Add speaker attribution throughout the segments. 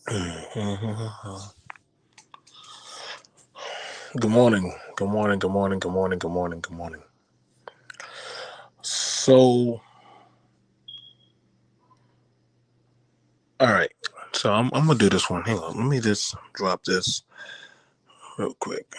Speaker 1: Good morning. Good morning. Good morning. Good morning. Good morning. Good morning. So, all right. So I'm gonna do this one. Hang on. Let me just drop this real quick.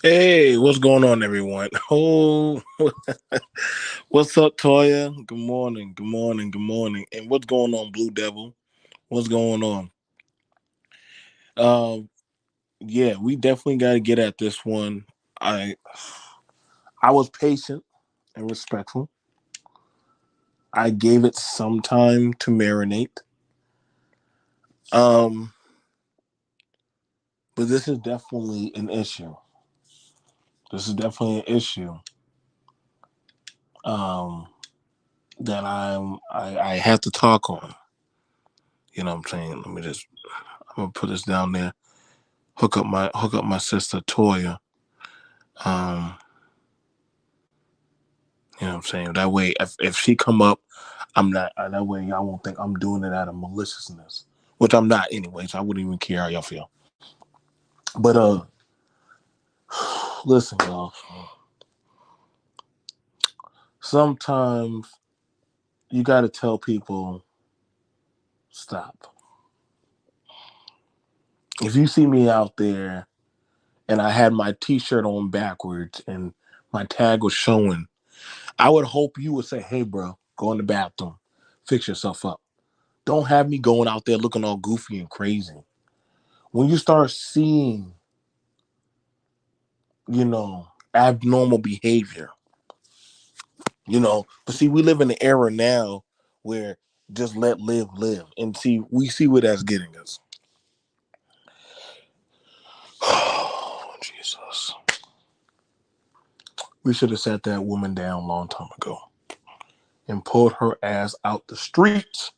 Speaker 1: Hey, what's going on, everyone? Oh, what's up, Toya? Good morning. Good morning. Good morning. And what's going on, Blue Devil? What's going on? Um, yeah, we definitely got to get at this one. I I was patient and respectful. I gave it some time to marinate. Um, but this is definitely an issue. This is definitely an issue um, that I have to talk on. You know what I'm saying? Let me just I'm gonna put this down there. Hook up my sister Toya. Um, you know what I'm saying? That way, if she come up, I'm not. That way, y'all won't think I'm doing it out of maliciousness, which I'm not anyway. So I wouldn't even care how y'all feel. But listen, y'all. Sometimes you got to tell people stop. If you see me out there and I had my T-shirt on backwards and my tag was showing, I would hope you would say, "Hey, bro, go in the bathroom, fix yourself up. Don't have me going out there looking all goofy and crazy." When you start seeing, abnormal behavior, but see, we live in an era now where just let live, and see, we see where that's getting us. Oh, Jesus. We should have sat that woman down a long time ago and pulled her ass out the streets.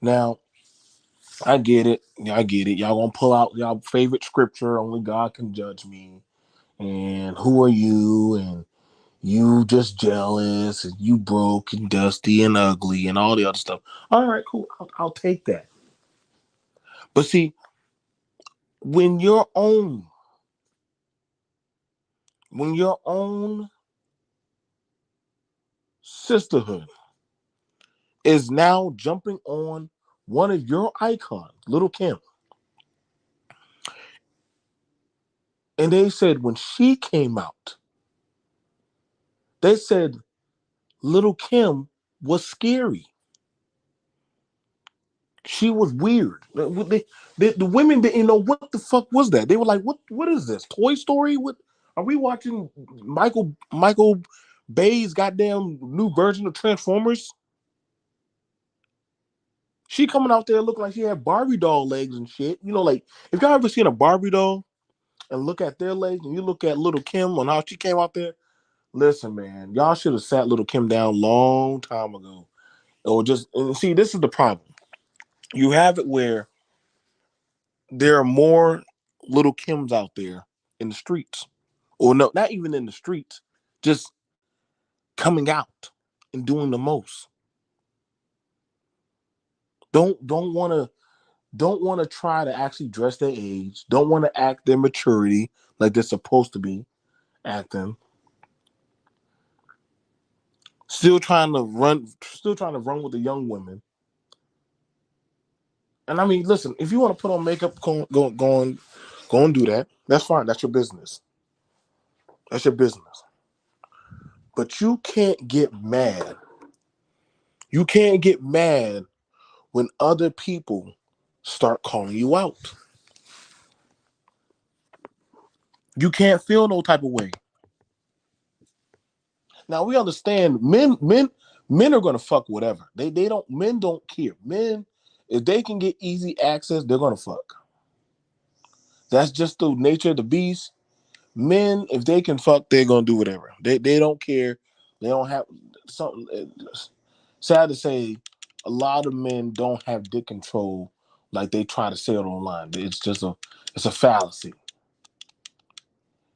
Speaker 1: Now, I get it. Yeah, I get it. Y'all gonna pull out y'all favorite scripture, only God can judge me. And who are you? And you just jealous, and you broke and dusty and ugly and all the other stuff. All right, cool. I'll take that. But see, when your own, when your own sisterhood is now jumping on one of your icons, Little Kim, and they said when she came out, they said Little Kim was scary. She was weird. The women didn't know what the fuck was that. They were like, "What is this? Toy Story? What are we watching? Michael Bay's goddamn new version of Transformers?" She coming out there looking like she had Barbie doll legs and shit. Like if y'all ever seen a Barbie doll and look at their legs, and you look at Little Kim and how she came out there. Listen, man, y'all should have sat Little Kim down long time ago, or just and see. This is the problem. You have it where there are more. Little Kim's out there in the streets, or no, not even in the streets, just coming out and doing the most. Don't don't want to try to actually dress their age. Don't want to act their maturity like they're supposed to be acting. Still trying to run with the young women. And I mean, listen, if you want to put on makeup, go and do that. That's fine. That's your business. That's your business. But you can't get mad. You can't get mad when other people start calling you out. You can't feel no type of way. Now we understand men are gonna fuck whatever. They don't men don't care. Men, if they can get easy access, they're gonna fuck. That's just the nature of the beast. Men, if they can fuck, they're gonna do whatever. They don't care. They don't have something. Sad to say, a lot of men don't have dick control like they try to say it online. It's a fallacy.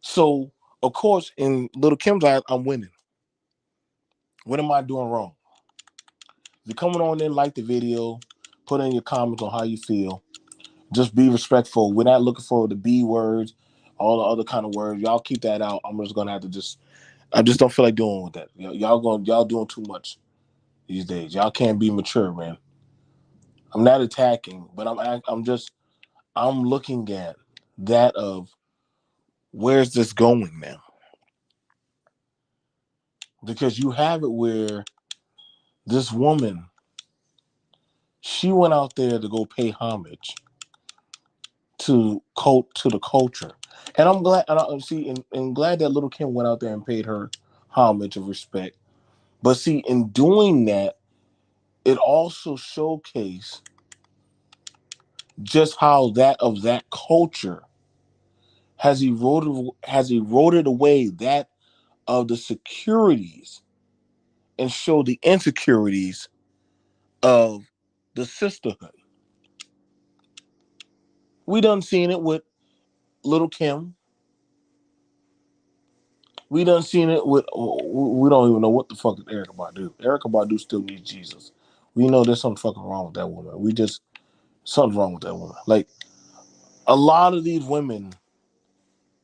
Speaker 1: So of course, in Little Kim's eyes, I'm winning. What am I doing wrong? If you're coming on in, like the video, put in your comments on how you feel. Just be respectful. We're not looking for the B words, all the other kind of words. Y'all keep that out. I'm just gonna have to I just don't feel like doing with that. Y'all doing too much these days. Y'all can't be mature, man. I'm not attacking, but I'm looking at that of where's this going now? Because you have it where this woman, she went out there to go pay homage to the culture, and I'm glad. And I see, and glad that Little Kim went out there and paid her homage of respect. But see, in doing that, it also showcased just how that culture has eroded away that of the securities and show the insecurities of the sisterhood. We done seen it with Little Kim. We done seen it with. We don't even know what the fuck is Erica Badu. Erica Badu still needs Jesus. We know there's something fucking wrong with that woman. Something's wrong with that woman. Like a lot of these women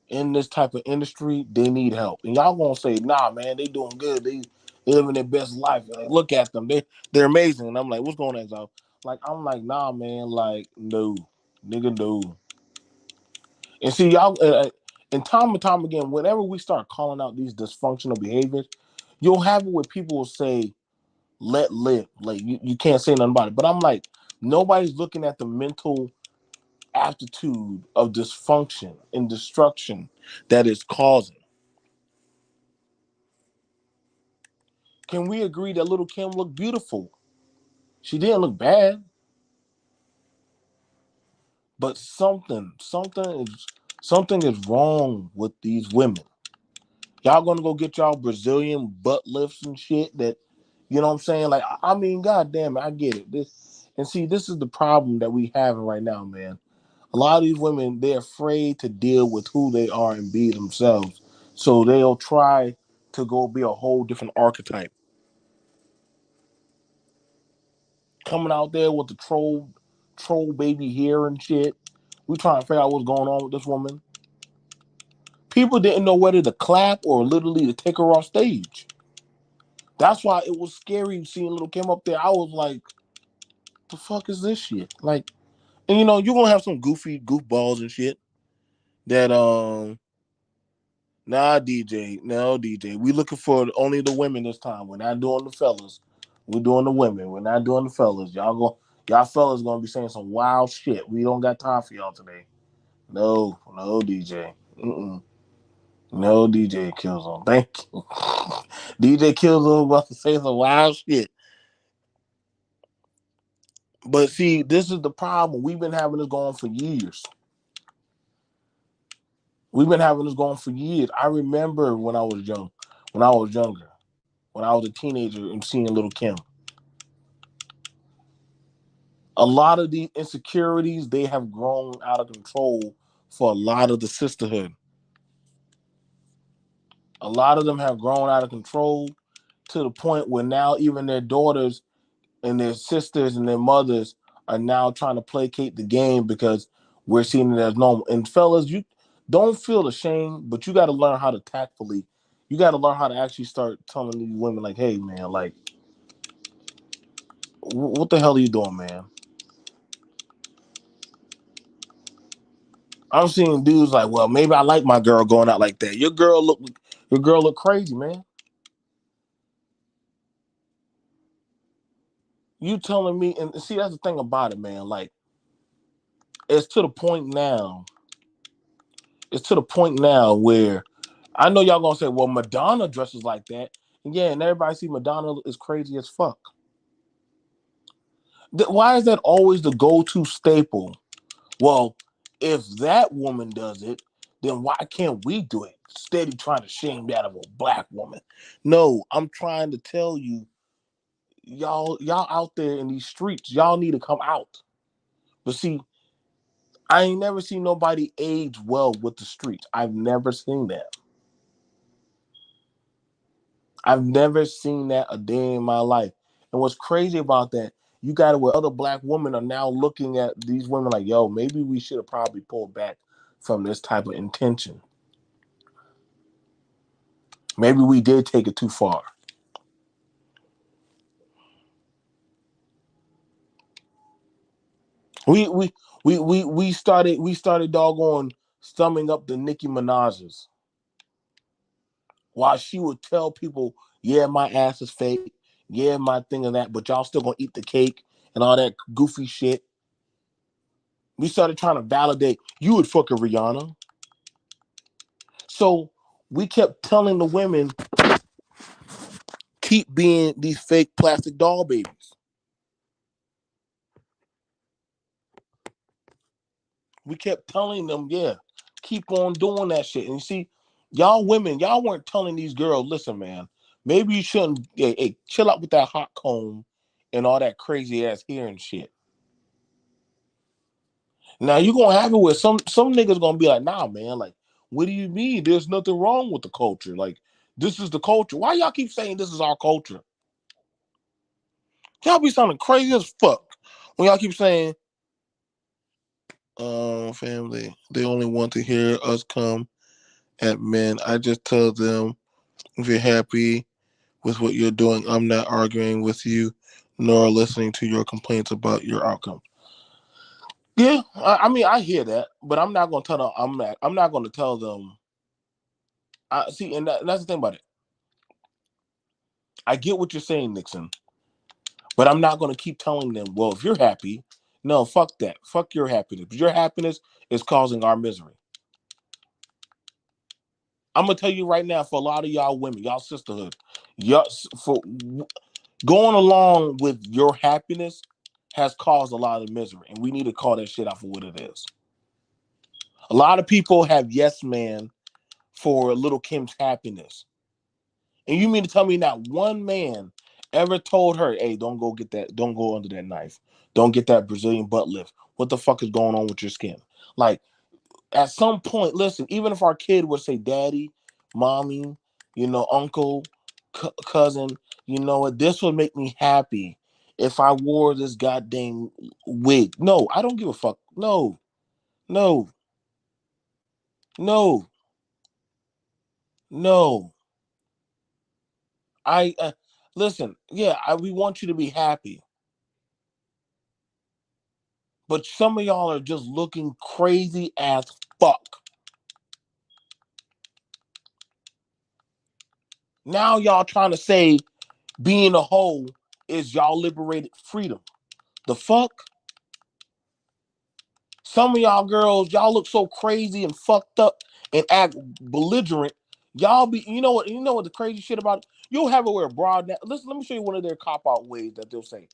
Speaker 1: in this type of industry, they need help. And y'all gonna say, nah, man, they doing good. They living their best life. Like, look at them. They're amazing. And I'm like, what's going on, y'all? Like, I'm like, nah, man, like, no. Nigga, no. And see, y'all, and time and time again, whenever we start calling out these dysfunctional behaviors, you'll have it where people will say, let live. Like, you can't say nothing about it. But I'm like, nobody's looking at the mental aptitude of dysfunction and destruction that is causing. Can we agree that Little Kim looked beautiful? She didn't look bad, but something is wrong with these women. Y'all gonna go get y'all Brazilian butt lifts and shit that, you know what I'm saying? Like, I mean, god damn it, I get it. This is the problem that we have right now, man. A lot of these women, they're afraid to deal with who they are and be themselves. So they'll try to go be a whole different archetype. Coming out there with the troll baby hair and shit. We trying to figure out what's going on with this woman. People didn't know whether to clap or literally to take her off stage. That's why it was scary seeing Little Kim up there. I was like, the fuck is this shit? Like, and you know, you're gonna have some goofballs and shit that nah, DJ, no, DJ. We looking for only the women this time. We're not doing the fellas. We're doing the women. We're not doing the fellas. Y'all fellas gonna be saying some wild shit. We don't got time for y'all today. No, no, DJ. Mm-mm. No, DJ Killzone. Thank you. DJ Killzone about to say some wild shit. But see, this is the problem. We've been having this going for years. We've been having this going for years. I remember when I was young, when I was a teenager and seeing Little Kim. A lot of these insecurities, they have grown out of control for a lot of the sisterhood. A lot of them have grown out of control to the point where now even their daughters and their sisters and their mothers are now trying to placate the game because we're seeing it as normal. And fellas, you don't feel ashamed, but you got to learn how to tactfully. You got to learn how to actually start telling these women, like, "Hey, man, like, what the hell are you doing, man?" I'm seeing dudes like, "Well, maybe I like my girl going out like that." Your girl look crazy, man. You telling me, and see, that's the thing about it, man. Like, it's to the point now. It's to the point now where I know y'all gonna say, "Well, Madonna dresses like that." And yeah, and everybody see Madonna is crazy as fuck. Why is that always the go-to staple? Well, if that woman does it, then why can't we do it? Steady trying to shame that of a black woman. No, I'm trying to tell you, y'all out there in these streets, y'all need to come out. But see, I ain't never seen nobody age well with the streets. I've never seen that. I've never seen that a day in my life. And what's crazy about that, you got it where other black women are now looking at these women like, yo, maybe we should have probably pulled back from this type of intention. Maybe we did take it too far. We we we started doggone summing up the Nicki Minaj's while she would tell people, yeah, my ass is fake, yeah, my thing and that, but y'all still gonna eat the cake and all that goofy shit. We started trying to validate you would fuck a Rihanna. So we kept telling the women, keep being these fake plastic doll babies. We kept telling them, yeah, keep on doing that shit. And you see, y'all women, y'all weren't telling these girls, listen, man, maybe you shouldn't, hey, chill out with that hot comb and all that crazy ass hair and shit. Now you gonna have it where some niggas gonna be like, nah, man, like, what do you mean? There's nothing wrong with the culture. Like, this is the culture. Why y'all keep saying this is our culture? Y'all be sounding crazy as fuck when y'all keep saying, family, they only want to hear us come at men. I just tell them, if you're happy with what you're doing, I'm not arguing with you, nor listening to your complaints about your outcome. Yeah, I mean, I hear that, but I'm not gonna tell them. I'm not gonna tell them. I see, and that's the thing about it. I get what you're saying, Nixon, but I'm not gonna keep telling them. Well, if you're happy, no, fuck that. Fuck your happiness. But your happiness is causing our misery. I'm gonna tell you right now, for a lot of y'all women, y'all sisterhood, y'all for going along with your happiness has caused a lot of misery, and we need to call that shit out for what it is. A lot of people have yes man for Little Kim's happiness, and you mean to tell me not one man ever told her, "Hey, don't go get that, don't go under that knife, don't get that Brazilian butt lift. What the fuck is going on with your skin?" Like, at some point, listen, even if our kid would say, "Daddy, mommy, uncle, cousin, you know what? This would make me happy if I wore this goddamn wig." No, I don't give a fuck. No, no, no, no. I listen. Yeah, we want you to be happy, but some of y'all are just looking crazy as fuck. Now y'all trying to say being a hoe is y'all liberated freedom. The fuck? Some of y'all girls, y'all look so crazy and fucked up and act belligerent. Y'all be, you know what the crazy shit about it? You'll have it wear a broad. Listen, let me show you one of their cop out ways that they'll say,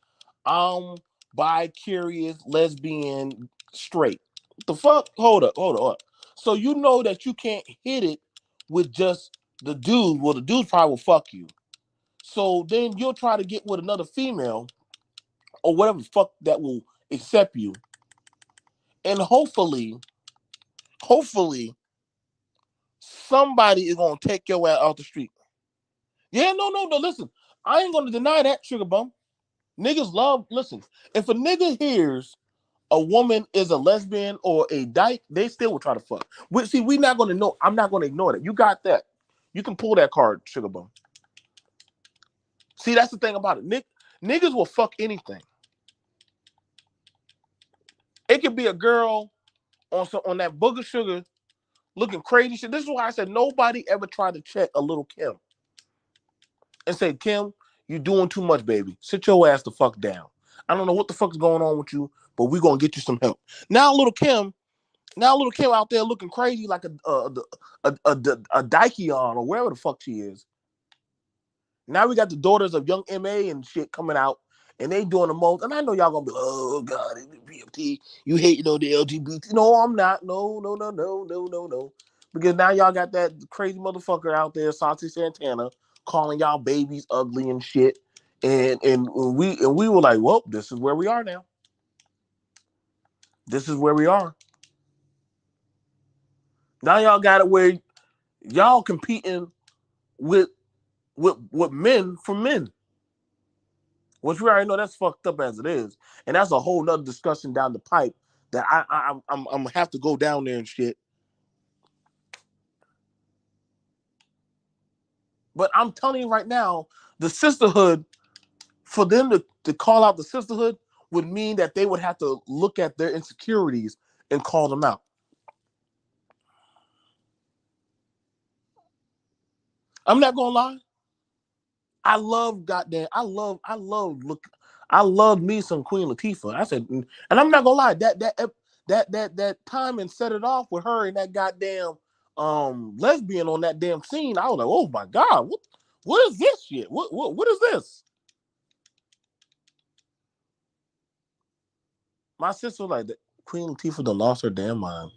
Speaker 1: "I'm bi-curious, lesbian, straight." What the fuck? Hold up. So you know that you can't hit it with just the dude. Well, the dude probably will fuck you. So then you'll try to get with another female or whatever the fuck that will accept you, and hopefully Hopefully, somebody is gonna take your ass out the street. Yeah, no. Listen, I ain't gonna deny that, sugar bum. Niggas love. Listen, if a nigga hears a woman is a lesbian or a dyke, they still will try to fuck. See, we not gonna know. I'm not gonna ignore that. You got that. You can pull that card, sugar bum. See, that's the thing about it. Niggas will fuck anything. It could be a girl on that booger sugar looking crazy shit. This is why I said nobody ever tried to check a little Kim and say, Kim, you doing too much, baby. Sit your ass the fuck down. I don't know what the fuck's going on with you, but we gonna get you some help. Now, little Kim out there looking crazy like a Daikion or wherever the fuck she is. Now we got the daughters of Young M.A. and shit coming out, and they doing the most. And I know y'all gonna be, oh God, PFT, you hating on the LGBT. No, I'm not. No. Because now y'all got that crazy motherfucker out there, Santi Santana, calling y'all babies ugly and shit. And we were like, well, this is where we are now. This is where we are. Now y'all got it where y'all competing with men for men. Which we already know that's fucked up as it is, and that's a whole nother discussion down the pipe that I'm gonna have to go down there and shit. But I'm telling you right now, the sisterhood, for them to call out the sisterhood would mean that they would have to look at their insecurities and call them out. I'm not gonna lie. I love goddamn. I love me some Queen Latifah. I said, and I'm not gonna lie. That time and set it off with her and that goddamn lesbian on that damn scene. I was like, oh my god, what is this shit? What is this? My sister was like, Queen Latifah done lost her damn mind.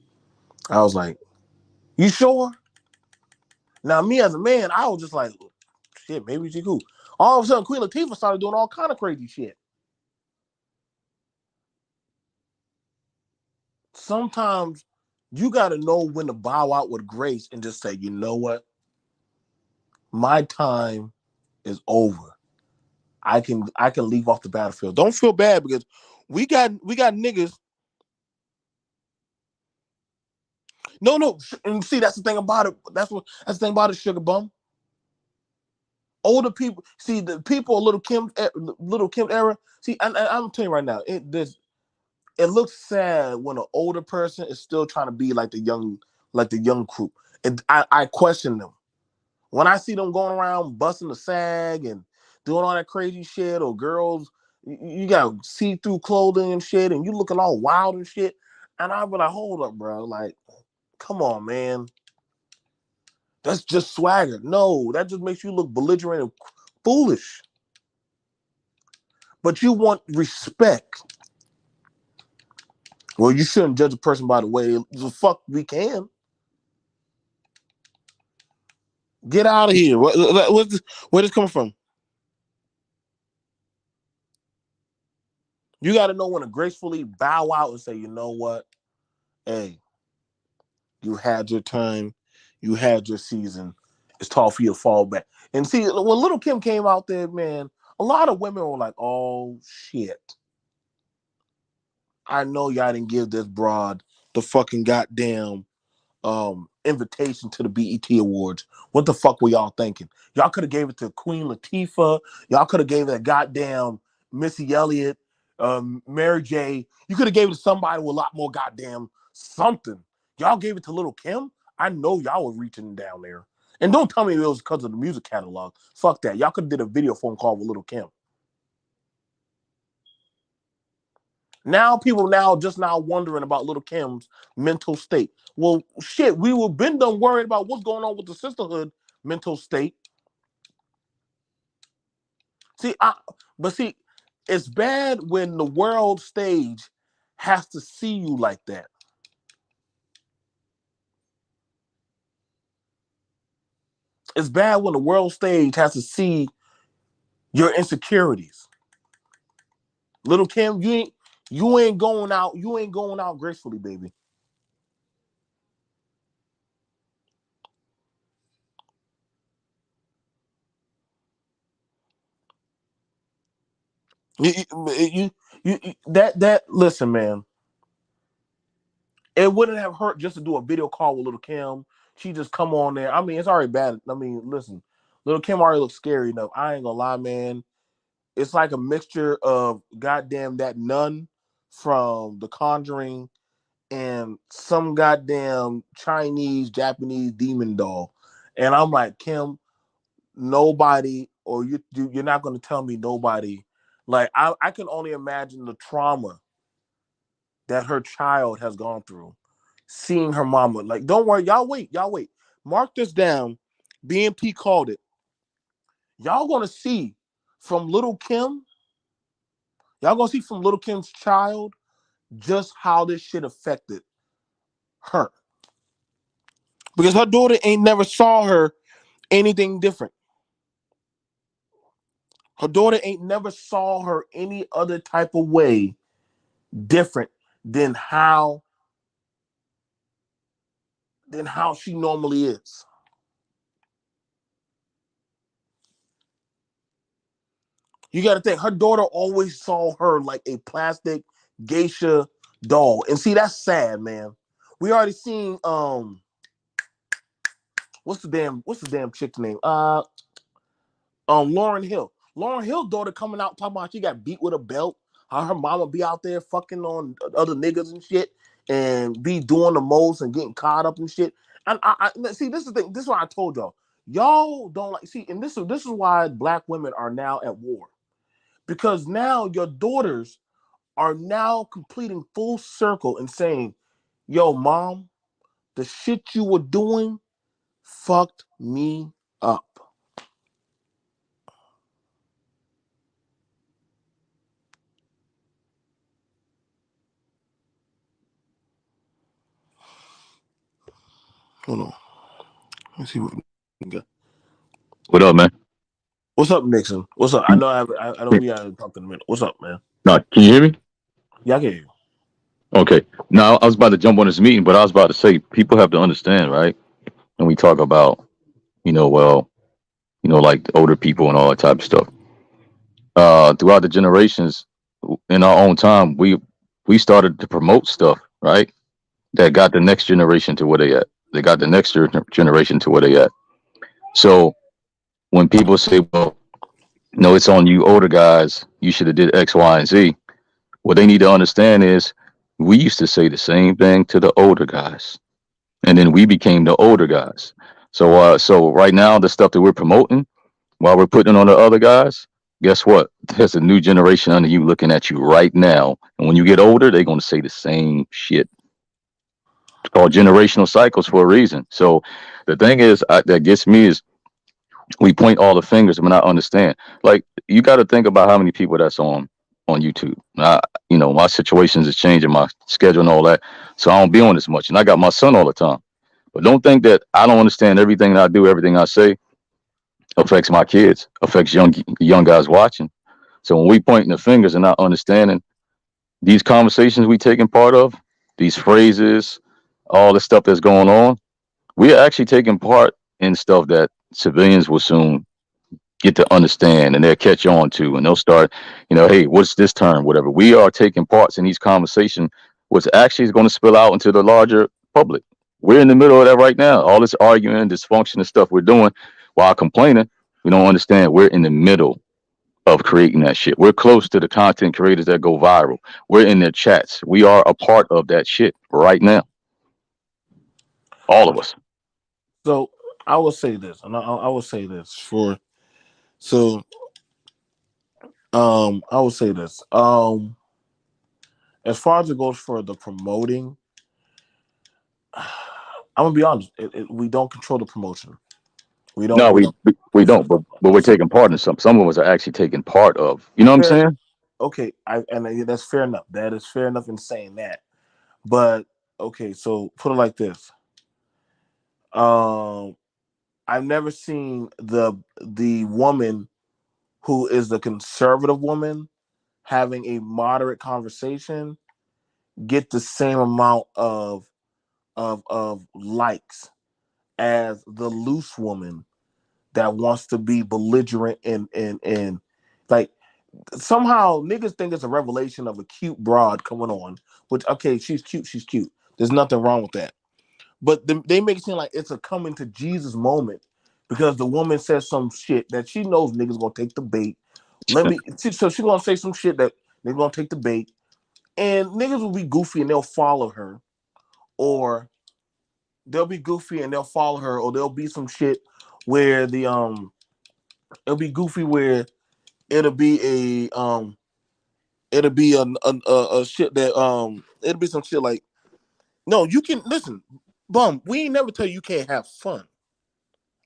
Speaker 1: I was like, you sure? Now me as a man, I was just like, shit, maybe she cool. All of a sudden, Queen Latifah started doing all kind of crazy shit. Sometimes you got to know when to bow out with grace and just say, you know what? My time is over. I can leave off the battlefield. Don't feel bad because we got niggas. No. And see, that's the thing about it. That's the thing about it, sugar bum. Older people, see the people, little Kim era. See, I'm telling you right now, it looks sad when an older person is still trying to be like the young crew. And I question them. When I see them going around busting the sag and doing all that crazy shit, or girls, you got see-through clothing and shit, and you looking all wild and shit, and I'll be like, hold up, bro. Like, come on, man. That's just swagger. No, that just makes you look belligerent and foolish. But you want respect. Well, you shouldn't judge a person by the way. The fuck we can. Get out of here. Where this coming from? You got to know when to gracefully bow out and say, you know what? Hey, you had your time. You had your season. It's time for you to fall back. And see, when Little Kim came out there, man, a lot of women were like, oh, shit. I know y'all didn't give this broad the fucking goddamn invitation to the BET Awards. What the fuck were y'all thinking? Y'all could have gave it to Queen Latifah. Y'all could have gave it to goddamn Missy Elliott, Mary J. You could have gave it to somebody with a lot more goddamn something. Y'all gave it to Little Kim. I know y'all were reaching down there. And don't tell me it was because of the music catalog. Fuck that. Y'all could have did a video phone call with Little Kim. Now people just now wondering about Little Kim's mental state. Well, shit, we were been done worried about what's going on with the sisterhood mental state. See, but see, it's bad when the world stage has to see you like that. It's bad when the world stage has to see your insecurities. Little Kim, you ain't going out gracefully, baby. That listen, man. It wouldn't have hurt just to do a video call with Lil Kim. She just come on there. I mean, it's already bad. I mean, listen, Lil Kim already looks scary enough. I ain't gonna lie, man. It's like a mixture of goddamn that nun from The Conjuring and some goddamn Chinese, Japanese demon doll. And I'm like, Kim, nobody, or you're not gonna tell me nobody. Like I can only imagine the trauma that her child has gone through, seeing her mama. Like, don't worry, y'all wait. Mark this down. BMT called it. Y'all gonna see from Little Kim, y'all gonna see from Little Kim's child just how this shit affected her. Because her daughter ain't never saw her anything different. Her daughter ain't never saw her any other type of way different than how she normally is. You got to think her daughter always saw her like a plastic geisha doll, and see that's sad, man. We already seen what's the damn chick's name? Lauren Hill. Lauren Hill daughter coming out talking about she got beat with a belt. How her mama be out there fucking on other niggas and shit, and be doing the most and getting caught up and shit. And I see this is the thing. This is why I told y'all. Y'all don't like see, and this is why black women are now at war because now your daughters are now completing full circle and saying, "Yo, mom, the shit you were doing fucked me up." Hold on. Let's see what we got.
Speaker 2: What up, man?
Speaker 1: What's up, Nixon? What's up? I know I know we haven't talked in a minute. What's up, man?
Speaker 2: No, can you hear me?
Speaker 1: Yeah, I can hear you.
Speaker 2: Okay. Now I was about to jump on this meeting, but I was about to say people have to understand, right? When we talk about, well, like the older people and all that type of stuff. Throughout the generations, in our own time, we started to promote stuff, right? That got the next generation to where they at. They got the next generation to where they at. So when people say, "Well, no, it's on you older guys. You should have did X, Y, and Z." What they need to understand is we used to say the same thing to the older guys, and then we became the older guys. So right now, the stuff that we're promoting while we're putting it on the other guys, guess what? There's a new generation under you looking at you right now, and when you get older, they're going to say the same shit. It's called generational cycles for a reason. So the thing is that gets me is we point all the fingers and we not understand. Like you got to think about how many people that's on YouTube. My situations is changing, my schedule and all that, so I don't be on as much. And I got my son all the time. But don't think that I don't understand everything that I do, everything I say affects my kids, affects young guys watching. So when we pointing the fingers and not understanding these conversations we taking part of, these phrases, all the stuff that's going on, we are actually taking part in stuff that civilians will soon get to understand and they'll catch on to and they'll start, hey, what's this term, whatever. We are taking parts in these conversations, which actually is going to spill out into the larger public. We're in the middle of that right now. All this arguing, dysfunction and stuff we're doing while complaining, we don't understand we're in the middle of creating that shit. We're close to the content creators that go viral. We're in their chats. We are a part of that shit right now. All of us.
Speaker 1: So I will say this, and I will say this for so I will say this as far as it goes for the promoting, I'm gonna be honest. We don't control the promotion. We don't.
Speaker 2: No,
Speaker 1: We
Speaker 2: we
Speaker 1: don't.
Speaker 2: we don't, but we're
Speaker 1: So
Speaker 2: taking part in some. Some of us are actually taking part of. You know what I'm
Speaker 1: fair.
Speaker 2: saying?
Speaker 1: Okay, that's fair enough. That is fair enough in saying that. But okay, so put it like this. Um, I've never seen the woman who is the conservative woman having a moderate conversation get the same amount of likes as the loose woman that wants to be belligerent and like somehow niggas think it's a revelation of a cute broad coming on. Which okay, she's cute, she's cute. There's nothing wrong with that. But they make it seem like it's a coming to Jesus moment because the woman says some shit that she knows niggas gonna take the bait. So she gonna say some shit that they're gonna take the bait, and niggas will be goofy and they'll follow her, or they'll be goofy and they'll follow her, or there'll be some shit where it'll be goofy where it'll be it'll be a shit that it'll be some shit like no, you can listen, bum. We ain't never tell you can't have fun.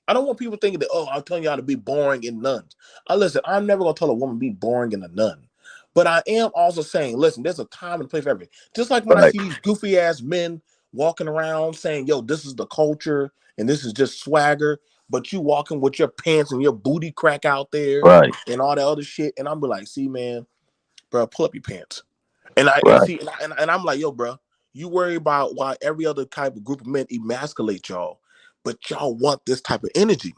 Speaker 1: I don't want people thinking that, oh, I'm telling y'all to be boring in nuns. Listen, I'm never gonna tell a woman be boring in a nun. But I am also saying, listen, there's a time and place for everything. Just like when I
Speaker 2: Right,
Speaker 1: see these goofy ass men walking around saying, yo, this is the culture and this is just swagger, but you walking with your pants and your booty crack out there
Speaker 2: right,
Speaker 1: and all that other shit. And I'm be like, see, man, bro, pull up your pants. And I and
Speaker 2: right,
Speaker 1: see and I'm like, yo, bro, you worry about why every other type of group of men emasculate y'all, but y'all want this type of energy.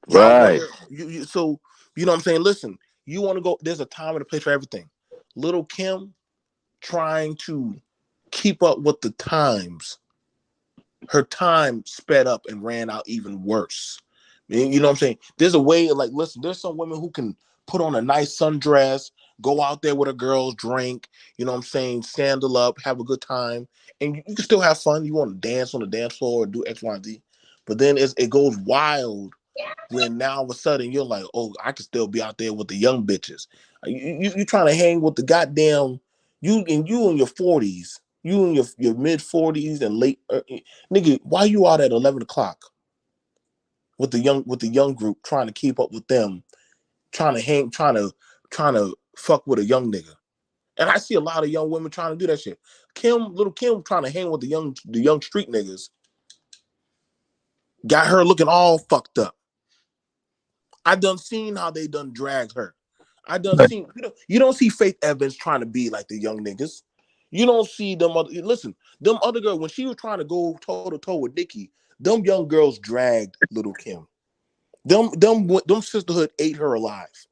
Speaker 1: Y'all want
Speaker 2: right,
Speaker 1: so you know what I'm saying? Listen, you want to go, there's a time and a place for everything. Little Kim trying to keep up with the times, her time sped up and ran out even worse. You know what I'm saying? There's a way, like, listen, there's some women who can put on a nice sundress, go out there with a girl's drink, you know what I'm saying, sandal up, have a good time, and you can still have fun. You want to dance on the dance floor or do X, Y, and Z. But then it goes wild when now all of a sudden you're like, oh, I can still be out there with the young bitches. You trying to hang with the goddamn you in your 40s, you in your mid 40s and late nigga. Why you out at 11 o'clock with the young group trying to keep up with them, trying to hang, trying to fuck with a young nigga? And I see a lot of young women trying to do that shit. Little Kim, trying to hang with the young street niggas, got her looking all fucked up. I done seen how they done dragged her. I done
Speaker 2: right.
Speaker 1: seen you don't see Faith Evans trying to be like the young niggas. You don't see them other listen, them other girls when she was trying to go toe to toe with Nikki, them young girls dragged Little Kim. Them sisterhood ate her alive.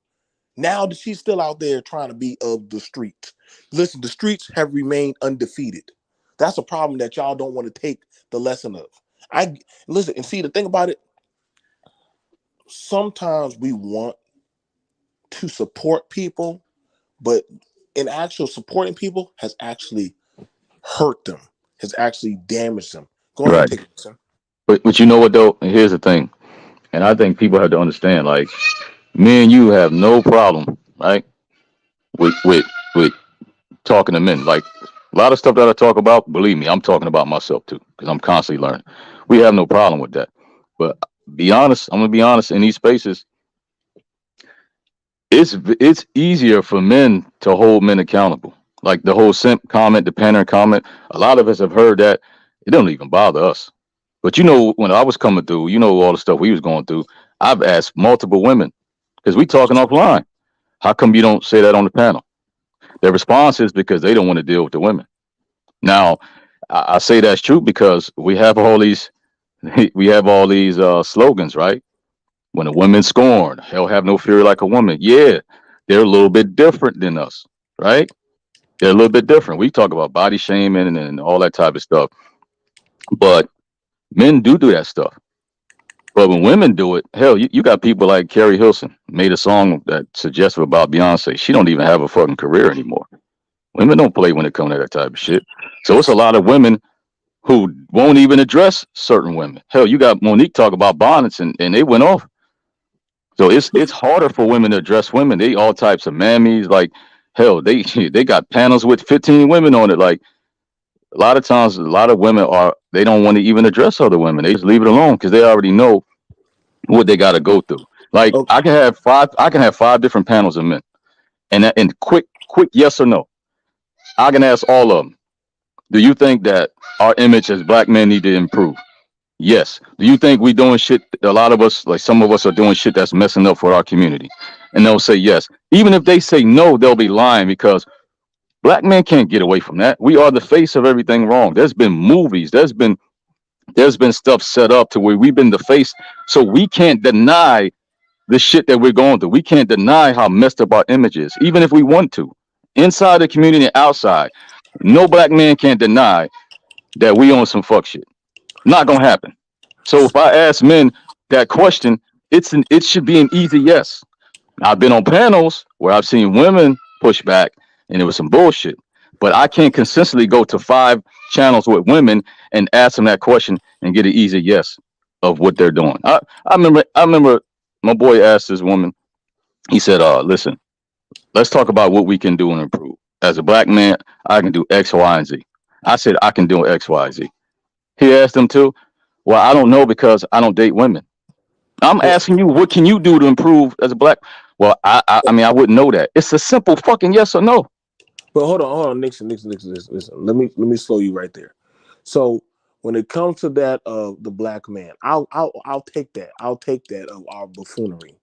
Speaker 1: Now she's still out there trying to be of the streets. Listen, the streets have remained undefeated. That's a problem that y'all don't want to take the lesson of. I listen and see the thing about it. Sometimes we want to support people, but in actual supporting people has actually hurt them, has actually damaged them. Go ahead and
Speaker 2: Right.
Speaker 1: take it, sir.
Speaker 2: But you know what though? Here's the thing, and I think people have to understand. Like me and you have no problem, right? With talking to men. Like a lot of stuff that I talk about, believe me, I'm talking about myself too, because I'm constantly learning. We have no problem with that. But be honest, I'm gonna be honest. In these spaces, it's easier for men to hold men accountable. Like the whole simp comment, the pattern comment. A lot of us have heard that. It don't even bother us. But you know, when I was coming through, you know all the stuff we was going through. I've asked multiple women because we talking offline. How come you don't say that on the panel? Their response is because they don't want to deal with the women. Now, I say that's true because we have all these slogans, right? When a woman's scorned, hell have no fury like a woman. Yeah, they're a little bit different than us, right? They're a little bit different. We talk about body shaming and all that type of stuff, but men do that stuff. But when women do it, hell, you got people like Carrie Hilson made a song that suggestive about Beyonce. She don't even have a fucking career anymore. Women don't play when it comes to that type of shit. So it's a lot of women who won't even address certain women. Hell, you got Monique talk about bonnets and they went off. So it's harder for women to address women. They all types of mammies. Like hell, they they got panels with 15 women on it. Like a lot of times, a lot of women are they don't want to even address other women. They just leave it alone because they already know what they got to go through. Like
Speaker 1: Okay.
Speaker 2: I can have five different panels of men, and quick yes or no. I can ask all of them. Do you think that our image as black men need to improve? Yes. Do you think we doing shit? A lot of us, like some of us, are doing shit that's messing up for our community, and they'll say yes. Even if they say no, they'll be lying because black men can't get away from that. We are the face of everything wrong. There's been movies. There's been stuff set up to where we've been the face, so we can't deny the shit that we're going through. We can't deny how messed up our image is, even if we want to. Inside the community and outside, no black man can deny that we on some fuck shit. Not gonna happen. So if I ask men that question, it should be an easy yes. I've been on panels where I've seen women push back and it was some bullshit. But I can't consistently go to 5 channels with women and ask them that question and get an easy yes of what they're doing. I remember my boy asked this woman, he said, listen, let's talk about what we can do and improve. As a black man, I can do X, Y, and Z. I said I can do X, Y, Z. He asked them too. Well, I don't know because I don't date women. I'm
Speaker 1: But
Speaker 2: asking you, what can you do to improve as a black? Well, I mean, I wouldn't know that. It's a simple fucking yes or no.
Speaker 1: hold on, Nixon, listen. Let me slow you right there. So when it comes to that of the black man, I'll take that. I'll take that of our buffoonery.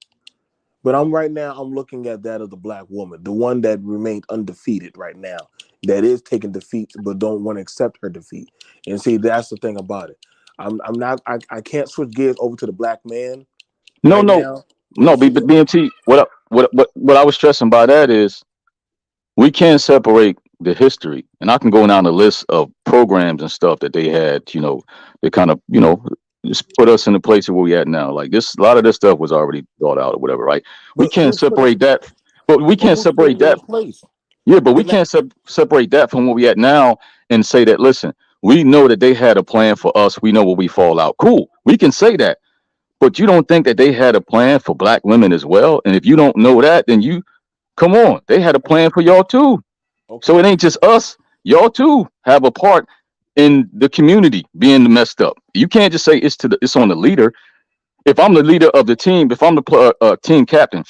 Speaker 1: But I'm looking at that of the black woman, the one that remained undefeated right now, that is taking defeat but don't want to accept her defeat. And see, that's the thing about it. I'm not I can't switch gears over to the black man
Speaker 2: No,
Speaker 1: right
Speaker 2: no,
Speaker 1: now. But
Speaker 2: no.
Speaker 1: see,
Speaker 2: But BMT, what I was stressing by that is we can't separate the history, and I can go down the list of programs and stuff that they had. They kind of just put us in the place where we at now. Like this, a lot of this stuff was already thought out or whatever, right? We
Speaker 1: but
Speaker 2: can't separate that, but we can't
Speaker 1: who's putting
Speaker 2: separate
Speaker 1: it in
Speaker 2: that.
Speaker 1: place?
Speaker 2: Yeah, but we
Speaker 1: Then that,
Speaker 2: can't separate that from where we at now and say that, listen, we know that they had a plan for us. We know where we fall out. Cool. We can say that. But you don't think that they had a plan for black women as well? And if you don't know that, then you come on. They had a plan for y'all too. So
Speaker 1: okay.
Speaker 2: it ain't just us. Y'all too have a part in the community being messed up. You can't just say it's on the leader. If I'm the leader of the team, if I'm the team captain,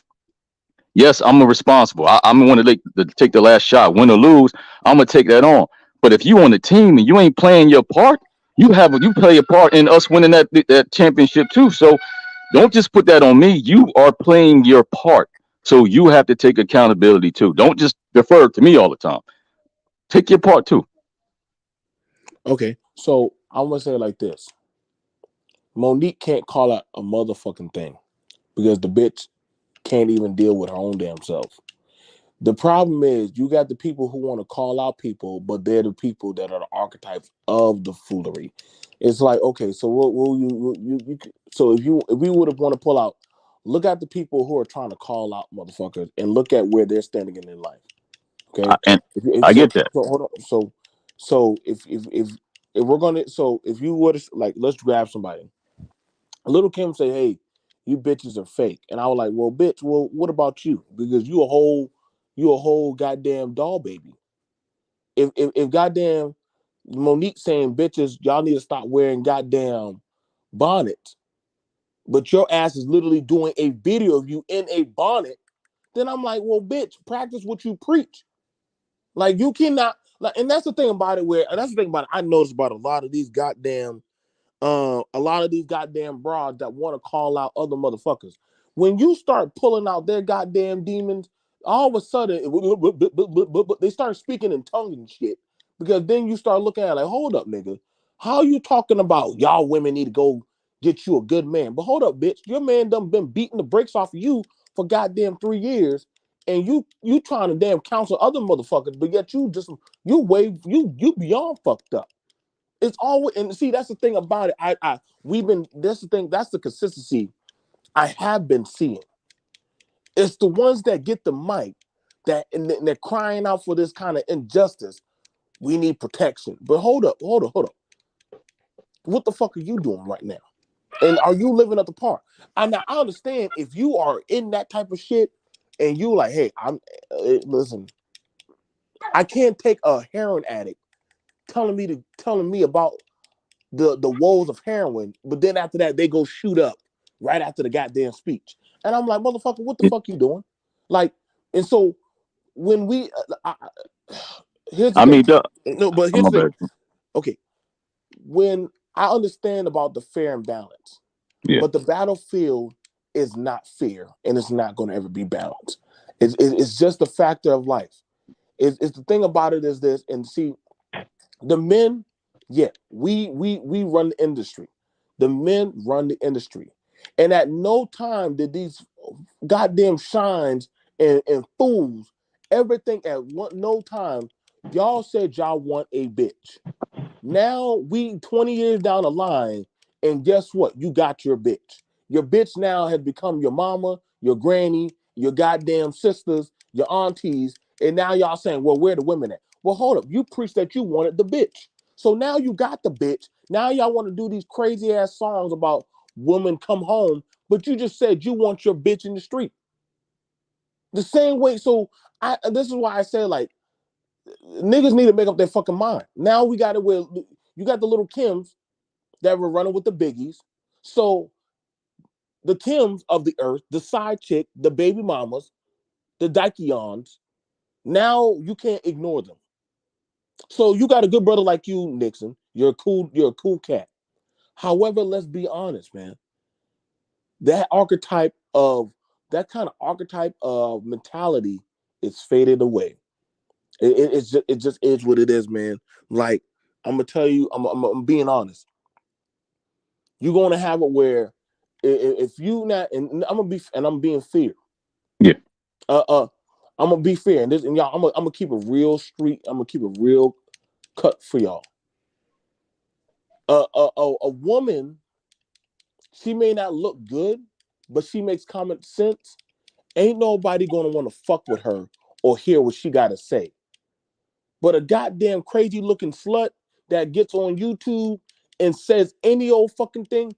Speaker 2: yes, I'm responsible. I'm going to take the last shot, win or lose. I'm gonna take that on. But if you on the team and you ain't playing your part, you play a part in us winning that championship too. So don't just put that on me. You are playing your part. So you have to take accountability too. Don't just defer to me all the time. Take your part too.
Speaker 1: Okay. So I'm gonna say it like this. Monique can't call out a motherfucking thing because the bitch can't even deal with her own damn self. The problem is you got the people who want to call out people, but they're the people that are the archetypes of the foolery. It's like, okay, so what will you so if we would have want to pull out, look at the people who are trying to call out motherfuckers and look at where they're standing in their life. Okay,
Speaker 2: And
Speaker 1: if
Speaker 2: I get that.
Speaker 1: so hold on. So if we're gonna if you were to like let's grab somebody. Little Kim say, "Hey, you bitches are fake," and I was like, "Well, bitch, well, what about you? Because you a whole goddamn doll baby. If goddamn Monique saying bitches, y'all need to stop wearing goddamn bonnets, but your ass is literally doing a video of you in a bonnet, then I'm like, well, bitch, practice what you preach. Like you cannot like, and that's the thing about it. Where and that's the thing about it. I noticed about a lot of these goddamn a lot of these goddamn broads that want to call out other motherfuckers. When you start pulling out their goddamn demons, all of a sudden they start speaking in tongues and shit. Because then you start looking at it like, hold up, nigga, how you talking about y'all women need to go get you a good man? But hold up, bitch, your man done been beating the brakes off of you for goddamn 3 years, and you trying to damn counsel other motherfuckers, but yet you beyond fucked up. It's always and see that's the thing about it. I we've been that's the thing that's the consistency I have been seeing. It's the ones that get the mic that and they're crying out for this kind of injustice. We need protection. But hold up. What the fuck are you doing right now? And are you living up to par? And I understand if you are in that type of shit and you like, hey, listen, I can't take a heroin addict telling me about the woes of heroin, but then after that they go shoot up right after the goddamn speech, and I'm like, motherfucker, what the fuck you doing? Like, and so when we, here's the
Speaker 2: I
Speaker 1: thing.
Speaker 2: mean, duh.
Speaker 1: No, but
Speaker 2: I'm
Speaker 1: here's
Speaker 2: my
Speaker 1: the thing.
Speaker 2: bad.
Speaker 1: Okay, when I understand about the fair and balance,
Speaker 2: Yeah.
Speaker 1: but the battlefield is not fair, and it's not going to ever be balanced. It's just a factor of life. It's the thing about it is this, and see, the men, yeah, we run the industry. The men run the industry. And at no time did these goddamn shines and fools everything at one no time. Y'all said y'all want a bitch. Now we 20 years down the line, and guess what? You got your bitch. Your bitch now has become your mama, your granny, your goddamn sisters, your aunties, and now y'all saying, well, where the women at? Well, hold up. You preached that you wanted the bitch. So now you got the bitch. Now y'all want to do these crazy ass songs about women come home, but you just said you want your bitch in the street. The same way. So this is why I say like niggas need to make up their fucking mind. Now we got it where you got the little Kims that were running with the biggies. So the Kims of the earth, the side chick, the baby mamas, the Dikeons, now you can't ignore them. So you got a good brother like you, Nixon. You're a cool cat. However, let's be honest, man. That archetype of that kind of archetype of mentality is faded away. It just is what it is, man. Like I'm gonna tell you, I'm being honest. You're gonna have it where if you not, and I'm being fair.
Speaker 2: Yeah.
Speaker 1: Uh, uh, I'm gonna be fair, and this, and y'all, I'm gonna keep it real street. I'm gonna keep it real cut for y'all. A woman, she may not look good, but she makes common sense. Ain't nobody gonna want to fuck with her or hear what she gotta say. But a goddamn crazy looking slut that gets on YouTube and says any old fucking thing,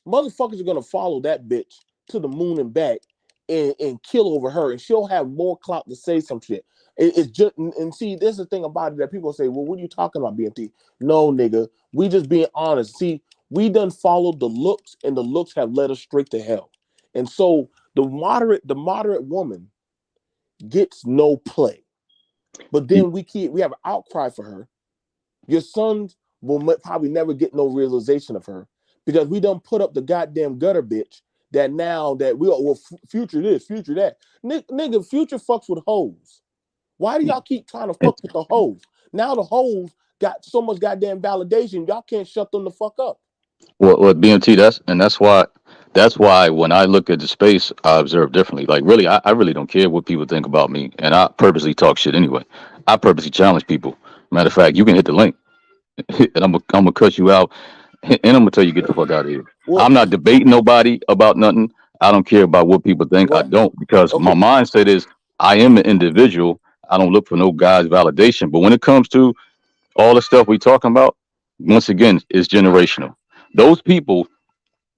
Speaker 1: motherfuckers are gonna follow that bitch to the moon and back and kill over her, and she'll have more clout to say some shit. It's just and see, this is the thing about it that people say, well, what are you talking about, BMT? No, nigga, we just being honest. See, we done followed the looks, and the looks have led us straight to hell. And so the moderate woman gets no play. But then we have an outcry for her. Your sons will probably never get no realization of her because we done put up the goddamn gutter bitch that now that we are, well, future this, future that. Nigga, future fucks with hoes. Why do y'all keep trying to fuck with the hoes? Now the hoes got so much goddamn validation, y'all can't shut them the fuck up.
Speaker 2: Well, BMT, that's why when I look at the space, I observe differently. Like, really, I really don't care what people think about me, and I purposely talk shit anyway. I purposely challenge people. Matter of fact, you can hit the link, and I'm gonna cut you out, and I'm gonna tell you get the fuck out of here.
Speaker 1: Well,
Speaker 2: I'm not debating nobody about nothing. I don't care about what people think. I
Speaker 1: what?
Speaker 2: don't, because my
Speaker 1: Okay,
Speaker 2: mindset is I am an individual. I don't look for no guy's validation. But when it comes to all the stuff we talking about, once again, it's generational. Those people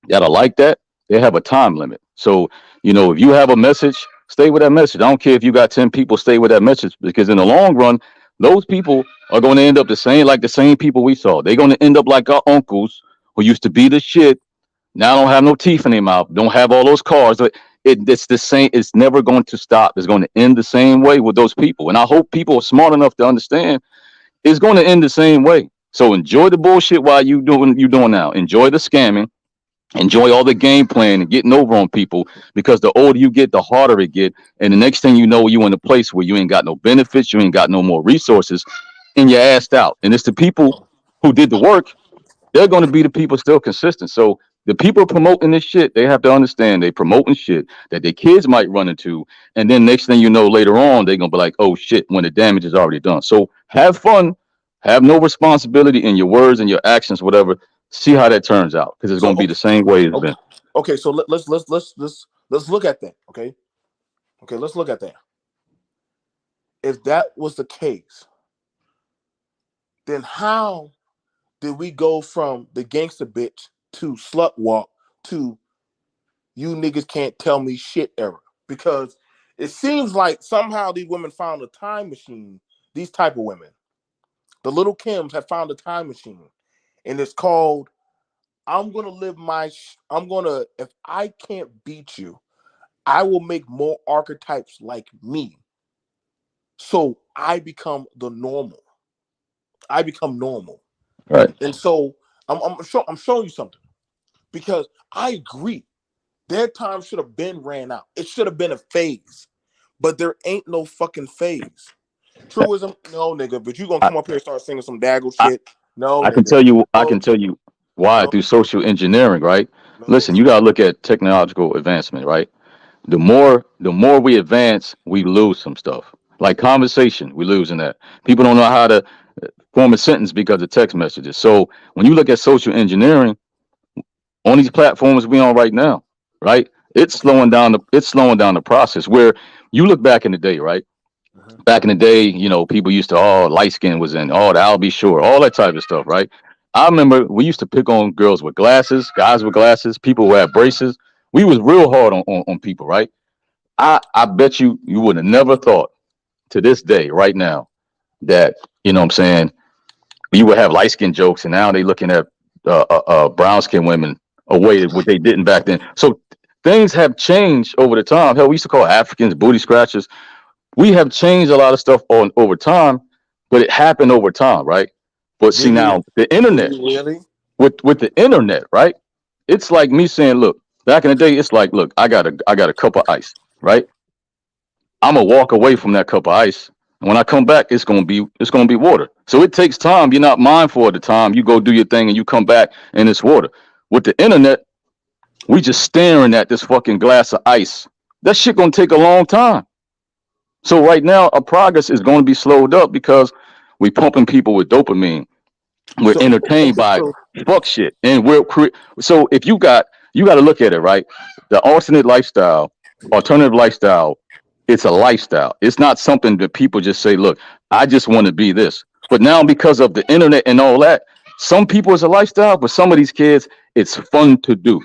Speaker 2: that are like that, they have a time limit. So, if you have a message, stay with that message. I don't care if you got 10 people, stay with that message, because in the long run, those people are going to end up the same people we saw. They're going to end up like our uncles who used to be the shit. Now don't have no teeth in their mouth, don't have all those cars. It's the same. It's never going to stop. It's going to end the same way with those people. And I hope people are smart enough to understand it's going to end the same way. So enjoy the bullshit while you doing now. Enjoy the scamming. Enjoy all the game plan and getting over on people, because the older you get, the harder it get. And the next thing you know, you in a place where you ain't got no benefits, you ain't got no more resources, and you're assed out. And it's the people who did the work, they're going to be the people still consistent. So the people promoting this shit, they have to understand they promoting shit that their kids might run into. And then next thing you know, later on, they're going to be like, oh shit, when the damage is already done. So have fun, have no responsibility in your words and your actions, whatever. See how that turns out, because it's
Speaker 1: so
Speaker 2: going to be the same way it's
Speaker 1: okay,
Speaker 2: been.
Speaker 1: okay. So let's look at that. Okay, okay. Let's look at that. If that was the case, then how did we go from the gangster bitch to slut walk to you niggas can't tell me shit era? Because it seems like somehow these women found a time machine. These type of women, the little Kims, have found a time machine, and it's called "I'm gonna live my. I'm gonna if I can't beat you, I will make more archetypes like me, so I become the normal. I become normal,
Speaker 2: Right.
Speaker 1: and so I'm showing you something because I agree. Their time should have been ran out. It should have been a phase, but there ain't no fucking phase. Truism, no nigga. But you gonna
Speaker 2: I,
Speaker 1: come up here and start singing some daggle
Speaker 2: I,
Speaker 1: shit? No,
Speaker 2: I can
Speaker 1: nigga.
Speaker 2: tell you, I
Speaker 1: No,
Speaker 2: can tell you why
Speaker 1: no,
Speaker 2: through social engineering, right?
Speaker 1: no.
Speaker 2: Listen, you got to look at technological advancement, right? The more we advance, we lose some stuff. Like conversation, we losing that. People don't know how to form a sentence because of text messages. So when you look at social engineering on these platforms we on right now, right?
Speaker 1: Okay.
Speaker 2: It's slowing down the process. Where you look back in the day, right?
Speaker 1: Uh-huh.
Speaker 2: Back in the day, people used to, light skin was in, the I'll be sure, all that type of stuff, right? I remember we used to pick on girls with glasses, guys with glasses, people who had braces. We was real hard on people, right? I bet you would have never thought to this day, right now, that what I'm saying, you would have light skin jokes, and now they looking at brown skin women a way that what they didn't back then. So things have changed over the time. Hell, we used to call Africans booty scratchers. We have changed a lot of stuff on over time, but it happened over time, right? But see
Speaker 1: Did we?
Speaker 2: now the
Speaker 1: Did
Speaker 2: internet,
Speaker 1: we really?
Speaker 2: with the internet, right? It's like me saying, look, back in the day, it's like, look, I got a cup of ice, right? I'm gonna walk away from that cup of ice. And when I come back, it's gonna be water. So it takes time. You're not mindful of the time. You go do your thing and you come back and it's water. With the internet, we just staring at this fucking glass of ice. That shit gonna take a long time. So right now, our progress is gonna be slowed up because we pumping people with dopamine. We're
Speaker 1: So
Speaker 2: entertained
Speaker 1: okay.
Speaker 2: by
Speaker 1: So
Speaker 2: fuck shit, and so if you got to look at it, right. The alternative lifestyle, it's a lifestyle. It's not something that people just say, look, I just want to be this. But now, because of the internet and all that, some people it's a lifestyle, but some of these kids it's fun to do.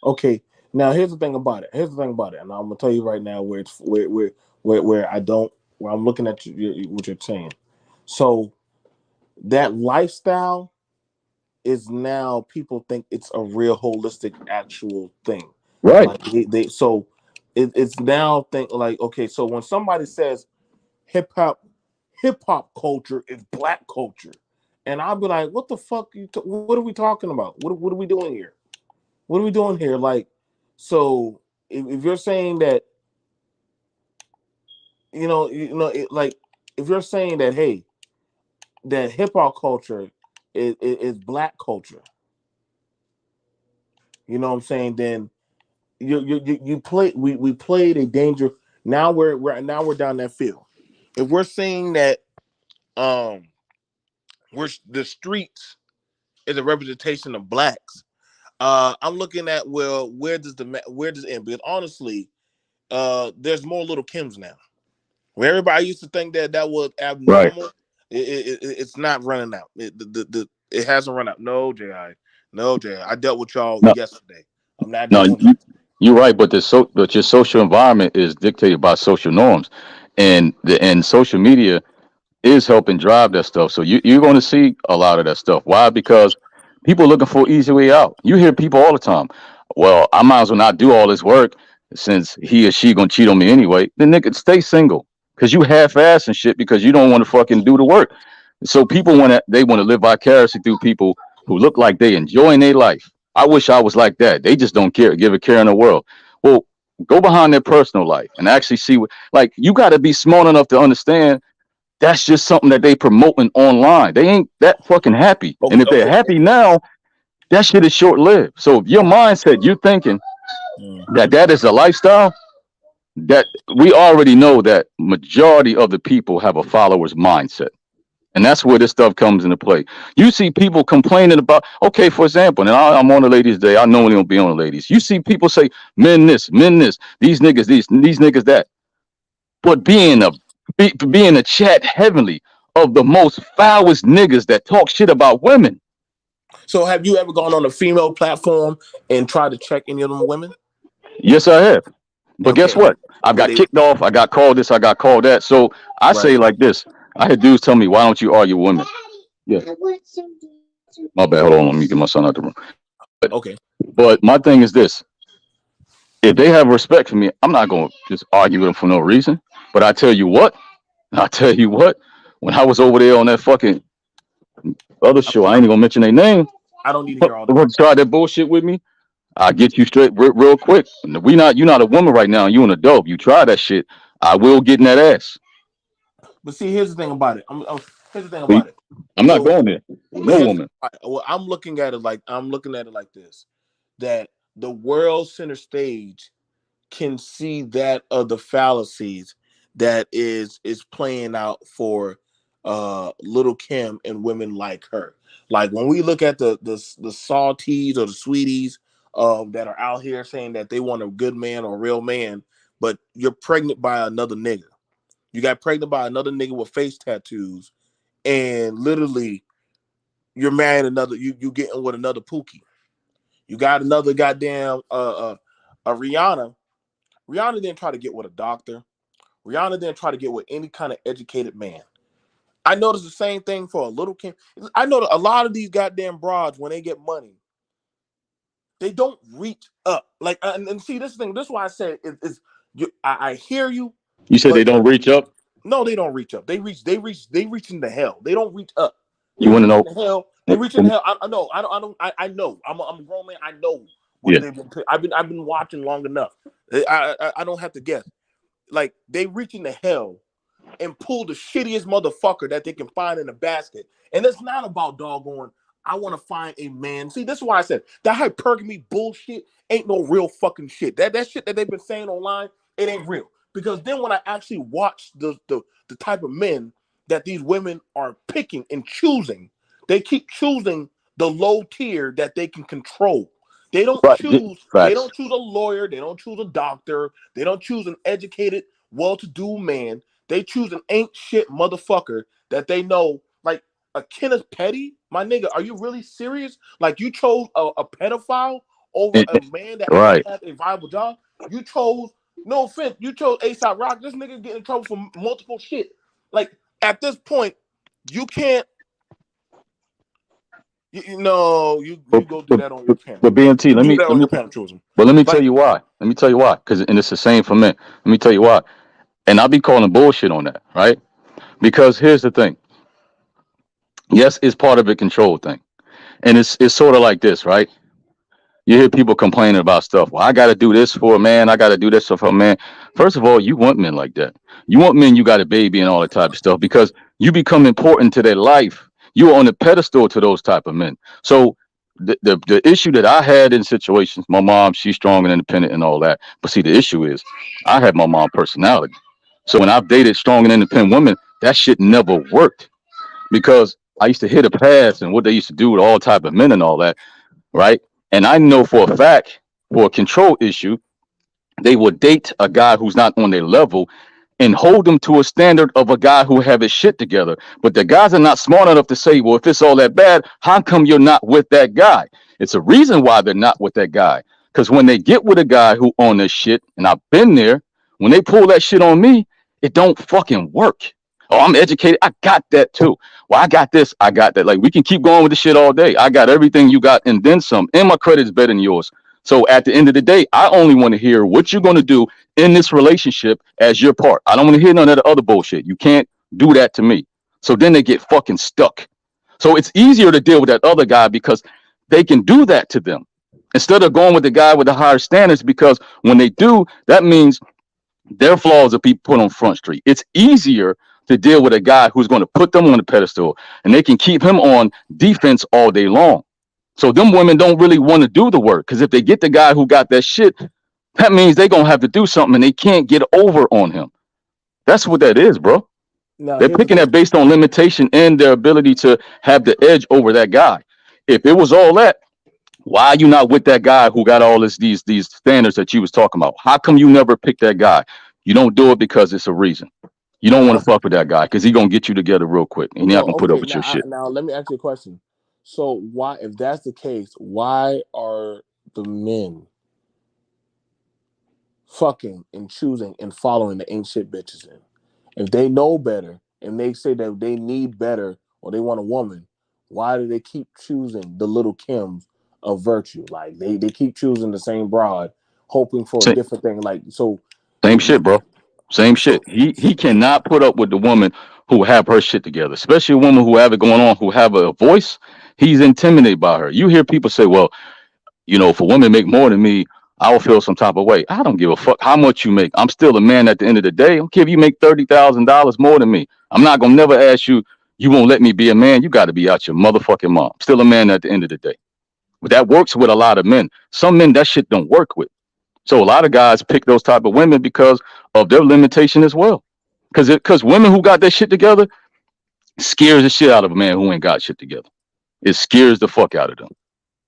Speaker 1: okay. Now here's the thing about it. Here's the thing about it, and I'm gonna tell you right now where it's where I don't where I'm looking at what you're saying. So that lifestyle is now people think it's a real holistic actual thing.
Speaker 2: Right.
Speaker 1: Like they so it's now think like okay. So when somebody says hip hop hip hop culture is black culture, and I'll be like, what the fuck? What are we talking about? What are we doing here? What are we doing here? Like, so if you're saying that, like, if you're saying that, hey, that hip hop culture is black culture, you know what I'm saying? Then you play we played a danger. Now we're down that field. If we're saying that um we're the streets is a representation of blacks, I'm looking at, well, where does it end? Because honestly, there's more Little Kims now. Where everybody used to think that that was
Speaker 2: Right.
Speaker 1: abnormal, it's not running out. It hasn't run out. No, Ji, no, Ji. I dealt with y'all
Speaker 2: No,
Speaker 1: yesterday. I'm not
Speaker 2: no,
Speaker 1: doing that.
Speaker 2: you're right, but but your social environment is dictated by social norms, and social media is helping drive that stuff. So you're going to see a lot of that stuff. Why? Because people are looking for an easy way out. You hear people all the time. Well, I might as well not do all this work since he or she gonna cheat on me anyway. Then nigga, stay single because you half-ass and shit because you don't want to fucking do the work. So people want to live vicariously through people who look like they enjoying their life. I wish I was like that. They just don't care, give a care in the world. Well, go behind their personal life and actually see what. Like you got to be smart enough to understand that's just something that they promoting online. They ain't that fucking happy. And
Speaker 1: Okay,
Speaker 2: if they're
Speaker 1: okay.
Speaker 2: happy now, that shit is short lived. So if your mindset, you're thinking
Speaker 1: Mm.
Speaker 2: that is a lifestyle, that we already know that majority of the people have a follower's mindset. And that's where this stuff comes into play. You see people complaining about, okay, for example, and I'm on the ladies' day. I normally don't be on the ladies. You see people say, men this, these niggas, these niggas that. But being a chat heavenly of the most foulest niggas that talk shit about women.
Speaker 1: So have you ever gone on a female platform and tried to check any of them women?
Speaker 2: Yes, I have. But guess
Speaker 1: Okay.
Speaker 2: what? I've
Speaker 1: What
Speaker 2: got
Speaker 1: they
Speaker 2: kicked off. I got called this. I got called that. So I
Speaker 1: right?
Speaker 2: say like this. I had dudes tell me, why don't you argue with women? Yeah. My bad. Hold on. Let me get my son out the room. But,
Speaker 1: Okay.
Speaker 2: but my thing is this. If they have respect for me, I'm not going to just argue with them for no reason. But I tell you what, when I was over there on that fucking other
Speaker 1: I
Speaker 2: show,
Speaker 1: don't,
Speaker 2: I ain't even gonna mention their name,
Speaker 1: I don't need to
Speaker 2: but
Speaker 1: hear all that.
Speaker 2: but try that bullshit with me, I'll get you straight real quick. You're not a woman right now, you an adult. You try that shit, I will get in that ass.
Speaker 1: But see, here's the thing about it. Here's the thing
Speaker 2: See,
Speaker 1: about it.
Speaker 2: I'm not
Speaker 1: So,
Speaker 2: going there with
Speaker 1: but
Speaker 2: no
Speaker 1: here's the
Speaker 2: woman.
Speaker 1: thing about it. Well, I'm looking at it like this: that the world center stage can see that of the fallacies that is playing out for Little Kim and women like her. Like when we look at the salties or the sweeties that are out here saying that they want a good man or a real man, but you're pregnant by another nigga. You got pregnant by another nigga with face tattoos, and literally you're marrying another. You getting with another Pookie. You got another goddamn a Rihanna. Rihanna didn't try to get with a doctor. Rihanna didn't try to get with any kind of educated man. I noticed the same thing for a Little Kim. I know that a lot of these goddamn broads, when they get money, they don't reach up. Like, and see this thing. This is why I said is I hear you,
Speaker 2: You said they
Speaker 1: but
Speaker 2: don't reach up.
Speaker 1: no, they don't reach up. They reach into hell. They don't reach up. They
Speaker 2: You want to
Speaker 1: reach
Speaker 2: know?
Speaker 1: into hell. They reach into hell. I know. I know. I'm a grown man. I know what
Speaker 2: Yeah,
Speaker 1: they've been. I've been watching long enough. I don't have to guess. Like they reach into hell and pull the shittiest motherfucker that they can find in a basket. And it's not about doggone. I want to find a man. See, this is why I said that hypergamy bullshit ain't no real fucking shit. That shit that they've been saying online, it ain't real. Because then when I actually watch the type of men that these women are picking and choosing, they keep choosing the low tier that they can control. They don't
Speaker 2: right.
Speaker 1: choose. They
Speaker 2: Facts.
Speaker 1: don't choose a lawyer. They don't choose a doctor. They don't choose an educated, well-to-do man. They choose an ain't shit motherfucker that they know, like a Kenneth Petty. My nigga, are you really serious? Like you chose a pedophile over
Speaker 2: And-
Speaker 1: a man that might
Speaker 2: right.
Speaker 1: have a viable job? You chose, no offense, you chose ASAP Rock. This nigga get in trouble for multiple shit. Like at this point, you can't. You know, you
Speaker 2: But,
Speaker 1: go do
Speaker 2: but,
Speaker 1: that on your
Speaker 2: but,
Speaker 1: parent.
Speaker 2: but BNT,
Speaker 1: You do that on your parent choosing.
Speaker 2: let me tell
Speaker 1: Like
Speaker 2: you why. Let me tell you why. Because and it's the same for men. Let me tell you why. And I'll be calling bullshit on that, right? Because here's the thing. Yes, it's part of a control thing, and it's sort of like this, right? You hear people complaining about stuff. Well, I got to do this for a man. I got to do this for a man. First of all, you want men like that. You want men you got a baby and all that type of stuff because you become important to their life. You are on the pedestal to those type of men. So the issue that I had in situations, my mom, she's strong and independent and all that. But see, the issue is I had my mom personality. So when I've dated strong and independent women, that shit never worked because I used to hit a pass and what they used to do with all type of men and all that, right? And I know for a fact, for a control issue, they will date a guy who's not on their level and hold them to a standard of a guy who have his shit together. But the guys are not smart enough to say, well, if it's all that bad, how come you're not with that guy? It's a reason why they're not with that guy. Because when they get with a guy who on this shit, and I've been there, when they pull that shit on me, it don't fucking work. Oh, I'm educated. I got that too. Well, I got this. I got that. Like we can keep going with the shit all day. I got everything you got and then some. And my credit's better than yours. So at the end of the day, I only want to hear what you're going to do in this relationship as your part. I don't want to hear none of the other bullshit. You can't do that to me. So then they get fucking stuck. So it's easier to deal with that other guy because they can do that to them instead of going with the guy with the higher standards. Because when they do, that means their flaws will be put on front street. It's easier to deal with a guy who's going to put them on the pedestal and they can keep him on defense all day long. So them women don't really want to do the work because if they get the guy who got that shit, that means they're gonna have to do something and they can't get over on him. That's what that is, bro.
Speaker 1: now,
Speaker 2: They're
Speaker 1: here's the
Speaker 2: picking
Speaker 1: thing.
Speaker 2: that based on limitation and their ability to have the edge over that guy. If it was all that, why are you not with that guy who got all these standards that you was talking about? How come you never pick that guy? You don't do it because it's a reason. You don't want
Speaker 1: Now,
Speaker 2: to fuck with that guy because he gonna get you together real quick and he's not
Speaker 1: no,
Speaker 2: gonna put up
Speaker 1: okay.
Speaker 2: with your shit.
Speaker 1: Now let me ask you a question. So why, if that's the case, why are the men fucking and choosing and following the ain't shit bitches in? If they know better and they say that they need better or they want a woman, why do they keep choosing the Little Kims of virtue? Like they keep choosing the same broad, hoping for a different thing. Like so,
Speaker 2: Same shit, bro. Same shit.
Speaker 1: so,
Speaker 2: He cannot put up with the woman who have her shit together, especially a woman who have it going on, who have a voice. He's intimidated by her. You hear people say, "Well, if a woman make more than me, I will feel some type of way." I don't give a fuck how much you make. I'm still a man at the end of the day. I don't care if you make $30,000 more than me. I'm not gonna never ask you. You won't let me be a man. You got to be out your motherfucking mom. Still a man at the end of the day. But that works with a lot of men. Some men that shit don't work with. So a lot of guys pick those type of women because of their limitation as well. Because women who got their shit together scares the shit out of a man who ain't got shit together. It scares the fuck out of them.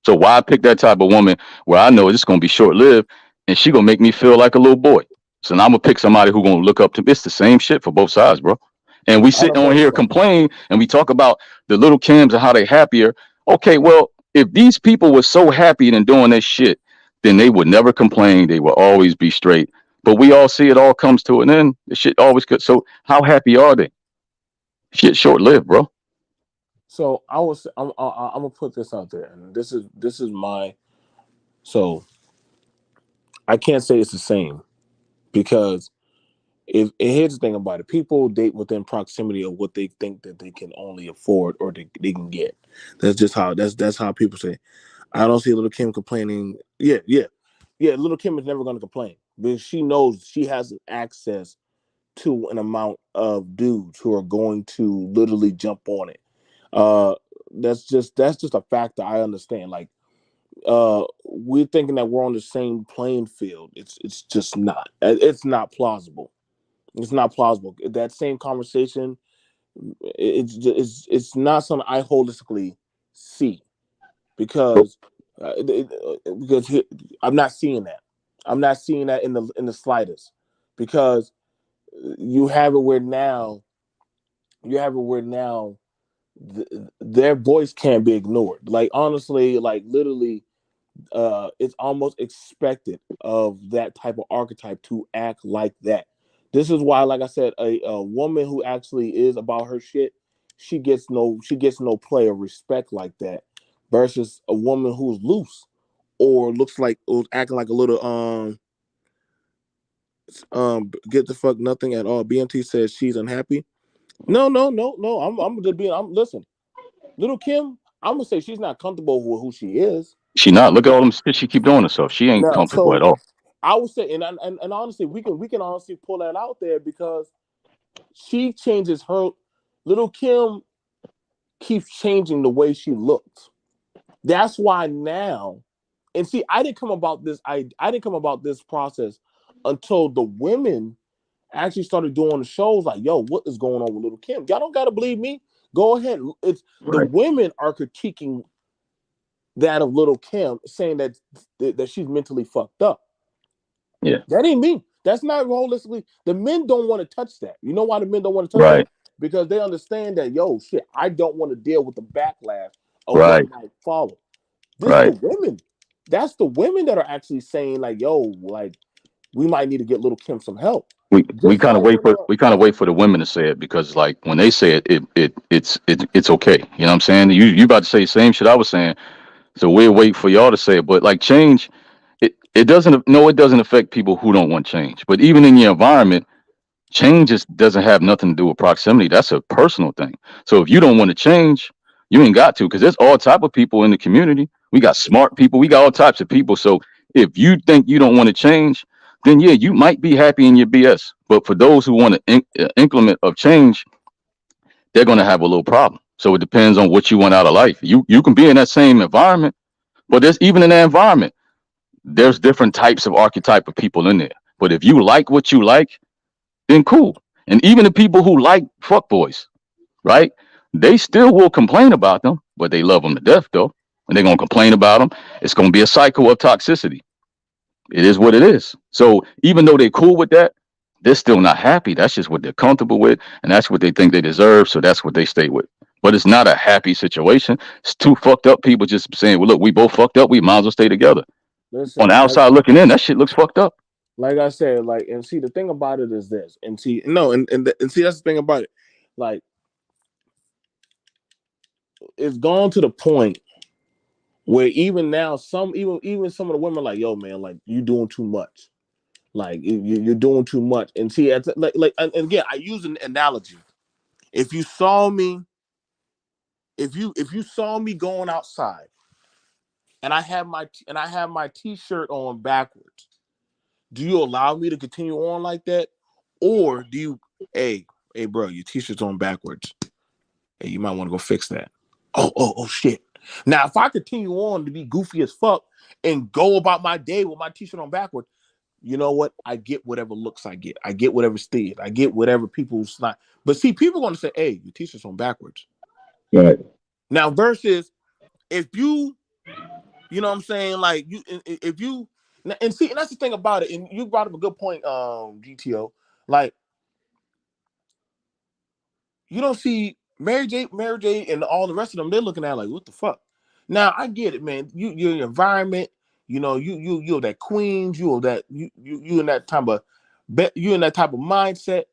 Speaker 2: So why pick that type of woman where I know it's gonna be short lived and she gonna make me feel like a little boy? So now I'm gonna pick somebody who gonna look up to me. It's the same shit for both sides, bro. And we
Speaker 1: I
Speaker 2: sit
Speaker 1: don't
Speaker 2: on
Speaker 1: think
Speaker 2: here
Speaker 1: so.
Speaker 2: complain and we talk about the little Kims and how they happier. Okay, well, if these people were so happy and doing this shit, then they would never complain. They would always be straight. But we all see it all comes to an end. The shit always good. So how happy are they? Shit short lived, bro.
Speaker 1: So I'm gonna put this out there, and this is my. So I can't say it's the same because if and here's the thing about it, people date within proximity of what they think that they can only afford or they can get. That's how people say. I don't see Little Kim complaining. Yeah. Little Kim is never going to complain because she knows she has access to an amount of dudes who are going to literally jump on it. Uh, that's just a factor. I understand. Like, we're thinking that we're on the same playing field. It's just not. It's not plausible. It's not plausible. That same conversation, it's not something I holistically see because because I'm not seeing that. I'm not seeing that in the slightest because you have it where now you have it where now their voice can't be ignored. Like honestly, like literally, it's almost expected of that type of archetype to act like that. This is why, like I said, a woman who actually is about her shit, she gets no play or respect like that, versus a woman who's loose or looks like or acting like a little get the fuck nothing at all. BMT says she's unhappy. No. I'm just being. I'm listen. Little Kim, I'm gonna say she's not comfortable with who she is.
Speaker 2: She not. Look at all them shit she keep doing herself. She ain't
Speaker 1: Now,
Speaker 2: comfortable at
Speaker 1: so
Speaker 2: all.
Speaker 1: I would say, and honestly, we can honestly pull that out there because she changes her. Little Kim keeps changing the way she looks. That's why now, and see, I didn't come about this. I didn't come about this process until the women actually started doing the shows. Like, yo, what is going on with Little Kim? Y'all don't gotta believe me. Go ahead. It's the
Speaker 2: Right.
Speaker 1: women are critiquing that of Little Kim, saying that she's mentally fucked up.
Speaker 2: Yeah.
Speaker 1: That ain't me. That's not holistically. The men don't want to touch that. You know why the men don't want to touch that?
Speaker 2: Right.
Speaker 1: Because they understand that, yo, shit, I don't want to deal with the backlash of what
Speaker 2: Right.
Speaker 1: might follow. This the
Speaker 2: Right.
Speaker 1: women. That's the women that are actually saying, like, yo, like, we might need to get Little Kim some help.
Speaker 2: We
Speaker 1: Just
Speaker 2: kind of
Speaker 1: like
Speaker 2: wait
Speaker 1: when
Speaker 2: for the women to say it because like when they say it, it's okay. You know what I'm saying? You about to say the same shit I was saying. So we'll wait for y'all to say it. But like change, it doesn't no, it doesn't affect people who don't want change. But even in your environment, change just doesn't have nothing to do with proximity. That's a personal thing. So if you don't want to change, you ain't got to because there's all type of people in the community. We got smart people. We got all types of people. So if you think you don't want to change, then yeah, you might be happy in your BS. But for those who want to increment of change, they're going to have a little problem. So it depends on what you want out of life. You can be in that same environment, but there's even in that environment, there's different types of archetype of people in there. But if you like what you like, then cool. And even the people who like fuckboys, right? They still will complain about them, but they love them to death though. And they're gonna complain about them. It's gonna be a cycle of toxicity. It is what it is. So even though they're cool with that, they're still not happy. That's just what they're comfortable with, and that's what they think they deserve. So that's what they stay with. But it's not a happy situation. It's two fucked up people just saying, "Well, look, we both fucked up. We might as well stay together." On the
Speaker 1: listen,
Speaker 2: outside looking in, that shit looks fucked up.
Speaker 1: like I said, like, and see, the thing about it is this, and see, no, and see, that's the thing about it. Like, it's gone to the point where even now, even some of the women are like, yo, man, like, you doing too much. Like, you're doing too much. And see, like, and again, I use an analogy. If you saw me, if you saw me going outside, and I have my t-shirt on backwards, do you allow me to continue on like that, or do you, hey, hey, bro, your t-shirt's on backwards. Hey, you might want to go fix that. Oh, shit. Now, if I continue on to be goofy as fuck and go about my day with my t-shirt on backwards, you know what? I get whatever looks I get. I get whatever steed. I get whatever people's not. But see, people are going to say, hey, you teach us on backwards.
Speaker 2: Right.
Speaker 1: Now, versus if you know what I'm saying? Like, if you, and see, and that's the thing about it. And you brought up a good point, GTO. Like, you don't see Mary J, and all the rest of them. They're looking at it like, what the fuck? Now I get it, man. Your environment, you're that Queens, you're that you in that type of, you in that type of mindset.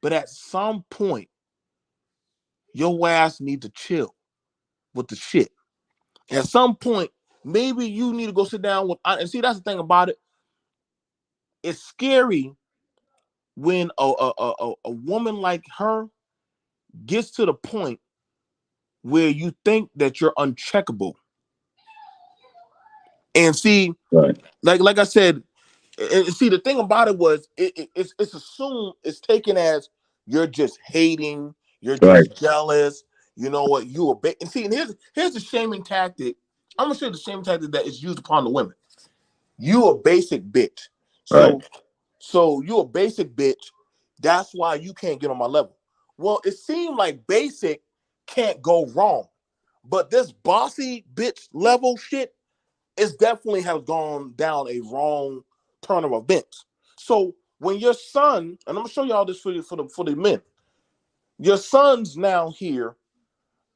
Speaker 1: But at some point, your ass need to chill with the shit. At some point, maybe you need to go sit down with. And see, that's the thing about it. It's scary when a woman like her gets to the point where you think that you're uncheckable. And see,
Speaker 2: Right.
Speaker 1: like I said, and see the thing about it was it's assumed, it's taken as you're just hating, you're
Speaker 2: Right.
Speaker 1: just jealous. You know what? You a and see, and here's the shaming tactic. I'm gonna show you the shaming tactic that is used upon the women. You a basic bitch.
Speaker 2: Right.
Speaker 1: So you a basic bitch. That's why you can't get on my level. Well, it seemed like basic can't go wrong, but this bossy bitch level shit is definitely has gone down a wrong turn of events. So when your son, and I'm gonna show y'all this for the men, your son's now here.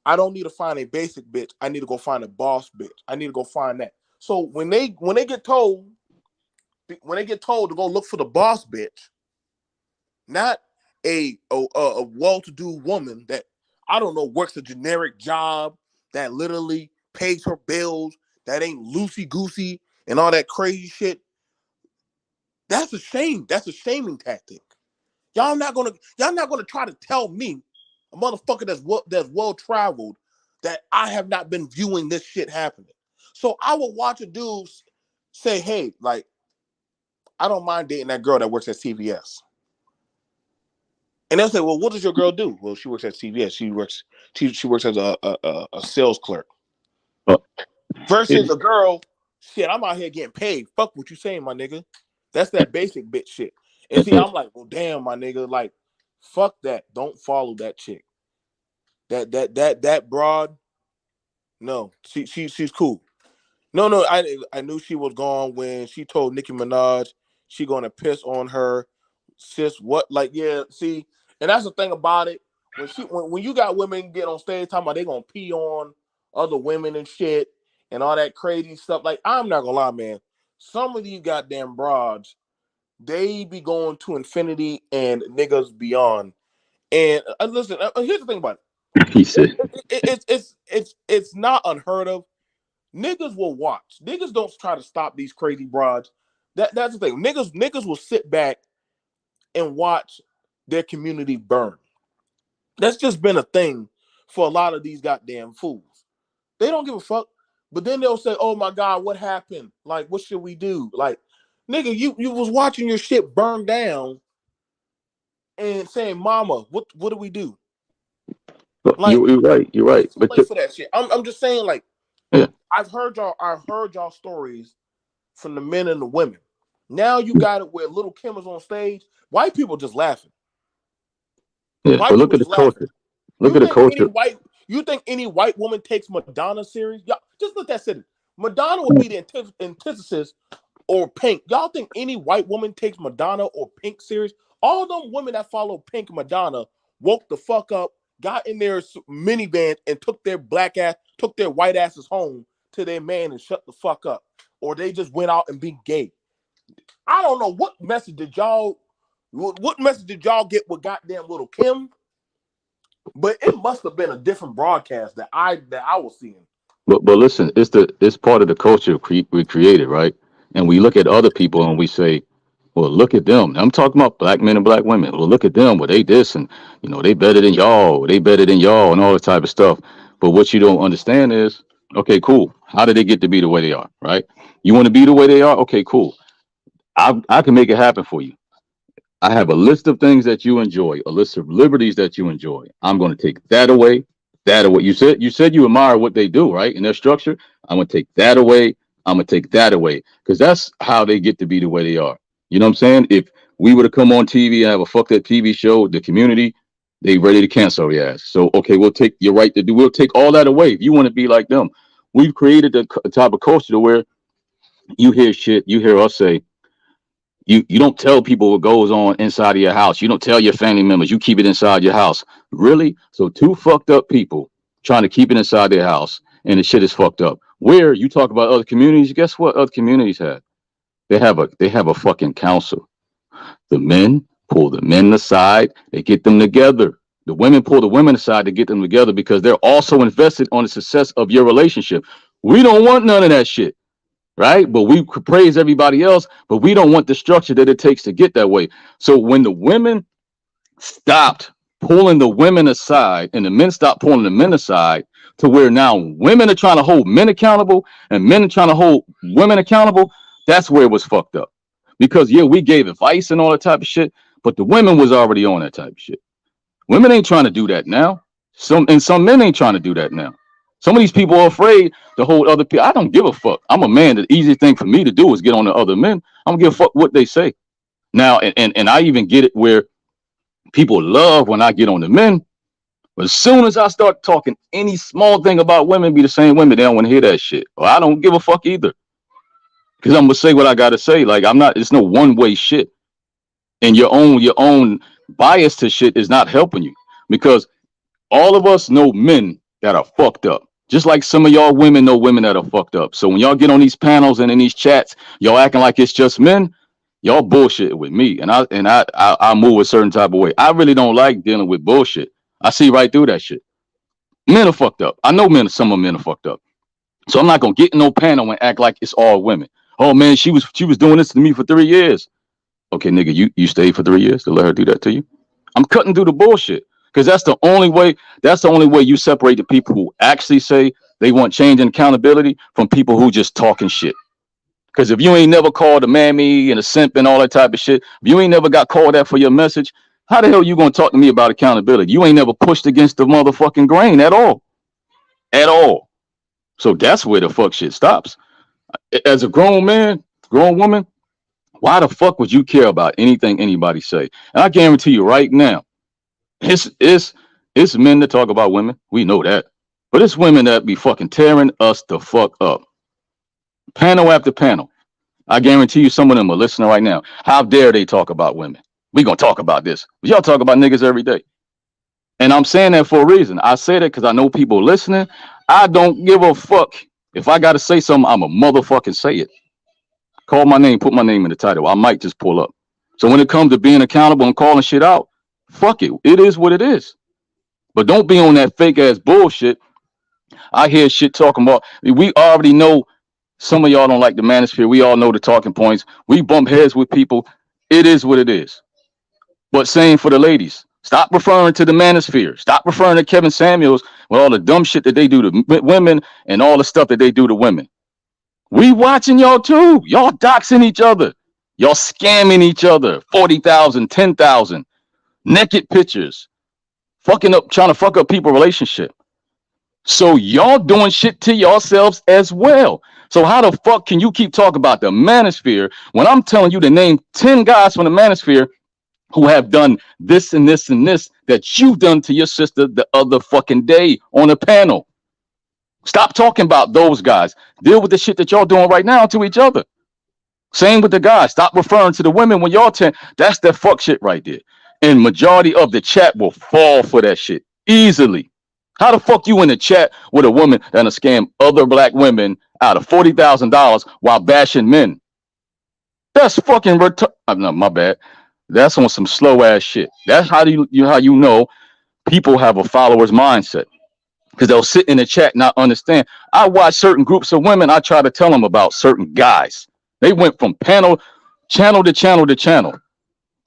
Speaker 1: I don't need to find a basic bitch. I need to go find a boss bitch. I need to go find that. So when they get told to go look for the boss bitch, not a well-to-do woman that I don't know works a generic job that literally pays her bills, that ain't loosey goosey and all that crazy shit. That's a shame. That's a shaming tactic. Y'all not gonna try to tell me, a motherfucker that's well traveled, that I have not been viewing this shit happening. So I will watch a dude say, hey, like, I don't mind dating that girl that works at CVS. And they'll say, well, what does your girl do? Well, she works at CVS. She works as a sales clerk.
Speaker 2: Uh,
Speaker 1: Versus
Speaker 2: it,
Speaker 1: a girl, shit, I'm out here getting paid. Fuck what you saying, my nigga. That's that basic bitch shit. And see,
Speaker 2: and,
Speaker 1: I'm like, well, damn, my nigga, like, fuck that. Don't follow that chick. That broad, no, she's cool. No, I knew she was gone when she told Nicki Minaj she gonna piss on her sis. What, like, yeah, see, and that's the thing about it. When you got women get on stage talking about they gonna pee on other women and shit and all that crazy stuff, like, I'm not gonna lie, man. Some of these goddamn broads, they be going to infinity and niggas beyond. And listen, here's the thing about
Speaker 2: he said,
Speaker 1: it's not unheard of. Niggas will watch. Niggas don't try to stop these crazy broads. That's the thing. Niggas will sit back and watch their community burn. That's just been a thing for a lot of these goddamn fools. They don't give a fuck. But then they'll say, "Oh my God, what happened? Like, what should we do?" Like, nigga, you was watching your shit burn down and saying, "Mama, what do we do?"
Speaker 2: but
Speaker 1: Like,
Speaker 2: you're right. You're right.
Speaker 1: it's too
Speaker 2: But
Speaker 1: late for that shit. I'm just saying, like,
Speaker 2: yeah,
Speaker 1: I've heard y'all stories from the men and the women. Now you got it where Little Kim is on stage. White people just laughing.
Speaker 2: yeah.
Speaker 1: White
Speaker 2: But look
Speaker 1: people
Speaker 2: at the
Speaker 1: just laughing.
Speaker 2: culture. Look
Speaker 1: You
Speaker 2: at the
Speaker 1: think any
Speaker 2: culture.
Speaker 1: white you think any white woman takes Madonna serious? Y'all just let that sit. Madonna would be the antithesis or Pink. Y'all think any white woman takes Madonna or Pink serious? All them women that follow Pink and Madonna woke the fuck up, got in their minivan, and took their white asses home to their man and shut the fuck up. Or they just went out and be gay. I don't know what message did y'all get with goddamn Little Kim, but it must have been a different broadcast that I was seeing.
Speaker 2: But listen, it's part of the culture we created, right? And we look at other people and we say, well, look at them. I'm talking about black men and black women. Well, look at them. Well, they this and they better than y'all. They better than y'all and all this type of stuff. But what you don't understand is, okay, cool. How did they get to be the way they are, right? You want to be the way they are? Okay, cool. I can make it happen for you. I have a list of things that you enjoy, a list of liberties that you enjoy. I'm going to take that away, that away. You said you admire what they do, right? In their structure. I'm going to take that away. I'm going to take that away because that's how they get to be the way they are. You know what I'm saying? If we were to come on TV and have a fucked up TV show, the community, they ready to cancel your ass. So okay, we'll take your right to do. We'll take all that away if you want to be like them. We've created the type of culture to where you hear shit, you hear us say, you don't tell people what goes on inside of your house. You don't tell your family members. You keep it inside your house. Really? So two fucked up people trying to keep it inside their house, and the shit is fucked up. Where you talk about other communities, guess what other communities have? They have a fucking council. The men pull the men aside, they get them together. The women pull the women aside to get them together because they're also invested on the success of your relationship. We don't want none of that shit, right? But we praise everybody else, but we don't want the structure that it takes to get that way. So when the women stopped pulling the women aside and the men stopped pulling the men aside, to where now women are trying to hold men accountable and men are trying to hold women accountable, that's where it was fucked up. Because yeah, we gave advice and all that type of shit, but the women was already on that type of shit. Women ain't trying to do that now. Some men ain't trying to do that now. Some of these people are afraid to hold other people. I don't give a fuck. I'm a man. The easiest thing for me to do is get on the other men. I don't give a fuck what they say. Now, and I even get it where people love when I get on the men. But as soon as I start talking any small thing about women, be the same women, they don't want to hear that shit. Or I don't give a fuck either. Because I'm gonna say what I gotta say. Like I'm not, it's no one-way shit. And your own bias to shit is not helping you. Because all of us know men that are fucked up. Just like some of y'all women know women that are fucked up. So when y'all get on these panels and in these chats, y'all acting like it's just men, y'all bullshit with me. And I move a certain type of way. I really don't like dealing with bullshit. I see right through that shit. Men are fucked up. I know some of men are fucked up. So I'm not gonna get in no panel and act like it's all women. Oh man, she was doing this to me for 3 years. Okay, nigga, you stayed for 3 years to let her do that to you? I'm cutting through the bullshit because that's the only way. That's the only way you separate the people who actually say they want change and accountability from people who just talking shit. Because if you ain't never called a mammy and a simp and all that type of shit, if you ain't never got called that for your message, how the hell you gonna talk to me about accountability? You ain't never pushed against the motherfucking grain at all, at all. So that's where the fuck shit stops. As a grown man, grown woman, why the fuck would you care about anything anybody say? And I guarantee you right now, it's it's it's men that talk about women. We know that. But it's women that be fucking tearing us the fuck up. Panel after panel. I guarantee you some of them are listening right now. How dare they talk about women? We gonna talk about this. But y'all talk about niggas every day. And I'm saying that for a reason. I say that because I know people listening. I don't give a fuck. If I gotta say something, I'm a motherfucking say it. Call my name, put my name in the title. I might just pull up. So when it comes to being accountable and calling shit out, fuck it. It is what it is. But don't be on that fake ass bullshit. I hear shit talking about. We already know some of y'all don't like the manosphere. We all know the talking points. We bump heads with people. It is what it is. But same for the ladies. Stop referring to the manosphere. Stop referring to Kevin Samuels with all the dumb shit that they do to women and all the stuff that they do to women. We watching y'all too. Y'all doxing each other. Y'all scamming each other. 40,000, 10,000 naked pictures. Fucking up, trying to fuck up people's relationship. So y'all doing shit to yourselves as well. So how the fuck can you keep talking about the manosphere when I'm telling you to name 10 guys from the manosphere who have done this and this and this that you've done to your sister the other fucking day on a panel? Stop talking about those guys. Deal with the shit that y'all doing right now to each other. Same with the guys. Stop referring to the women when y'all that's that fuck shit right there. And majority of the chat will fall for that shit easily. How the fuck you in the chat with a woman that'll scam other black women out of $40,000 while bashing men? That's fucking no, my bad. That's on some slow ass shit. That's how you know people have a follower's mindset. Because they'll sit in the chat not understand. I watch certain groups of women. I try to tell them about certain guys. They went from channel to channel to channel.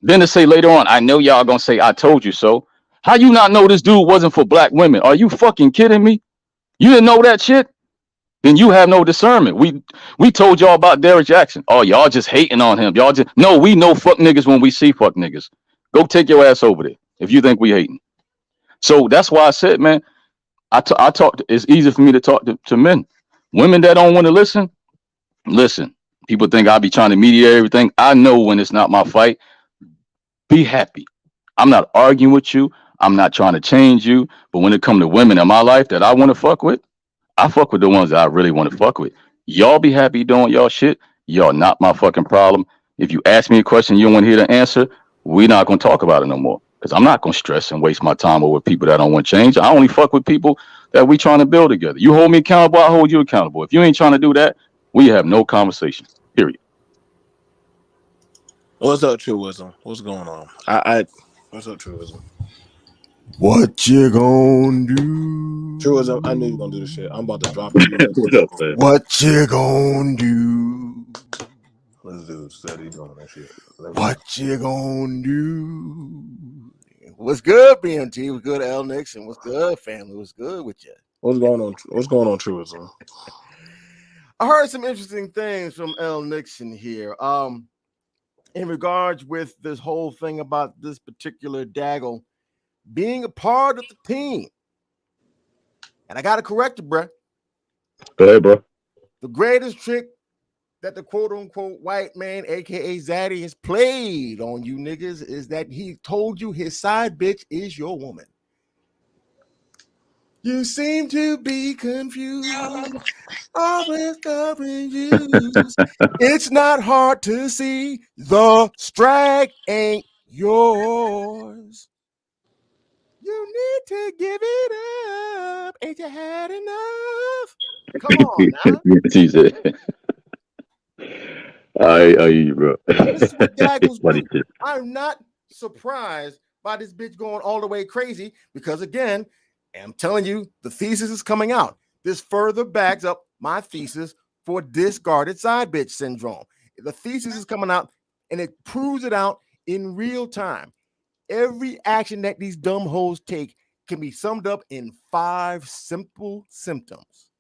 Speaker 2: Then to say later on, I know y'all gonna say I told you so. How you not know this dude wasn't for black women? Are you fucking kidding me? You didn't know that shit? Then you have no discernment. We told y'all about Derrick Jackson. Oh, y'all just hating on him. Y'all just no. We know fuck niggas when we see fuck niggas. Go take your ass over there if you think we hating. So that's why I said, man. I talk. It's easy for me to talk to men. Women that don't want to listen, listen. People think I be trying to mediate everything. I know when it's not my fight. Be happy. I'm not arguing with you. I'm not trying to change you. But when it come to women in my life that I want to fuck with, I fuck with the ones that I really want to fuck with. Y'all be happy doing y'all shit. Y'all not my fucking problem. If you ask me a question you don't want to hear the answer, we not gonna talk about it no more. Because I'm not gonna stress and waste my time over people that don't want to change. I only fuck with people that we trying to build together. You hold me accountable, I hold you accountable. If you ain't trying to do that, we have no conversation. Period.
Speaker 1: What's up, Truism? What's going on? I what's up, Truism?
Speaker 3: What you gonna do?
Speaker 1: Truism, I knew you were gonna do this shit. I'm about to drop a beat.
Speaker 2: What up, man?
Speaker 3: What you gonna do?
Speaker 1: Let's do steady doing that shit.
Speaker 3: What you gonna do? What's good, BMT? What's good, L Nixon? What's good, family? What's good with you?
Speaker 1: What's going on? What's going on, Truism?
Speaker 3: I heard some interesting things from L Nixon here. In regards with this whole thing about this particular Daggle being a part of the team. And I gotta correct you, bruh.
Speaker 2: Go ahead, bro.
Speaker 3: The greatest trick that the quote-unquote white man, aka Zaddy, has played on you niggas is that he told you his side bitch is your woman. You seem to be confused, always covering you. It's not hard to see the strike ain't yours. You need to give it up. Ain't you had enough? Come on now.
Speaker 2: He said, I hear you, bro.
Speaker 3: This is what Daggles
Speaker 2: Funny
Speaker 3: do.
Speaker 2: shit.
Speaker 3: I'm not surprised by this bitch going all the way crazy because, again, I'm telling you, the thesis is coming out. This further backs up my thesis for discarded side bitch syndrome. The thesis is coming out and it proves it out in real time. Every action that these dumb hoes take can be summed up in 5 simple symptoms.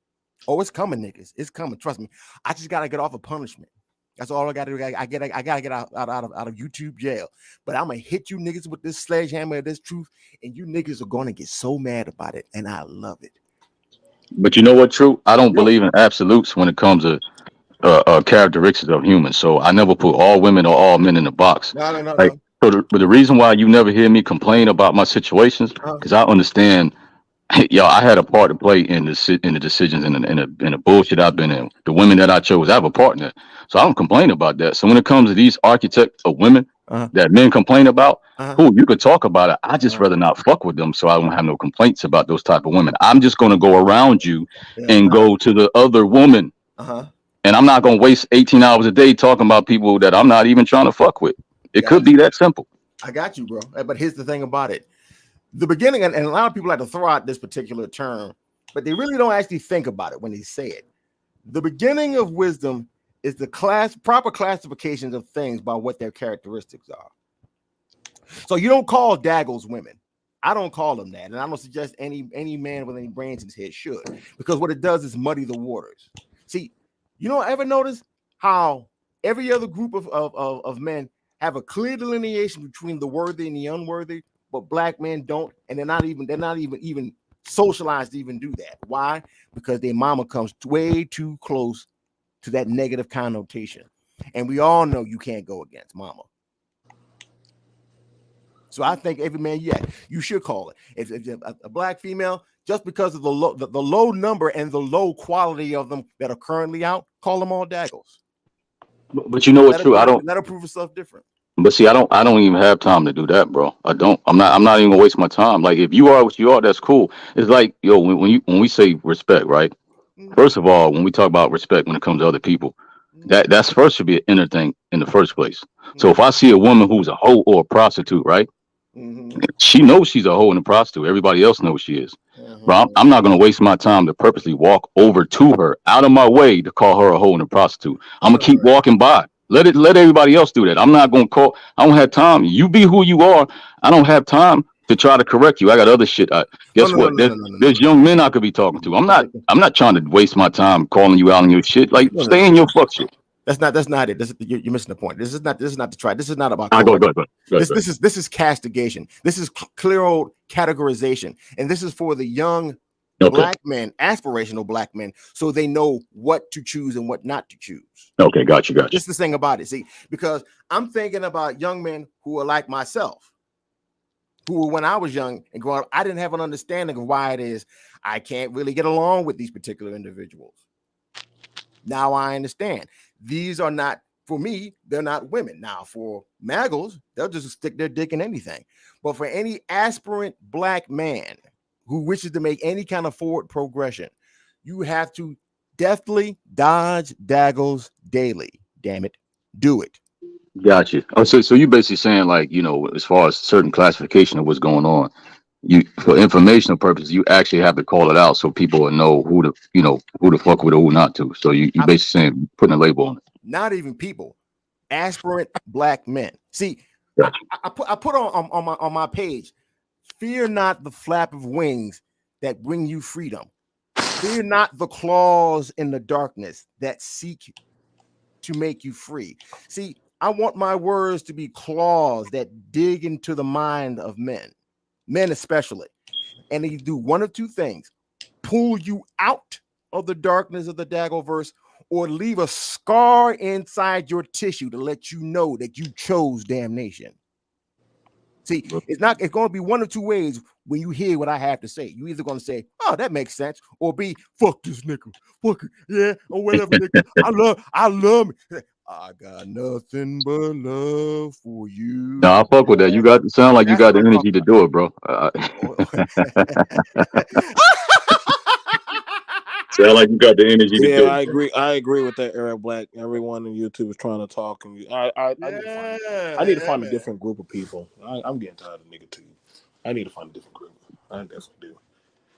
Speaker 3: Oh, it's coming, niggas. It's coming. Trust me. I just gotta get off of punishment. That's all I gotta do. I gotta get out of YouTube jail. But I'm gonna hit you niggas with this sledgehammer of this truth, and you niggas are gonna get so mad about it, and I love it.
Speaker 2: But you know what, True? I don't believe in absolutes when it comes to characteristics of humans. So I never put all women or all men in a box. Like,
Speaker 3: No.
Speaker 2: so but the reason why you never hear me complain about my situations, because I understand. Yo, I had a part to play in the decisions and the bullshit I've been in. The women that I chose, I have a partner, so I don't complain about that. So when it comes to these architects of women that men complain about, cool, you could talk about it. I just rather not fuck with them, so I don't have no complaints about those type of women. I'm just gonna go around you and go to the other woman, and I'm not gonna waste 18 hours a day talking about people that I'm not even trying to fuck with. It could be that simple.
Speaker 3: I got you, bro. But here's the thing about it. The beginning, and a lot of people like to throw out this particular term, but they really don't actually think about it when they say it. The beginning of wisdom is the proper classifications of things by what their characteristics are. So you don't call Daggles women. I don't call them that, and I don't suggest any man with any brains in his head should, because what it does is muddy the waters. See, you don't ever notice how every other group of men have a clear delineation between the worthy and the unworthy, but black men don't, and they're not even socialized to even do that. Why? Because their mama comes way too close to that negative connotation, and we all know you can't go against mama. So I think every man, you should call it. If a black female, just because of the low number and the low quality of them that are currently out, call them all Daggles.
Speaker 2: But you know what, True? I don't.
Speaker 3: Let her prove herself different.
Speaker 2: But see, I don't even have time to do that, bro. I don't. I'm not even gonna waste my time. Like, if you are what you are, that's cool. It's like, yo, when we say respect, right? First of all, when we talk about respect when it comes to other people, that's first should be an inner thing in the first place. So if I see a woman who's a hoe or a prostitute, right? She knows she's a hoe and a prostitute. Everybody else knows she is. But I'm not going to waste my time to purposely walk over to her, out of my way to call her a hoe and a prostitute. I'm going to keep walking by. Let everybody else do that. I'm not going to call. I don't have time. You be who you are. I don't have time to try to correct you. I got other shit. Guess what? There's young men I could be talking to. I'm not trying to waste my time calling you out on your shit. Like, stay in your fuck shit.
Speaker 3: That's not it. You're missing the point. This is not the try. This is not about
Speaker 2: go.
Speaker 3: This is castigation. This is clear old categorization, and this is for the young
Speaker 2: Okay.
Speaker 3: black men, aspirational black men, so they know what to choose and what not to choose.
Speaker 2: Okay. Got you. Got
Speaker 3: This
Speaker 2: you.
Speaker 3: is the thing about it. See, because I'm thinking about young men who are like myself, who when I was young and growing up, I didn't have an understanding of why it is I can't really get along with these particular individuals. Now I understand. These are not, for me, they're not women. Now, for maggles, they'll just stick their dick in anything. But for any aspirant black man who wishes to make any kind of forward progression, you have to deftly dodge daggles daily. Damn it. Do it.
Speaker 2: Got you. Oh, so you basically saying like, as far as certain classification of what's going on, you for informational purposes, you actually have to call it out so people will know who the fuck with or who not to. So you
Speaker 3: I,
Speaker 2: basically saying putting a label on it.
Speaker 3: not even people, aspirant black men. See, I,
Speaker 2: Got
Speaker 3: I put on my page, fear not the flap of wings that bring you freedom. Fear not the claws in the darkness that seek to make you free. See, I want my words to be claws that dig into the mind of men especially. And they do one of two things: pull you out of the darkness of the Daggleverse, or leave a scar inside your tissue to let you know that you chose damnation. See,
Speaker 2: you.
Speaker 3: it's going to be one of two ways when you hear what I have to say. You either going to say, "Oh, that makes sense," or B, "Fuck this nigga, fuck it, yeah, or whatever, nigga. I love me. I got nothing but love for
Speaker 2: No, I
Speaker 3: you."
Speaker 2: fuck with that. You got sound like you
Speaker 3: That's
Speaker 2: got
Speaker 3: what
Speaker 2: the
Speaker 3: I'm
Speaker 2: energy
Speaker 3: talking
Speaker 2: to do it, bro.
Speaker 3: about.
Speaker 2: Sound like you got the energy to
Speaker 1: Yeah,
Speaker 2: do
Speaker 1: I
Speaker 2: it, bro.
Speaker 1: agree. I agree with that, Eric Black. Everyone on YouTube is trying to talk, and I need to
Speaker 3: Yeah,
Speaker 1: find a
Speaker 3: man.
Speaker 1: different group of people. I'm getting tired of nigga too. I need to find a different group. I definitely do.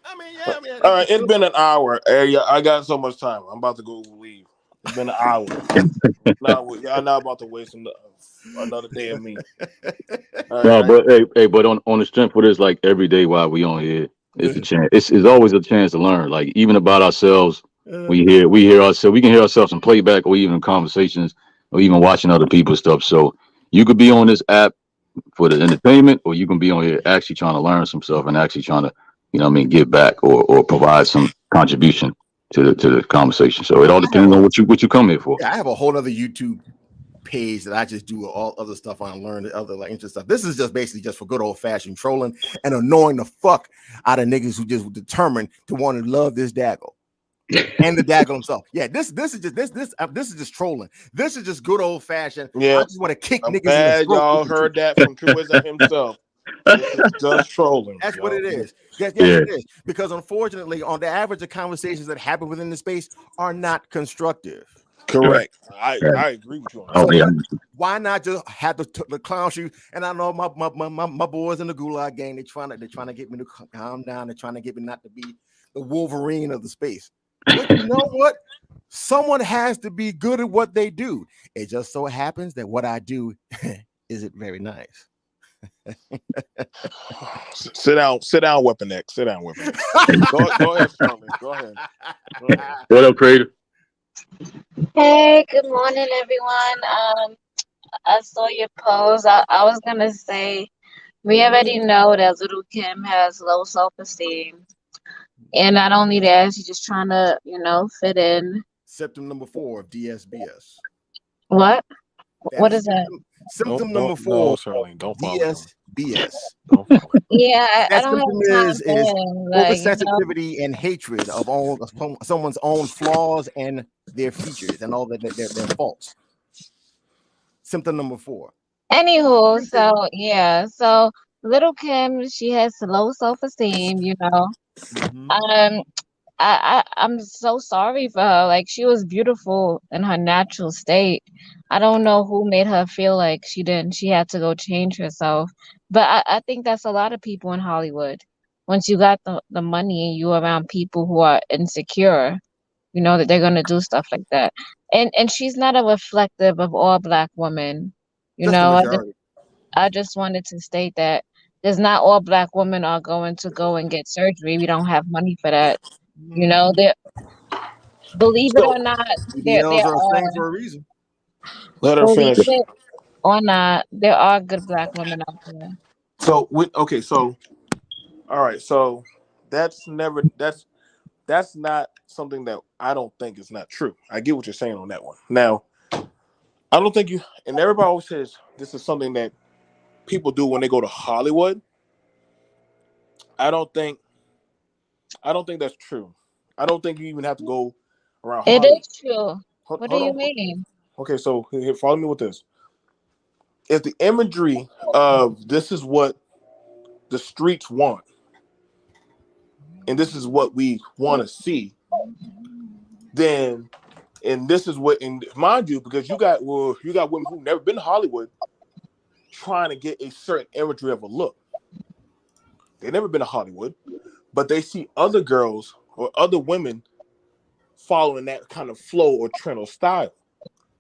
Speaker 3: I mean,
Speaker 1: All right, it's been an hour. Hey, yeah, I got so much time. I'm about to go leave. It's been an hour. Now y'all not about to waste another day of me. All right,
Speaker 2: No, but but on the strength of this, like every day while we on here, it's a chance. It's always a chance to learn. Like even about ourselves, we hear ourselves. We can hear ourselves in playback, or even conversations, or even watching other people's stuff. So you could be on this app for the entertainment, or you can be on here actually trying to learn some stuff and actually trying to, give back or provide some contribution to the conversation. So it all
Speaker 3: I have
Speaker 2: depends on what you come here for.
Speaker 3: I have a whole other YouTube page that I just do all other stuff on, learn other like interesting stuff. This is just basically just for good old fashioned trolling and annoying the fuck out of niggas who just determined to want to love this daggle and the daggle himself. Yeah, this is just trolling. This is just good old fashioned. I
Speaker 1: yeah,
Speaker 3: just want to kick
Speaker 1: I'm
Speaker 3: niggas in the
Speaker 1: glad
Speaker 3: throat with
Speaker 1: y'all
Speaker 3: the truth.
Speaker 1: heard that from True Wisdom himself. This is just trolling,
Speaker 3: That's what
Speaker 1: y'all.
Speaker 3: it is. Yes,
Speaker 2: Yeah,
Speaker 3: it is. Because unfortunately, on the average, the conversations that happen within the space are not constructive.
Speaker 2: right,
Speaker 1: Correct. I
Speaker 2: right.
Speaker 1: I agree with you on
Speaker 2: Oh
Speaker 1: that.
Speaker 3: So
Speaker 2: yeah,
Speaker 3: why not just have the clown shoes? And I know my boys in the Gulag gang, they're trying to get me to calm down. They're trying to get me not to be the Wolverine of the space. But you know what? Someone has to be good at what they do. It just so happens that what I do isn't very nice.
Speaker 1: Sit down, Weapon X. Sit down, Weapon X. Go ahead, Sterling. Go ahead. Go ahead.
Speaker 2: what up, creator?
Speaker 4: Hey, good morning, everyone. I saw your post. I was gonna say we already know that Little Kim has low self-esteem, and not only that, she's just trying to, fit in.
Speaker 3: Symptom number 4 of DSBS.
Speaker 4: What? What
Speaker 3: That's
Speaker 4: is that?
Speaker 3: symptom number
Speaker 1: Don't
Speaker 3: 4
Speaker 1: no,
Speaker 3: of
Speaker 1: Sterling. Don't follow him.
Speaker 3: DSBS.
Speaker 1: Don't follow him.
Speaker 4: Yeah, I
Speaker 3: That
Speaker 4: don't
Speaker 3: symptom
Speaker 4: have time for
Speaker 3: is
Speaker 4: him.
Speaker 3: oversensitivity and hatred of all of someone's own flaws and their features and all their faults. Symptom number 4.
Speaker 4: Anywho, so yeah, so Little Kim, she has low self-esteem.
Speaker 3: Mm-hmm.
Speaker 4: Um, I'm so sorry for her. Like she was beautiful in her natural state. I don't know who made her feel like she had to go change herself. But I think that's a lot of people in Hollywood. Once you got the money and you around people who are insecure, you know that they're gonna do stuff like that. And she's not a reflective of all black women. You
Speaker 3: Just the
Speaker 4: know,
Speaker 3: majority.
Speaker 4: I just wanted to state that there's not all black women are going to go and get surgery. We don't have money for that. You know,
Speaker 3: Mhm.
Speaker 4: there believe it
Speaker 1: So
Speaker 4: or not, there
Speaker 3: BBLs are a
Speaker 4: are
Speaker 3: thing for a reason.
Speaker 1: let her
Speaker 4: believe
Speaker 1: finish.
Speaker 4: it or not, there are good black women out there.
Speaker 1: Okay, so all right, so That's never that's not something that I don't think is not true. I get what you're saying on that one. Now, I don't think you and everybody always says this is something that people do when they go to Hollywood. I don't think I don't think that's true. I don't think you even have to go around
Speaker 4: It
Speaker 1: Hollywood.
Speaker 4: is true.
Speaker 1: Hold,
Speaker 4: What do
Speaker 1: hold
Speaker 4: you
Speaker 1: on.
Speaker 4: mean?
Speaker 1: Okay, so here, follow me with this. If the imagery of this is what the streets want, and this is what we want to see, then and this is what and mind you, because you got women who've never been to Hollywood trying to get a certain imagery of a look. They've never been to Hollywood, but they see other girls or other women following that kind of flow or trend or style.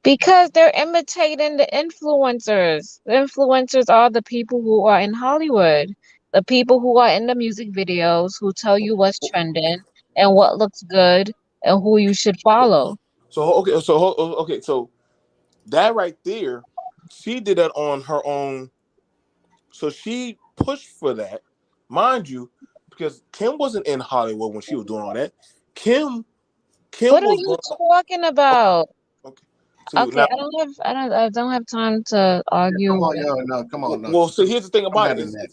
Speaker 4: Because they're imitating the influencers. The influencers are the people who are in Hollywood, the people who are in the music videos, who tell you what's trending and what looks good and who you should follow.
Speaker 1: So that right there, she did that on her own. So she pushed for that, mind you, because Kim wasn't in Hollywood when she was doing all that. Kim
Speaker 4: What
Speaker 1: Kim
Speaker 4: are
Speaker 1: was
Speaker 4: you
Speaker 1: going.
Speaker 4: talking about?
Speaker 1: Okay, so
Speaker 4: Okay,
Speaker 1: now,
Speaker 4: I don't have time to
Speaker 3: Yeah, come
Speaker 4: argue.
Speaker 3: on, yo, no, come on, no.
Speaker 1: well, so here's the thing
Speaker 3: I'm
Speaker 1: about it.
Speaker 3: not in that.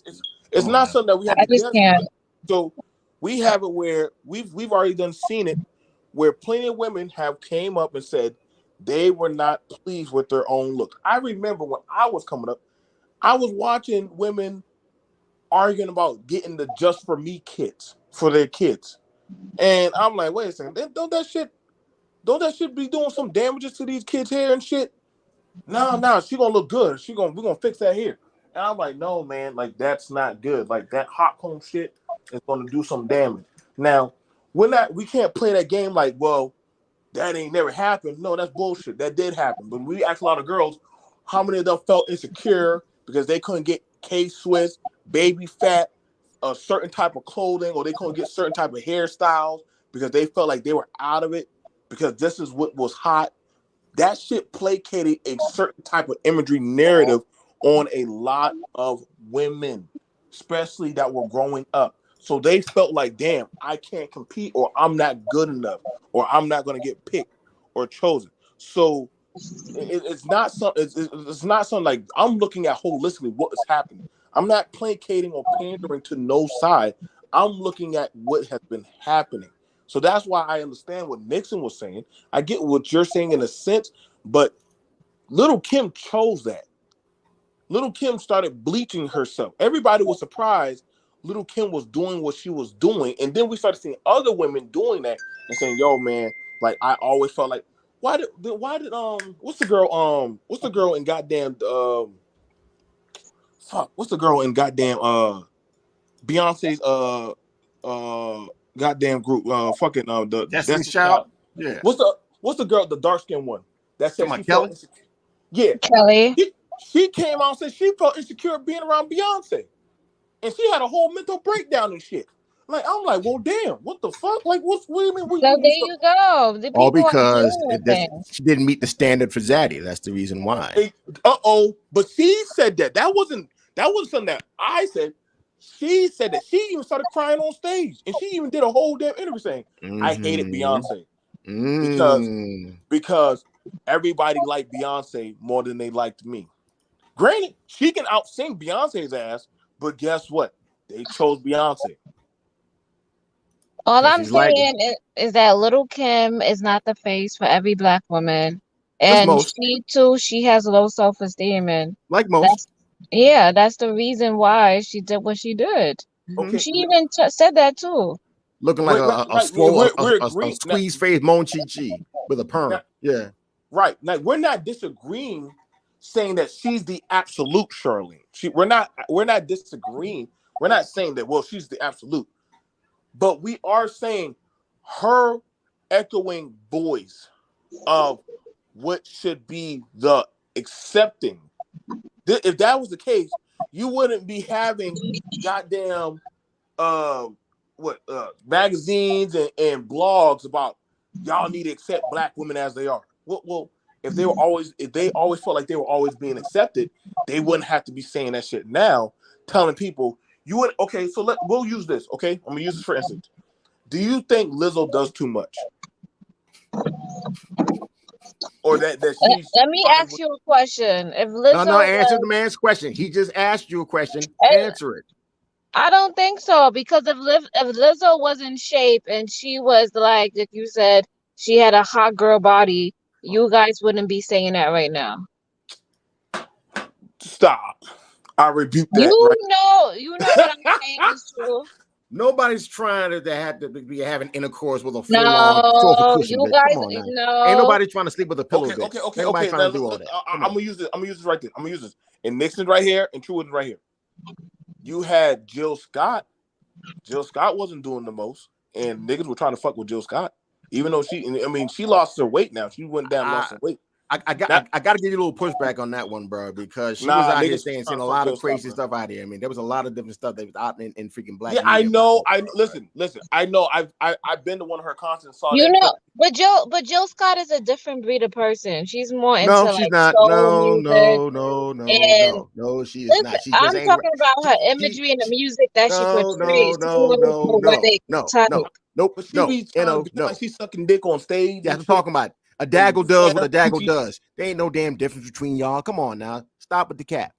Speaker 1: It's
Speaker 3: Come on
Speaker 1: not
Speaker 3: now.
Speaker 1: something that we have
Speaker 4: I
Speaker 1: to
Speaker 4: just
Speaker 1: guess.
Speaker 4: can't.
Speaker 1: So we have it where we've already done seen it, where plenty of women have came up and said they were not pleased with their own look. I remember when I was coming up, I was watching women arguing about getting the just for me kits for their kids. And I'm like, wait a second, don't that shit be doing some damages to these kids' hair and shit? No, she gonna look good. We're gonna fix that here. And I'm like, no, man, like that's not good. Like that hot comb shit is gonna do some damage. Now, we can't play that game like, well, that ain't never happened. No, that's bullshit. That did happen. But we asked a lot of girls how many of them felt insecure because they couldn't get K-Swiss, baby fat, a certain type of clothing, or they couldn't get certain type of hairstyles because they felt like they were out of it because this is what was hot. That shit placated a certain type of imagery narrative on a lot of women, especially that were growing up. So they felt like, damn, I can't compete, or I'm not good enough, or I'm not going to get picked or chosen. So it's not something. It's not something like I'm looking at holistically what is happening. I'm not placating or pandering to no side. I'm looking at what has been happening. So that's why I understand what Nixon was saying. I get what you're saying in a sense, but Little Kim chose that. Little Kim started bleaching herself. Everybody was surprised Little Kim was doing what she was doing. And then we started seeing other women doing that and saying, yo, man, like I always felt like what's the girl in goddamn what's the girl in goddamn Beyonce's goddamn group fucking the
Speaker 3: Destiny's
Speaker 1: Destiny's
Speaker 3: Child?
Speaker 1: Child.
Speaker 3: Yeah.
Speaker 1: What's the girl, the dark skinned one that said
Speaker 3: Talking
Speaker 1: she
Speaker 3: about
Speaker 1: felt
Speaker 3: Kelly?
Speaker 1: insecure? Yeah.
Speaker 4: Kelly,
Speaker 1: She came out and said she felt insecure being around Beyonce. And she had a whole mental breakdown and shit. Like, I'm like, well, damn, what the fuck? Like, what do you mean?
Speaker 4: so there you go. The
Speaker 3: All
Speaker 4: people are
Speaker 3: because
Speaker 4: dealing with
Speaker 3: this,
Speaker 4: things.
Speaker 3: she didn't meet the standard for Zaddy. That's the reason why.
Speaker 1: Uh-oh. But she said that. That wasn't something that I said. She said that. She even started crying on stage. And she even did a whole damn interview saying, I hated
Speaker 3: Mm-hmm.
Speaker 1: Beyonce. Because
Speaker 3: Mm.
Speaker 1: because everybody liked Beyonce more than they liked me. Granted, she can out-sing Beyonce's ass, but guess what? They chose Beyonce.
Speaker 4: All
Speaker 3: Because
Speaker 4: I'm
Speaker 3: she's like,
Speaker 4: saying is that Little Kim is not the face for every black woman,
Speaker 3: that's
Speaker 4: and
Speaker 3: most.
Speaker 4: she too, she has low self-esteem, and
Speaker 3: Like most.
Speaker 4: that's yeah, that's the reason why she did what she did.
Speaker 3: Mm-hmm.
Speaker 1: Okay,
Speaker 4: She even said that too.
Speaker 3: Looking like
Speaker 1: right, right,
Speaker 3: a
Speaker 1: right.
Speaker 3: swole,
Speaker 1: We're
Speaker 3: a
Speaker 1: agreeing now,
Speaker 3: squeeze face Mon Chi Chi with a
Speaker 1: now.
Speaker 3: perm. Yeah.
Speaker 1: Right now, we're not disagreeing, saying that she's the absolute Charlene. We're not disagreeing. We're not saying that. Well, she's the absolute, but we are saying her echoing voice of what should be the accepting. If that was the case, you wouldn't be having goddamn uh magazines and blogs about y'all need to accept black women as they are. Well, if they always felt like they were always being accepted, they wouldn't have to be saying that shit now, telling people You would okay. So we'll use this. Okay, I'm gonna use this for instance. Do you think Lizzo does too much, or that she's
Speaker 4: Let me
Speaker 1: fine
Speaker 4: ask
Speaker 1: with?
Speaker 4: you a question. If
Speaker 3: No,
Speaker 4: Lizzo
Speaker 3: answer the
Speaker 4: was,
Speaker 3: man's question. He just asked you a question.
Speaker 4: and
Speaker 3: Answer it.
Speaker 4: I don't think so because if Lizzo was in shape and she was like you said, she had a hot girl body, you guys wouldn't be saying that right now.
Speaker 1: Stop. I rebuke that right.
Speaker 4: You know what I'm saying is true.
Speaker 3: Nobody's trying to have to be having intercourse with a full on sofa
Speaker 4: No,
Speaker 3: cushion,
Speaker 4: you
Speaker 3: bitch. Come
Speaker 4: guys,
Speaker 3: on now. Ain't
Speaker 4: no.
Speaker 3: nobody trying to sleep with a pillow,
Speaker 1: Okay,
Speaker 3: bitch.
Speaker 1: okay, okay,
Speaker 3: Ain't nobody
Speaker 1: okay.
Speaker 3: trying
Speaker 1: Now
Speaker 3: to do all that. Come
Speaker 1: I'm
Speaker 3: on.
Speaker 1: gonna use this. I'm gonna use this right there. I'm gonna use this. And Nixon right here, and True right here. You had Jill Scott. Jill Scott wasn't doing the most, and niggas were trying to fuck with Jill Scott, even though she lost her weight now. She went down, lost
Speaker 3: I
Speaker 1: some weight.
Speaker 3: I got
Speaker 1: That
Speaker 3: I got to give you a little pushback on that one, bro, because she was
Speaker 1: nah,
Speaker 3: out here
Speaker 1: niggas was
Speaker 3: saying
Speaker 1: trying
Speaker 3: a
Speaker 1: to fuck
Speaker 3: lot
Speaker 1: Jill
Speaker 3: of
Speaker 1: Scott,
Speaker 3: crazy
Speaker 1: bro.
Speaker 3: stuff out here. I mean, there was a lot of different stuff that was out in freaking black
Speaker 1: Yeah, I
Speaker 3: media about
Speaker 1: know.
Speaker 3: this
Speaker 1: I
Speaker 3: girl, right?
Speaker 1: listen. I know. I've been to one of her concerts and saw
Speaker 4: You
Speaker 1: that.
Speaker 4: know,
Speaker 1: But
Speaker 4: but Jill Scott is a different breed of person. She's more into
Speaker 3: No, she's
Speaker 4: like
Speaker 3: not.
Speaker 4: soul
Speaker 3: No,
Speaker 4: music.
Speaker 3: no, no, no,
Speaker 4: And
Speaker 3: no, no. She is
Speaker 4: listen,
Speaker 3: not. She just
Speaker 4: I'm
Speaker 3: ain't.
Speaker 4: talking about her
Speaker 3: She
Speaker 4: imagery and the music that she
Speaker 3: no, no,
Speaker 4: portrays.
Speaker 3: no,
Speaker 4: People
Speaker 3: no,
Speaker 4: know what
Speaker 3: no,
Speaker 4: they can
Speaker 3: no,
Speaker 4: type.
Speaker 3: no, nope,
Speaker 1: but she
Speaker 3: no.
Speaker 1: be trying to be like
Speaker 3: No.
Speaker 1: she's sucking dick on stage
Speaker 3: Yeah,
Speaker 1: and
Speaker 3: I'm
Speaker 1: shit.
Speaker 3: talking about a
Speaker 1: And
Speaker 3: daggle does
Speaker 1: saying
Speaker 3: what
Speaker 1: her
Speaker 3: a daggle
Speaker 1: coochie.
Speaker 3: does. There ain't no damn difference between y'all. Come on now, stop with the cap.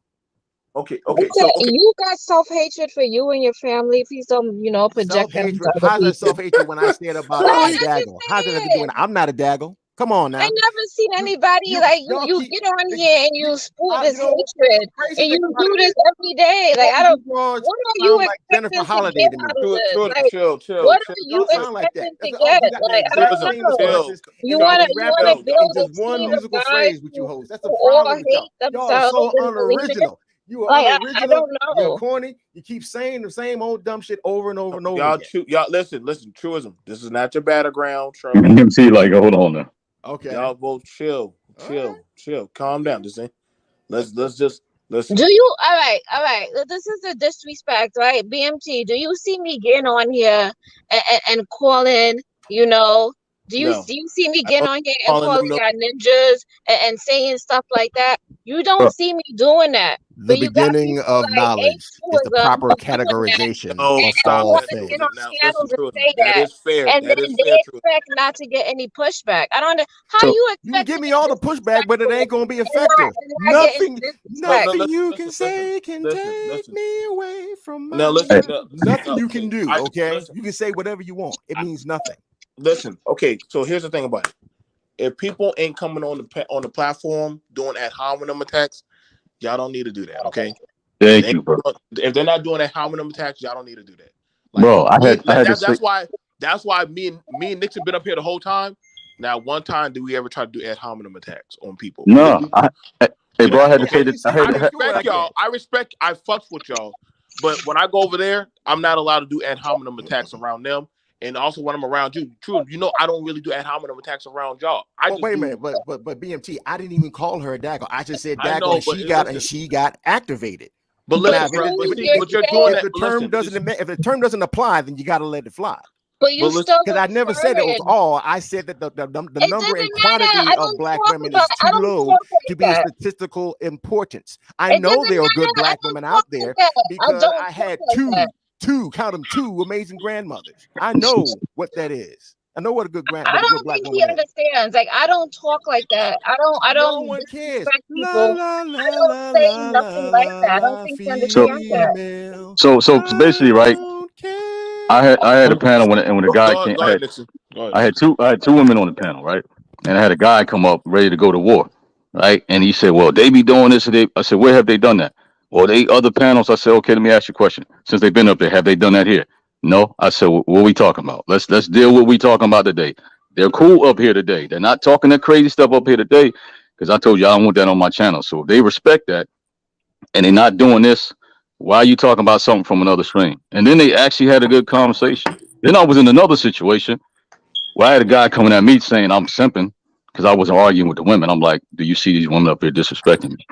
Speaker 1: Okay. So okay.
Speaker 4: You got self-hatred for you and your family. Please don't, project
Speaker 3: Self
Speaker 4: that onto
Speaker 3: hatred.
Speaker 4: other
Speaker 3: How's that
Speaker 4: people.
Speaker 3: self hatred when I said about
Speaker 4: Like,
Speaker 3: a
Speaker 4: I'm just
Speaker 3: daggle? How's that have to do with
Speaker 4: saying.
Speaker 3: it? I'm not a daggle. Come on
Speaker 4: I
Speaker 3: now.
Speaker 4: never seen
Speaker 3: You
Speaker 4: anybody like you.
Speaker 3: y'all
Speaker 4: You
Speaker 3: keep
Speaker 4: get on
Speaker 3: the,
Speaker 4: here and
Speaker 3: you,
Speaker 4: you spool
Speaker 3: you
Speaker 4: this
Speaker 3: know the
Speaker 4: hatred,
Speaker 3: crazy
Speaker 4: and
Speaker 3: thing
Speaker 4: you
Speaker 3: about
Speaker 4: do
Speaker 3: it
Speaker 4: this
Speaker 3: is
Speaker 4: every day. Like,
Speaker 3: all
Speaker 4: I don't.
Speaker 3: you broads
Speaker 4: What are you
Speaker 3: sound like Jennifer
Speaker 4: expecting to
Speaker 3: Holiday
Speaker 4: get
Speaker 3: to me.
Speaker 4: out of this? Like,
Speaker 1: Chill.
Speaker 4: what are you
Speaker 3: Y'all sound like that.
Speaker 4: expecting to
Speaker 3: That's all
Speaker 4: get?
Speaker 3: you got the
Speaker 4: Like, I don't
Speaker 3: exact
Speaker 1: Tourism,
Speaker 3: same
Speaker 4: know.
Speaker 1: chill.
Speaker 3: responses, and then you
Speaker 4: You
Speaker 3: wrap it
Speaker 4: wanna
Speaker 3: up
Speaker 1: Chill.
Speaker 3: in
Speaker 4: build a
Speaker 3: just one
Speaker 4: team of
Speaker 3: musical
Speaker 4: guys
Speaker 3: phrase with you
Speaker 4: who
Speaker 3: host. That's the
Speaker 4: who all
Speaker 3: problem with y'all.
Speaker 4: hate
Speaker 3: Y'all are
Speaker 4: themselves
Speaker 3: so
Speaker 4: and believe in it.
Speaker 3: unoriginal. You are
Speaker 4: Like, I
Speaker 3: unoriginal.
Speaker 4: don't
Speaker 3: You're
Speaker 4: know.
Speaker 3: corny. You keep saying the same old dumb shit over and over and over
Speaker 1: Y'all,
Speaker 3: again.
Speaker 1: y'all, listen. Truism. This is not your battleground, Charlene.
Speaker 2: MC, like, hold on now.
Speaker 3: Okay.
Speaker 1: Y'all both chill,
Speaker 3: All right.
Speaker 1: calm down.
Speaker 3: Okay.
Speaker 1: This ain't. Let's just listen.
Speaker 4: Do you all right? This is a disrespect, right? BMT, do you see me getting on here and calling, you know,
Speaker 1: No,
Speaker 4: do you see me
Speaker 1: I
Speaker 4: getting
Speaker 1: don't
Speaker 4: on here and
Speaker 1: calling
Speaker 4: calling
Speaker 1: them no.
Speaker 4: y'all ninjas and saying stuff like that? You don't
Speaker 2: Bro,
Speaker 4: see me doing that.
Speaker 3: The
Speaker 4: But you got
Speaker 3: beginning
Speaker 4: people
Speaker 3: of
Speaker 4: like
Speaker 3: knowledge is the
Speaker 4: Truism
Speaker 3: proper
Speaker 4: who doing that
Speaker 3: categorization
Speaker 1: No,
Speaker 3: of
Speaker 4: and
Speaker 1: stop
Speaker 3: all
Speaker 4: want
Speaker 1: that,
Speaker 4: to get
Speaker 1: Truism.
Speaker 4: on
Speaker 3: things.
Speaker 1: Now listen,
Speaker 4: channels and
Speaker 1: Truism.
Speaker 4: say
Speaker 1: That
Speaker 4: that,
Speaker 1: is fair.
Speaker 4: and
Speaker 1: That
Speaker 4: then
Speaker 1: is fair,
Speaker 4: they
Speaker 1: Truism.
Speaker 4: expect not to get any pushback. I don't know how
Speaker 2: so
Speaker 4: you
Speaker 3: You can
Speaker 4: expect
Speaker 3: give
Speaker 4: to
Speaker 3: me
Speaker 4: be
Speaker 3: all the pushback, but it
Speaker 4: disrespectful
Speaker 3: ain't gonna be
Speaker 4: and not
Speaker 3: effective.
Speaker 4: and not get any
Speaker 3: Nothing,
Speaker 1: No,
Speaker 4: disrespect.
Speaker 1: no,
Speaker 3: nothing
Speaker 1: listen,
Speaker 3: you can
Speaker 1: listen, listen,
Speaker 3: say can
Speaker 1: listen,
Speaker 3: take
Speaker 1: listen.
Speaker 3: me away from
Speaker 1: Now
Speaker 3: my
Speaker 2: hey,
Speaker 1: listen,
Speaker 3: love.
Speaker 1: no,
Speaker 3: Nothing
Speaker 1: no,
Speaker 3: you
Speaker 1: okay.
Speaker 3: can do,
Speaker 1: I
Speaker 3: okay?
Speaker 1: listen,
Speaker 3: You can say whatever you want. It means nothing.
Speaker 1: listen. Okay, so here's the thing about it. If people ain't coming on the platform doing ad hominem attacks, y'all don't need to do that. Okay,
Speaker 2: thank you, bro.
Speaker 1: if they're not doing ad hominem attacks, y'all don't need to do that. Like
Speaker 2: Bro,
Speaker 1: me,
Speaker 2: I
Speaker 1: like
Speaker 2: had to say,
Speaker 1: that's why me and Nixon been up here the whole time. Now, one time did we ever try to do ad hominem attacks on people?
Speaker 2: no, hey,
Speaker 1: We
Speaker 2: bro,
Speaker 1: don't.
Speaker 2: I had to
Speaker 3: I
Speaker 2: say that.
Speaker 3: can see. I can do it. I
Speaker 1: Respect
Speaker 3: can.
Speaker 1: y'all. I fucks with y'all. But when I go over there, I'm not allowed to do ad hominem attacks around them. And also when I'm around you, true, I don't really do ad hominem attacks around y'all. I
Speaker 3: Well,
Speaker 1: just
Speaker 3: wait a
Speaker 1: do.
Speaker 3: minute, but BMT, I didn't even call her a daggle. I just said
Speaker 1: I
Speaker 3: daggle,
Speaker 1: know,
Speaker 3: and
Speaker 1: but
Speaker 3: and
Speaker 1: listen,
Speaker 3: she got activated.
Speaker 1: but
Speaker 4: But
Speaker 3: Now,
Speaker 1: listen,
Speaker 3: if it,
Speaker 1: bro. But
Speaker 4: you
Speaker 1: see,
Speaker 4: just
Speaker 1: but you're doing
Speaker 4: said,
Speaker 3: if
Speaker 1: that.
Speaker 3: the
Speaker 1: But
Speaker 3: term
Speaker 1: listen,
Speaker 3: doesn't if the term doesn't apply, then you got to let it fly.
Speaker 4: but you
Speaker 1: but listen.
Speaker 4: still
Speaker 3: Because I never said it was
Speaker 4: referring.
Speaker 3: all. I said that the
Speaker 4: It
Speaker 3: number and
Speaker 4: doesn't matter.
Speaker 3: quantity of black women is
Speaker 4: I
Speaker 3: too
Speaker 4: don't
Speaker 3: low
Speaker 4: talk
Speaker 3: to
Speaker 4: like
Speaker 3: be a
Speaker 4: that.
Speaker 3: statistical importance. I
Speaker 4: It
Speaker 3: know
Speaker 4: doesn't
Speaker 3: there are good
Speaker 4: matter. I
Speaker 3: black
Speaker 4: don't
Speaker 3: women out
Speaker 4: talk like
Speaker 3: there
Speaker 4: that. I
Speaker 3: because
Speaker 4: don't
Speaker 3: I
Speaker 4: talk
Speaker 3: had
Speaker 4: like that.
Speaker 3: count them, two amazing grandmothers. I know what that is. I know what
Speaker 4: I
Speaker 3: what a good
Speaker 4: don't
Speaker 3: black
Speaker 4: think he
Speaker 3: woman is.
Speaker 4: understands. Like I don't talk like that. I
Speaker 3: No
Speaker 4: don't
Speaker 3: one cares.
Speaker 4: disrespect
Speaker 3: La
Speaker 4: people.
Speaker 3: la
Speaker 4: I
Speaker 3: la
Speaker 4: don't
Speaker 3: la
Speaker 4: say
Speaker 3: la
Speaker 4: nothing
Speaker 3: la
Speaker 4: like
Speaker 3: la
Speaker 4: that. I don't
Speaker 3: la
Speaker 4: think he
Speaker 2: so,
Speaker 4: understands that.
Speaker 3: female.
Speaker 2: so basically,
Speaker 3: I
Speaker 2: right?
Speaker 3: don't
Speaker 2: I had a
Speaker 3: care.
Speaker 2: panel when a guy came.
Speaker 1: Go ahead, Nixon. Go ahead.
Speaker 2: I had two women on the panel, right? And I had a guy come up ready to go to war, right? And he said, "Well, they be doing this." And I said, "Where have they done that?" Well, they other panels. I said, "Okay, let me ask you a question. Since they've been up there, have they done that here?" No. I said, "What are we talking about? Let's deal with what we talking about today. They're cool up here today. They're not talking that crazy stuff up here today, because I told you I don't want that on my channel. So if they respect that and they're not doing this, why are you talking about something from another stream?" And then they actually had a good conversation. Then I was in another situation. Well, I had a guy coming at me saying I'm simping because I wasn't arguing with the women. I'm like, do you see these women up here disrespecting me?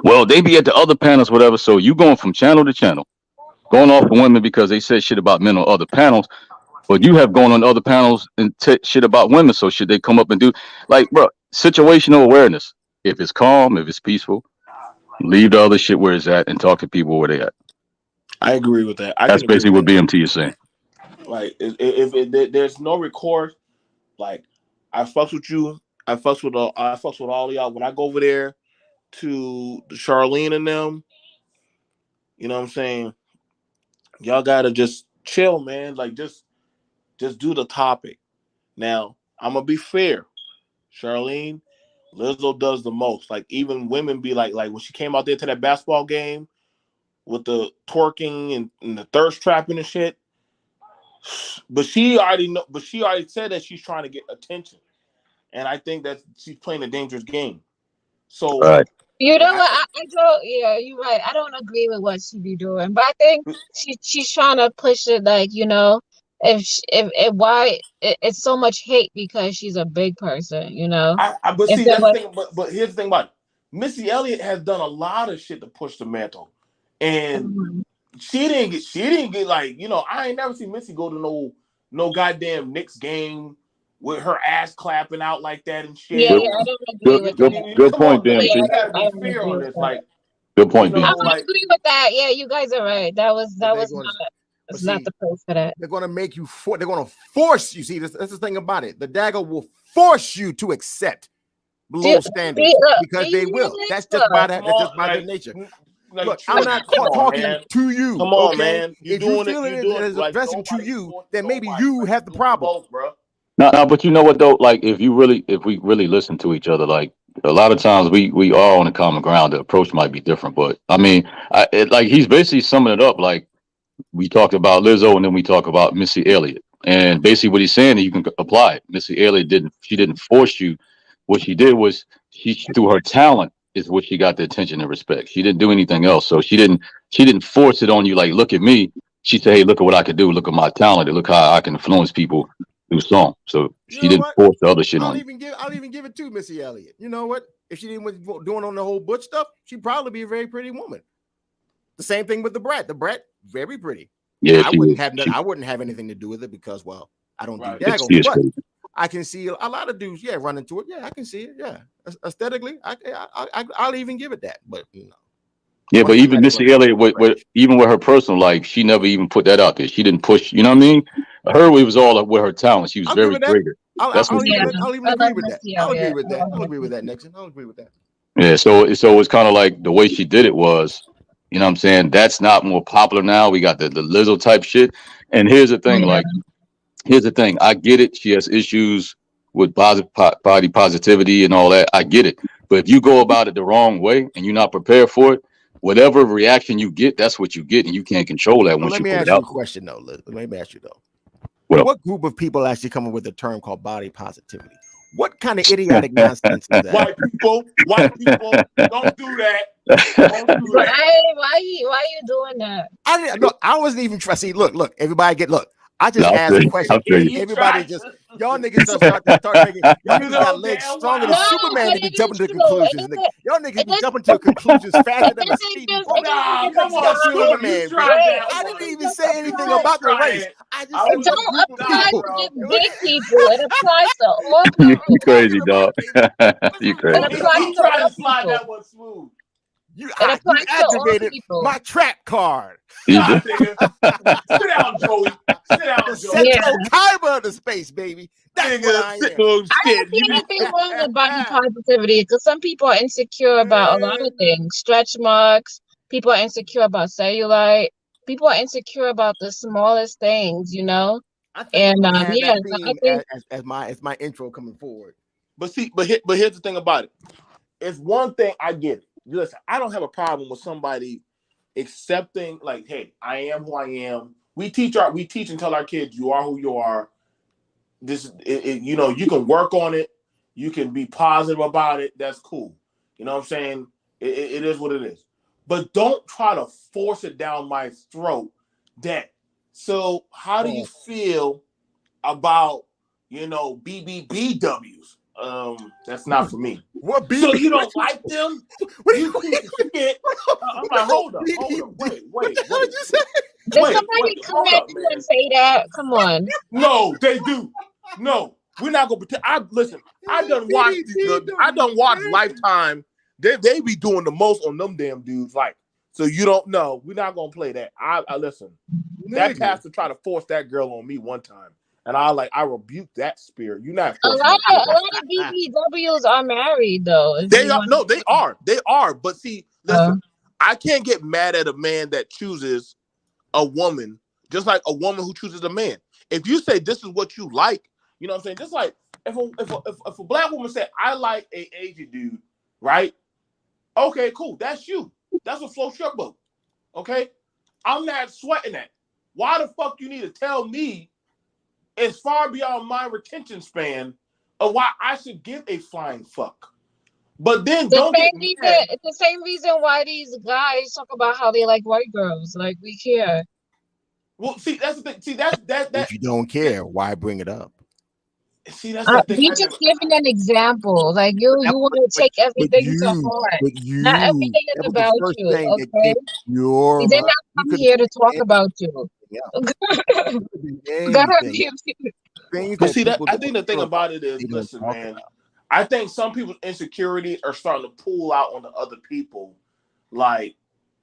Speaker 2: Well, they be at the other panels, whatever. So you going from channel to channel, going off of women because they said shit about men on other panels, but you have gone on other panels and shit about women. So should they come up and do like, bro, situational awareness? If it's calm, if it's peaceful, leave the other shit where it's at and talk to people where they at.
Speaker 1: I agree with that. I
Speaker 2: That's
Speaker 1: can agree
Speaker 2: basically
Speaker 1: with
Speaker 2: what
Speaker 1: that.
Speaker 2: BMT is saying.
Speaker 1: Like, if there's no recourse, like, I fucks with you. I fucks with all of y'all. When I go over there to the Charlene and them, you know what I'm saying? Y'all gotta just chill, man. Like, just do the topic. Now, I'm gonna be fair. Charlene, Lizzo does the most. Like, even women be like when she came out there to that basketball game with the twerking and the thirst trapping and shit. But she already know. But she already said that she's trying to get attention, and I think that she's playing a dangerous game. So,
Speaker 2: Right.
Speaker 4: You know
Speaker 1: I,
Speaker 4: what? I don't. Yeah, you're right. I don't agree with what she be doing, but I think she's trying to push it. Like, if why it's so much hate because she's a big person.
Speaker 1: but see,
Speaker 4: Instead
Speaker 1: that's
Speaker 4: of
Speaker 1: the thing. But here's the thing about it. Missy Elliott has done a lot of shit to push the mantle, and
Speaker 4: Mhm.
Speaker 1: she didn't get like, I ain't never seen Missy go to no goddamn Knicks game with her ass clapping out like that and
Speaker 4: Yeah,
Speaker 1: shit.
Speaker 2: Good,
Speaker 4: yeah, I don't agree
Speaker 2: good,
Speaker 4: with
Speaker 2: good,
Speaker 4: that.
Speaker 2: good
Speaker 1: Come
Speaker 2: point,
Speaker 1: on,
Speaker 4: Yeah,
Speaker 2: BMT.
Speaker 1: you gotta
Speaker 4: I
Speaker 1: be
Speaker 4: don't
Speaker 1: fair
Speaker 4: agree
Speaker 1: on
Speaker 4: with
Speaker 1: this.
Speaker 4: that.
Speaker 1: Like,
Speaker 2: Good point,
Speaker 4: I
Speaker 2: BMT.
Speaker 4: would agree with that. Yeah, you guys are right. That was
Speaker 3: But
Speaker 4: that
Speaker 3: they're
Speaker 4: was
Speaker 3: going.
Speaker 4: not.
Speaker 3: But
Speaker 4: It's not
Speaker 3: see,
Speaker 4: the place for that.
Speaker 3: they're going to make you. They're going to force you. See, that's the thing about it. The dagger will force you to accept
Speaker 4: Do
Speaker 3: low standards
Speaker 4: do
Speaker 3: because they
Speaker 4: you
Speaker 3: will.
Speaker 4: really?
Speaker 3: That's just by
Speaker 4: Look,
Speaker 3: that.
Speaker 1: come
Speaker 3: That's
Speaker 1: on,
Speaker 3: just by their nature.
Speaker 1: like
Speaker 3: Look, I'm
Speaker 1: Trill,
Speaker 3: not
Speaker 1: come on,
Speaker 3: talking
Speaker 1: man.
Speaker 3: to you.
Speaker 1: Come on,
Speaker 3: Okay,
Speaker 1: man. You
Speaker 3: if you
Speaker 1: doing it?
Speaker 3: feel it
Speaker 1: You doing
Speaker 3: is
Speaker 1: like
Speaker 3: addressing to
Speaker 1: nobody
Speaker 3: you,
Speaker 1: forced
Speaker 3: then maybe
Speaker 1: nobody.
Speaker 3: you
Speaker 1: Like,
Speaker 3: have the
Speaker 1: you do the
Speaker 3: problem.
Speaker 1: most, bro.
Speaker 2: No, but you know what though? Like, if we really listen to each other, like a lot of times we are on a common ground. The approach might be different, but I mean, like he's basically summing it up. Like we talked about Lizzo, and then we talk about Missy Elliott, and basically what he's saying that you can apply it. Missy Elliott didn't force you. What she did was she through her talent is what she got the attention and respect. She didn't do anything else, so she didn't force it on you. Like, look at me. She said, hey, look at what I could do. Look at my talent. And look how I can influence people through song. So
Speaker 3: You
Speaker 2: she
Speaker 3: know
Speaker 2: didn't
Speaker 3: what?
Speaker 2: force the other shit on you.
Speaker 3: I'll even give it to Missy Elliott. You know what? If she didn't was doing on the whole Butch stuff, she'd probably be a very pretty woman. The same thing with the Brat. The Brat, very pretty.
Speaker 2: Yeah,
Speaker 3: I wouldn't have I wouldn't have anything to do with it because, well, I don't do
Speaker 1: Right.
Speaker 3: daggles,
Speaker 2: she is
Speaker 3: but
Speaker 2: crazy.
Speaker 3: I can see a lot of dudes, yeah, run into it. Yeah, I can see it. Yeah, aesthetically, I'll even give it that. But
Speaker 2: Yeah,
Speaker 3: once
Speaker 2: but
Speaker 3: you
Speaker 2: even
Speaker 3: got it
Speaker 2: Missy
Speaker 3: running
Speaker 2: Elliott,
Speaker 3: too
Speaker 2: with
Speaker 3: much,
Speaker 2: even with her personal life, she never even put that out there. She didn't push. You know what I mean? Her, it was all with her talent. She was
Speaker 3: I'll give
Speaker 2: very
Speaker 3: it that.
Speaker 2: creative. That's what she
Speaker 4: yeah,
Speaker 2: did.
Speaker 3: I'll even
Speaker 4: I
Speaker 3: agree
Speaker 4: love
Speaker 3: with that.
Speaker 4: Missy
Speaker 3: I'll agree
Speaker 4: Elliott.
Speaker 3: with
Speaker 4: I
Speaker 3: that.
Speaker 4: love
Speaker 3: I'll agree with
Speaker 4: Missy.
Speaker 3: that, Nixon. I'll agree with that.
Speaker 2: Yeah, so it's kind of like the way she did it was, you know what I'm saying? That's not more popular now. We got the Lizzo type shit. And
Speaker 4: Yeah,
Speaker 2: here's the thing. I get it. She has issues with body positivity and all that. I get it. But if you go about it the wrong way and you're not prepared for it, whatever reaction you get, that's what you get, and you can't control that
Speaker 3: So
Speaker 2: once
Speaker 3: let
Speaker 2: you
Speaker 3: me
Speaker 2: put it
Speaker 3: ask you
Speaker 2: out
Speaker 3: a
Speaker 2: there.
Speaker 3: question though, Liz. Let me ask you though.
Speaker 2: What up?
Speaker 3: What group of people actually come up with a term called body positivity? What kind of idiotic nonsense is that?
Speaker 1: White people, don't do that. Don't do
Speaker 4: but
Speaker 1: that.
Speaker 4: why you doing that?
Speaker 3: I didn't no, I wasn't even trying. See, look, everybody look. I just
Speaker 2: No,
Speaker 3: asked a
Speaker 2: I'll
Speaker 3: question,
Speaker 2: tell
Speaker 3: and
Speaker 2: you.
Speaker 1: He
Speaker 3: everybody
Speaker 1: tried
Speaker 3: just
Speaker 1: to.
Speaker 3: y'all niggas start making y'all
Speaker 1: You
Speaker 3: niggas got
Speaker 1: know
Speaker 3: legs
Speaker 1: damn
Speaker 3: stronger than
Speaker 4: No,
Speaker 1: well.
Speaker 3: Superman
Speaker 4: but
Speaker 3: to be
Speaker 4: it
Speaker 3: jumping
Speaker 4: is
Speaker 3: to
Speaker 4: true.
Speaker 3: conclusions. Y'all niggas be jumping to conclusions faster than a speeding
Speaker 4: It
Speaker 3: bullet.
Speaker 4: doesn't
Speaker 1: Nah,
Speaker 3: You
Speaker 4: just
Speaker 1: come
Speaker 3: niggas got
Speaker 1: on,
Speaker 4: apply.
Speaker 1: Smooth. You
Speaker 3: Superman, B.
Speaker 1: tried
Speaker 4: Wait,
Speaker 1: that
Speaker 4: it
Speaker 3: I didn't
Speaker 1: one.
Speaker 4: doesn't
Speaker 3: even
Speaker 4: just
Speaker 3: say
Speaker 1: You
Speaker 3: anything
Speaker 4: apply.
Speaker 1: did
Speaker 3: about the
Speaker 1: try
Speaker 3: race.
Speaker 1: it.
Speaker 3: I just
Speaker 1: I
Speaker 3: said
Speaker 4: It
Speaker 3: it was
Speaker 1: will
Speaker 3: a
Speaker 4: don't
Speaker 3: group
Speaker 1: let you
Speaker 3: of
Speaker 1: die,
Speaker 4: apply
Speaker 3: people.
Speaker 4: to
Speaker 1: bro.
Speaker 4: just big people. It applies to all
Speaker 3: What are
Speaker 2: You
Speaker 3: we
Speaker 4: people.
Speaker 3: talking
Speaker 2: crazy,
Speaker 3: about,
Speaker 2: dog.
Speaker 3: baby?
Speaker 2: You
Speaker 4: It
Speaker 3: What
Speaker 2: crazy.
Speaker 3: are we
Speaker 4: applies
Speaker 1: He
Speaker 3: talking
Speaker 4: to
Speaker 1: tried
Speaker 3: about?
Speaker 4: all
Speaker 1: to slide
Speaker 4: people.
Speaker 1: that one smooth.
Speaker 4: It
Speaker 3: You
Speaker 4: applies to all
Speaker 3: activated
Speaker 4: people.
Speaker 3: my trap card.
Speaker 2: You
Speaker 1: Nah,
Speaker 2: did.
Speaker 1: nigga. Sit down, Joey. Sit
Speaker 3: The
Speaker 1: down, Joey.
Speaker 4: Yeah.
Speaker 3: Central Kyber of the space, baby. That's what
Speaker 1: Nigga,
Speaker 3: I
Speaker 1: sit.
Speaker 3: am.
Speaker 1: Oh,
Speaker 4: I don't
Speaker 1: shit.
Speaker 4: see anything wrong with body positivity because some people are insecure about a lot of things. Stretch marks. People are insecure about cellulite. People are insecure about the smallest things.
Speaker 3: I think I'm
Speaker 4: And
Speaker 3: gonna have
Speaker 4: yeah,
Speaker 3: that
Speaker 4: so I
Speaker 3: theme
Speaker 4: think
Speaker 3: as my intro coming forward.
Speaker 1: But see, but here's the thing about it. It's one thing I get it. Listen, I don't have a problem with somebody accepting, like, hey, I am who I am. We teach and tell our kids, you are who you are. You can work on it. You can be positive about it. That's cool. You know what I'm saying? It is what it is. But don't try to force it down my throat. That. So how do you feel about BBBWs? That's not for me.
Speaker 3: What
Speaker 1: So
Speaker 3: BB?
Speaker 1: you don't like them?
Speaker 3: What,
Speaker 1: You piece of shit. I'm like, hold up, wait,
Speaker 3: what
Speaker 1: wait,
Speaker 3: the hell
Speaker 1: wait,
Speaker 3: did you say?
Speaker 4: did somebody come
Speaker 1: hold
Speaker 4: at
Speaker 1: up,
Speaker 4: you and
Speaker 1: man.
Speaker 4: say that? Come on.
Speaker 1: No, they do. No, we're not gonna pretend. Listen. I done watched Lifetime. They be doing the most on them damn dudes. Like, So you don't know. We're not gonna play that. I listen. That pastor tried to force that girl on me one time, and I rebuked that spirit. You're not
Speaker 4: A
Speaker 1: forcing
Speaker 4: lot
Speaker 1: no
Speaker 4: of
Speaker 1: shit
Speaker 4: a
Speaker 1: on.
Speaker 4: lot of BBWs are married though. If
Speaker 1: They
Speaker 4: you
Speaker 1: are
Speaker 4: want,
Speaker 1: no, they are. But see, listen, I can't get mad at a man that chooses a woman, just like a woman who chooses a man. If you say this is what you like, you know what I'm saying? Just like if a black woman said I like a Asian dude, right? Okay, cool. That's you. That's what floats your boat. Okay, I'm not sweating that. Why the fuck you need to tell me? It's far beyond my retention span of why I should give a flying fuck. But then
Speaker 4: the
Speaker 1: don't get
Speaker 4: same reason,
Speaker 1: mad.
Speaker 4: it's the same reason why these guys talk about how they like white girls. Like we care.
Speaker 1: Well, see, that's the thing. See, that
Speaker 3: If you don't care, why bring it up?
Speaker 1: see, that's the thing.
Speaker 4: We
Speaker 1: I
Speaker 4: just
Speaker 1: never.
Speaker 4: giving an example. Like you want to take
Speaker 3: But
Speaker 4: everything to
Speaker 3: you,
Speaker 4: heart.
Speaker 3: but
Speaker 4: Not
Speaker 3: you,
Speaker 4: everything is
Speaker 3: that was the
Speaker 4: about
Speaker 3: first
Speaker 4: you.
Speaker 3: thing that
Speaker 4: Okay,
Speaker 3: came to your
Speaker 4: we did
Speaker 3: mind.
Speaker 4: not
Speaker 3: You
Speaker 4: come
Speaker 3: could
Speaker 4: here to talk
Speaker 3: have
Speaker 4: about you.
Speaker 3: anything else.
Speaker 4: Go
Speaker 3: It could be
Speaker 4: ahead,
Speaker 3: anything. Things
Speaker 1: But
Speaker 3: that
Speaker 1: see, that
Speaker 3: people
Speaker 1: I
Speaker 3: don't
Speaker 1: think the thing
Speaker 3: care about,
Speaker 1: about it is,
Speaker 3: they don't
Speaker 1: listen,
Speaker 3: talk
Speaker 1: man.
Speaker 3: about.
Speaker 1: I think some people's insecurities are starting to pull out on the other people, like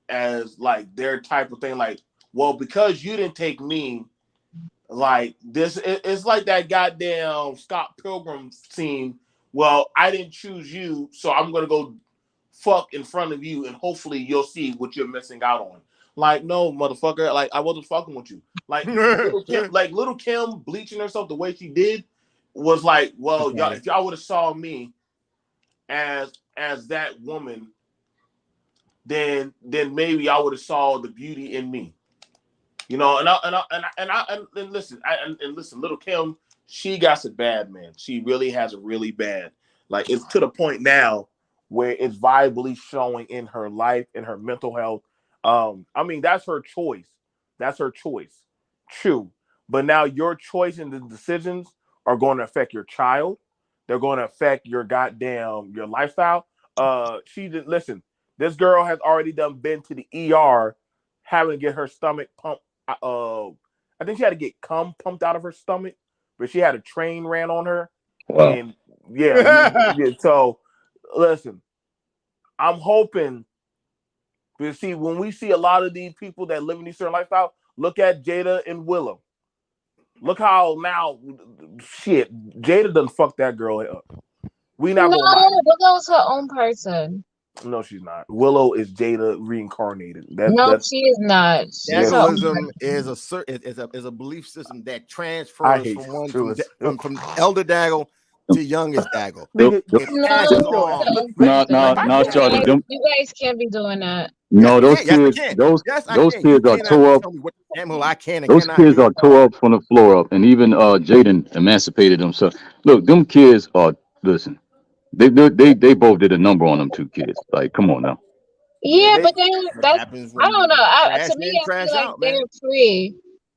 Speaker 1: as like their type of thing. Like, well, because you didn't take me, like this, it's like that goddamn Scott Pilgrim scene. Well, I didn't choose you, so I'm gonna go fuck in front of you, and hopefully you'll see what you're missing out on. Like, no, motherfucker. Like, I wasn't fucking with you. Little Kim bleaching herself the way she did was like, well, y'all,
Speaker 3: Okay.
Speaker 1: if y'all would have saw me as that woman, then maybe y'all would have saw the beauty in me. You know, and listen, and listen, Little Kim, she got it bad, man. She really has it really bad. Like it's to the point now where it's visibly showing in her life, in her mental health. I mean, that's her choice. That's her choice. True. But now your choice and the decisions are going to affect your child. They're going to affect your goddamn your lifestyle. She did listen. This girl has already done been to the ER having to get her stomach pumped I think she had to get cum pumped out of her stomach, but she had a train ran on her,
Speaker 2: Wow.
Speaker 1: and yeah, yeah. So listen, I'm hoping to see when we see a lot of these people that live in these certain lifestyle. Look at Jada and Willow. Look how now, shit, Jada done fucked that girl up. We not gonna lie.
Speaker 4: No, Willow's her own person.
Speaker 1: No, she's not. Willow is Jada reincarnated.
Speaker 4: No,
Speaker 1: That's
Speaker 4: she is not. She's
Speaker 1: yes.
Speaker 4: her own
Speaker 3: Dagoism
Speaker 4: person.
Speaker 3: is a belief system that
Speaker 1: I
Speaker 3: transfers
Speaker 1: hate
Speaker 3: from from elder Daggle to youngest Daggle.
Speaker 1: nigga.
Speaker 3: It passes on.
Speaker 2: No, no,
Speaker 3: Like
Speaker 2: no,
Speaker 3: that.
Speaker 2: Charlie.
Speaker 4: Guys, you guys can't be doing that.
Speaker 3: Yes,
Speaker 2: No,
Speaker 3: we
Speaker 2: those
Speaker 3: can. Yes, I
Speaker 2: kids,
Speaker 3: can.
Speaker 2: those
Speaker 3: Yes, I
Speaker 2: those
Speaker 3: can. You
Speaker 2: kids are
Speaker 3: cannot
Speaker 2: tore up.
Speaker 3: tell me what damn hell I can and
Speaker 2: Those
Speaker 3: cannot
Speaker 2: kids
Speaker 3: do.
Speaker 2: are tore up from the floor up, and even Jaden emancipated himself. Look, them kids are. Listen, they both did a number on them two kids. Like, come on now.
Speaker 3: Yeah,
Speaker 4: Yeah, but then
Speaker 3: what
Speaker 4: that's
Speaker 3: happens
Speaker 4: I
Speaker 3: when
Speaker 4: don't know.
Speaker 3: you trash
Speaker 4: To me,
Speaker 3: in,
Speaker 4: I feel
Speaker 3: trash
Speaker 4: like
Speaker 3: out,
Speaker 4: they're
Speaker 3: man.
Speaker 4: free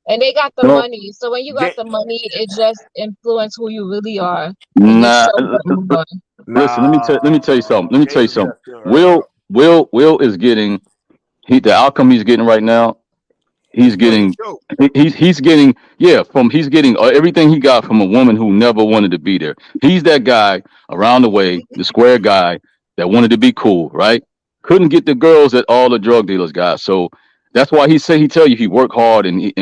Speaker 4: and they got the
Speaker 2: You know,
Speaker 4: money. So when you got
Speaker 1: J-
Speaker 4: the money, it just influence who you really are and you
Speaker 2: nah.
Speaker 4: show them more.
Speaker 2: Listen, let me tell you something.
Speaker 1: Nah,
Speaker 2: Let me tell you
Speaker 1: Jada
Speaker 2: something.
Speaker 1: messed her
Speaker 2: Will
Speaker 1: up.
Speaker 2: Will is getting the outcome he's getting right now. He's
Speaker 3: It's for his
Speaker 2: getting
Speaker 3: show.
Speaker 2: he's getting he's getting everything he got from a woman who never wanted to be there. He's that guy around the way, the square guy that wanted to be cool, right? Couldn't get the girls that all the drug dealers got. So that's why he tell you he worked hard and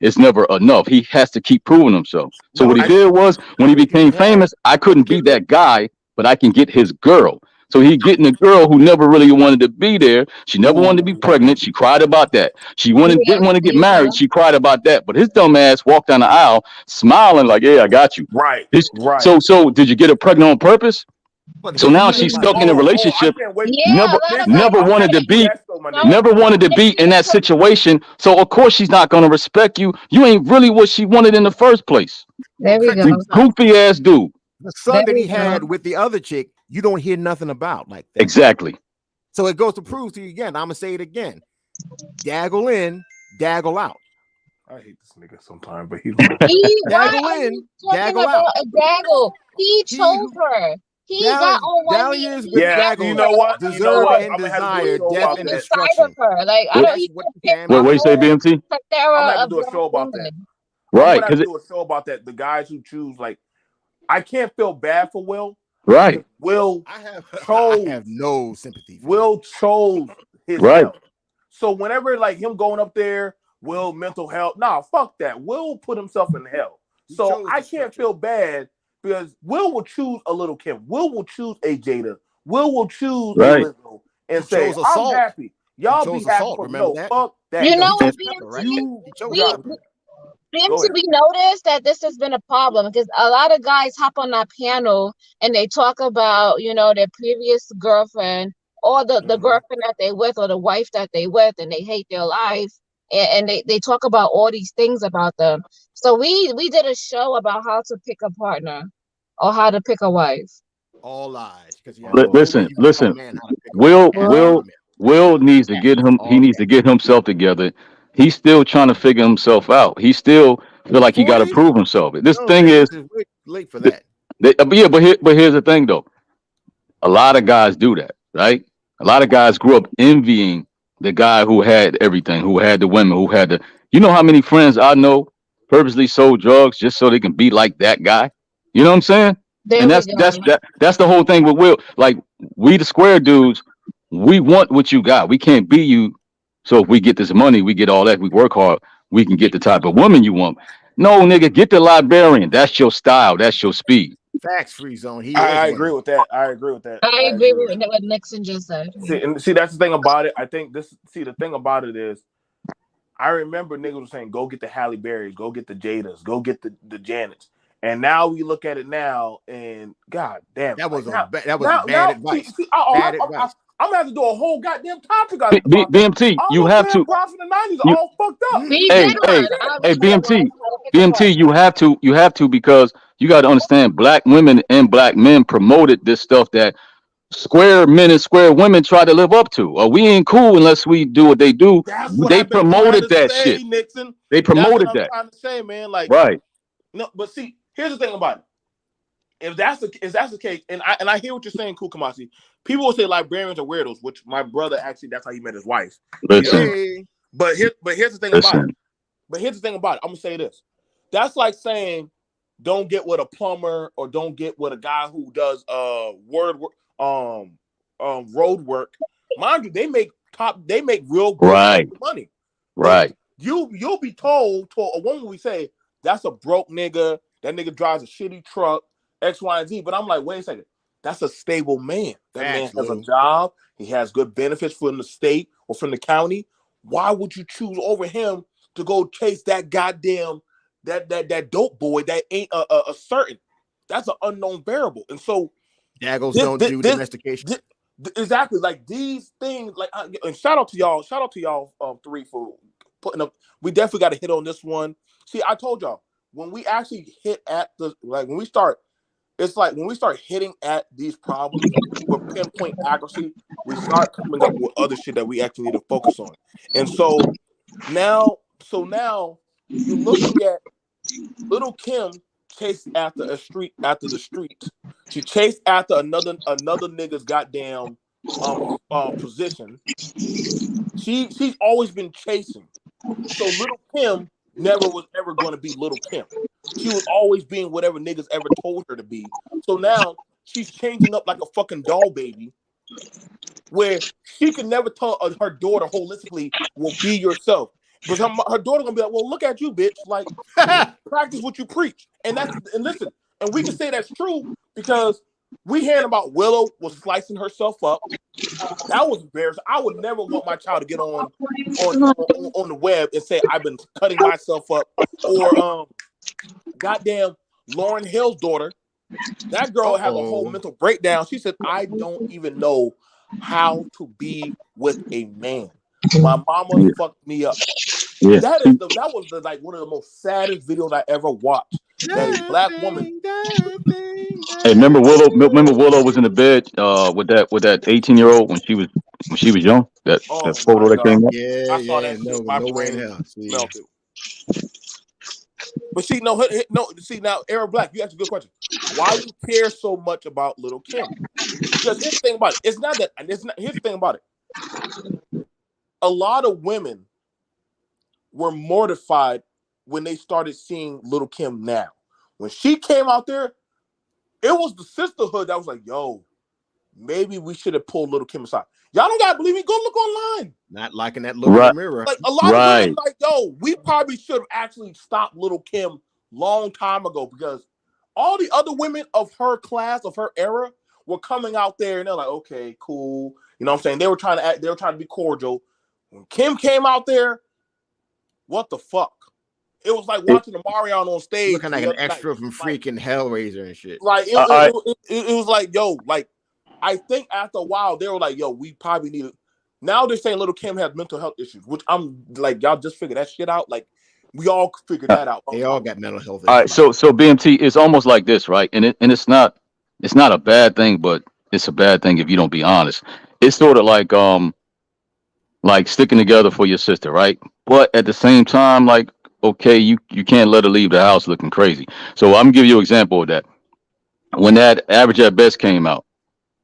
Speaker 2: it's never enough. He has to keep proving himself. So
Speaker 3: No,
Speaker 2: what he
Speaker 1: I
Speaker 2: did was when he
Speaker 3: because he
Speaker 2: became
Speaker 3: has
Speaker 2: famous, I couldn't be
Speaker 3: given.
Speaker 2: that guy, but I can get his girl. So he getting a girl who never really wanted to be there. She never wanted to be
Speaker 1: ooh
Speaker 2: pregnant. She cried about that. She
Speaker 4: Yeah,
Speaker 2: didn't want to
Speaker 4: there
Speaker 2: get
Speaker 4: you
Speaker 2: married.
Speaker 4: go.
Speaker 2: She cried about that. But his dumb ass walked down the aisle smiling like, "Yeah, I got you."
Speaker 1: right,
Speaker 2: His,
Speaker 1: right.
Speaker 2: so did you get her pregnant on purpose?
Speaker 3: But
Speaker 2: So
Speaker 3: here's the
Speaker 2: now
Speaker 3: thing
Speaker 2: she's
Speaker 3: about it.
Speaker 2: stuck in a
Speaker 1: I
Speaker 2: relationship.
Speaker 1: can't wait.
Speaker 4: Yeah,
Speaker 2: Never
Speaker 4: a lot of
Speaker 1: Listen,
Speaker 4: guys
Speaker 2: never
Speaker 1: I'm
Speaker 4: do
Speaker 2: wanted
Speaker 1: happy
Speaker 2: to
Speaker 4: that.
Speaker 1: you
Speaker 2: be
Speaker 1: asked though, my
Speaker 4: Some
Speaker 1: nigga.
Speaker 2: never wanted to be in that situation. So of course she's not going to respect you. You ain't really what she wanted in the first place.
Speaker 3: Well,
Speaker 4: There we
Speaker 3: check
Speaker 4: go.
Speaker 3: this
Speaker 2: You
Speaker 3: out.
Speaker 2: goofy ass dude.
Speaker 3: The
Speaker 4: There
Speaker 3: son that
Speaker 4: we
Speaker 3: he
Speaker 4: go.
Speaker 3: had with the other chick, you don't hear nothing about like that.
Speaker 2: Exactly.
Speaker 3: So it goes to prove to you again. I'm gonna say it again. Daggle in, daggle out.
Speaker 1: I hate this nigga sometimes, but he's my nigga.
Speaker 4: Why
Speaker 3: Daggle
Speaker 4: are you
Speaker 3: in,
Speaker 4: talking
Speaker 3: daggle out.
Speaker 4: about a Daggle? He
Speaker 3: He
Speaker 4: chose her. He got
Speaker 3: Dally,
Speaker 4: on one knee and
Speaker 3: dalliance
Speaker 4: he
Speaker 3: with
Speaker 1: Yeah,
Speaker 4: begged
Speaker 1: you
Speaker 3: daggles
Speaker 1: know
Speaker 4: her
Speaker 1: what? You know
Speaker 3: deserve
Speaker 1: what?
Speaker 3: and
Speaker 1: I'm gonna have to do a
Speaker 3: desire
Speaker 1: show
Speaker 3: death
Speaker 1: about
Speaker 3: and
Speaker 4: to the
Speaker 1: that.
Speaker 4: side of
Speaker 3: destruction.
Speaker 4: her. Like I
Speaker 2: What,
Speaker 4: don't.
Speaker 3: That's
Speaker 4: He
Speaker 3: what
Speaker 4: could
Speaker 3: the
Speaker 4: pick
Speaker 3: damn
Speaker 4: the
Speaker 2: what you say,
Speaker 3: Bible
Speaker 4: whole
Speaker 3: says.
Speaker 2: BMT?
Speaker 1: I'm gonna
Speaker 4: plethora
Speaker 1: have to
Speaker 4: of
Speaker 1: do a
Speaker 4: black
Speaker 1: show about that.
Speaker 4: women.
Speaker 1: I'm
Speaker 2: Right,
Speaker 1: gonna have
Speaker 2: because
Speaker 1: to do a show about that. The guys who choose, like, I can't feel bad for Will
Speaker 2: right,
Speaker 1: because Will
Speaker 3: I have
Speaker 1: chose
Speaker 3: no sympathy for him.
Speaker 1: Will chose his
Speaker 2: right.
Speaker 1: health. So whenever like him going up there, Will mental health, nah, fuck that. Will put himself in hell. So I can't feel bad because Will choose a Little Kim. Will choose a Jada. Will choose a
Speaker 2: Right.
Speaker 1: Lizzo and
Speaker 3: He
Speaker 1: say,
Speaker 3: chose
Speaker 1: I'm
Speaker 3: assault.
Speaker 1: happy. Y'all
Speaker 3: He
Speaker 1: be
Speaker 3: chose
Speaker 1: happy
Speaker 3: assault.
Speaker 1: for me.
Speaker 3: Remember
Speaker 1: No,
Speaker 3: that?
Speaker 1: fuck that.
Speaker 4: You
Speaker 3: No,
Speaker 4: know,
Speaker 3: he chose pepper, right?
Speaker 4: BMT,
Speaker 3: He chose
Speaker 4: we
Speaker 3: pepper.
Speaker 1: Go ahead.
Speaker 4: we noticed that this has been a problem because a lot of guys hop on that panel and they talk about, their previous girlfriend or the
Speaker 1: Mm-hmm.
Speaker 4: girlfriend that they with or the wife that they with, and they hate their life, and they talk about all these things about them. So we did a show about how to pick a partner or how to pick a wife.
Speaker 3: All lies, because
Speaker 1: Oh,
Speaker 3: no way
Speaker 2: Listen,
Speaker 3: you can tell a
Speaker 2: listen.
Speaker 3: man how to pick a woman.
Speaker 2: Will
Speaker 3: Ask
Speaker 4: Well,
Speaker 2: Will
Speaker 3: women.
Speaker 2: Will needs to get him. He
Speaker 3: All
Speaker 2: needs to get himself together. He's still trying to figure himself out. He still feel like he got to
Speaker 3: 40?
Speaker 2: prove himself. This
Speaker 3: No,
Speaker 2: thing
Speaker 3: niggas
Speaker 2: is,
Speaker 3: is way late for that.
Speaker 2: yeah. But here's the thing though. A lot of guys do that, right? A lot of guys grew up envying the guy who had everything, who had the women, who had the. You know how many friends I know purposely sold drugs just so they can be like that guy. You know what I'm saying?
Speaker 4: there
Speaker 2: And
Speaker 4: we
Speaker 2: that's
Speaker 4: go.
Speaker 2: that's that that's the whole thing with Will. Like we the square dudes, we want what you got. We can't be you. So if we get this money, we get all that. We work hard. We can get the type of woman you want. No, nigga, get the librarian. That's your style. That's your speed.
Speaker 3: Facts free zone. He is
Speaker 1: I
Speaker 3: one of
Speaker 1: agree
Speaker 3: them.
Speaker 1: with that. I agree with that.
Speaker 4: I
Speaker 1: I
Speaker 4: agree
Speaker 1: agree with
Speaker 4: with
Speaker 1: that.
Speaker 4: what Nixon just said.
Speaker 1: See, and see, that's the thing about it. I think this. See, the thing about it is, I remember niggas was saying, "Go get the Halle Berrys, go get the Jadas, go get the Janets." And now we look at it now, and God damn it! Like
Speaker 3: That was bad
Speaker 1: see,
Speaker 3: advice.
Speaker 1: see,
Speaker 3: Bad advice.
Speaker 1: I'm gonna have to do a whole goddamn topic about that.
Speaker 2: BMT,
Speaker 1: All
Speaker 2: you
Speaker 1: those
Speaker 2: have
Speaker 1: damn
Speaker 2: to.
Speaker 1: bras from the '90s are
Speaker 2: You
Speaker 1: all fucked up.
Speaker 4: We
Speaker 2: hey
Speaker 4: did
Speaker 1: God
Speaker 2: hey
Speaker 4: one.
Speaker 1: damn.
Speaker 4: We
Speaker 2: hey
Speaker 4: did one.
Speaker 2: BMT
Speaker 4: How to pick a
Speaker 2: BMT,
Speaker 4: partner.
Speaker 2: you have to because you got to understand black women and black men promoted this stuff that square men and square women try to live up to. We ain't cool unless we do what they do.
Speaker 1: That's what
Speaker 2: They
Speaker 1: I've been trying
Speaker 2: promoted
Speaker 1: to
Speaker 2: that
Speaker 1: say,
Speaker 2: shit.
Speaker 1: Nixon.
Speaker 2: They
Speaker 1: That's what
Speaker 2: promoted
Speaker 1: I'm
Speaker 2: that.
Speaker 1: trying to say, man. Like,
Speaker 2: Right.
Speaker 1: no, but see, here's the thing about it. If that's the case, and I hear what you're saying, Kukamasi. People will say librarians are weirdos, which my brother actually that's how he met his wife.
Speaker 2: Listen,
Speaker 3: Hey,
Speaker 1: But here's the thing about it.
Speaker 2: listen.
Speaker 1: But here's the thing about it. I'm gonna say this. That's like saying don't get with a plumber or don't get with a guy who does road work. Mind you, they make real good
Speaker 2: Right.
Speaker 1: fucking money. But
Speaker 2: Right.
Speaker 1: you'll be told to a woman we say that's a broke nigga. That nigga drives a shitty truck, X, Y, and Z. But I'm like, wait a second. That's a stable man. That man
Speaker 3: facts,
Speaker 1: has a
Speaker 3: Lou.
Speaker 1: job. He has good benefits from the state or from the county. Why would you choose over him to go chase that goddamn that dope boy that ain't a certain? That's an unknown variable. And so
Speaker 3: Daggles
Speaker 1: this
Speaker 3: don't
Speaker 1: this,
Speaker 3: do
Speaker 1: this,
Speaker 3: domestication.
Speaker 1: this exactly like these things like and shout out to y'all three for putting up. We definitely got to hit on this one. See, I told y'all when we actually hit at the like when we start, it's like when we start hitting at these problems with pinpoint accuracy, we start coming up with other shit that we actually need to focus on. And so now you're looking at Little Kim chased after the street. She chased after another nigga's goddamn position. She's always been chasing. So Little Kim never was ever going to be Little Kim. She was always being whatever niggas ever told her to be. So now she's changing up like a fucking doll baby, where she can never tell her daughter holistically, "Well, be yourself." Because her daughter gonna be like, "Well, look at you, bitch! Like, practice what you preach." And listen, and we can say that's true because we hearing about Willow was slicing herself up. That was embarrassing. I would never want my child to get on the web and say I've been cutting myself up. Or goddamn Lauren Hill's daughter. That girl have a whole
Speaker 3: Uh-oh.
Speaker 1: mental breakdown. She said, "I don't even know how to be with a man. My mama
Speaker 2: Yeah.
Speaker 1: fucked me up."
Speaker 2: Yeah.
Speaker 1: That was the like one of the most saddest videos I ever watched. That a
Speaker 3: That
Speaker 1: black woman.
Speaker 3: thing, that thing,
Speaker 2: Hey, remember
Speaker 3: that
Speaker 2: Willow? Remember
Speaker 3: thing.
Speaker 2: Willow was in the bed with that 18-year-old when she was young. That
Speaker 1: Oh my
Speaker 2: photo that
Speaker 1: god.
Speaker 2: came up.
Speaker 3: Yeah,
Speaker 1: I saw
Speaker 3: yeah,
Speaker 1: that
Speaker 3: no,
Speaker 1: shit.
Speaker 3: with
Speaker 1: My
Speaker 3: no way in
Speaker 1: brain
Speaker 3: hell. See,
Speaker 1: melted. But see, no. See now, Eric Black, you asked a good question. Why you care so much about Little Kim? Because here's the thing about it. It's not that. It's not. Here's the thing about it. A lot of women were mortified when they started seeing Little Kim now. When she came out there, it was the sisterhood that was like, "Yo, maybe we should have pulled Lil Kim aside. Y'all don't gotta believe me. Go look online.
Speaker 3: Not liking that look in the mirror.
Speaker 1: Like a lot of women, like, yo, we probably should have actually stopped Lil Kim long time ago because all the other women of her class, of her era, were coming out there and they're like, okay, cool. You know what I'm saying? They were trying to be cordial. When Kim came out there, what the fuck? It was like watching the Marion on stage.
Speaker 3: Looking like an extra from freaking Hellraiser and shit.
Speaker 1: Like it was like, yo, like I think after a while they were like, yo, we probably need to. Now they're saying Lil Kim has mental health issues, which I'm like, y'all just figure that shit out. Like we all figured that out.
Speaker 3: They all got mental health issues.
Speaker 2: All right, so BMT is almost like this, right? And it's not a bad thing, but it's a bad thing if you don't be honest. It's sort of like sticking together for your sister, right? But at the same time, like, okay, you can't let her leave the house looking crazy. So I'm gonna give you an example of that. When that Average at Best came out,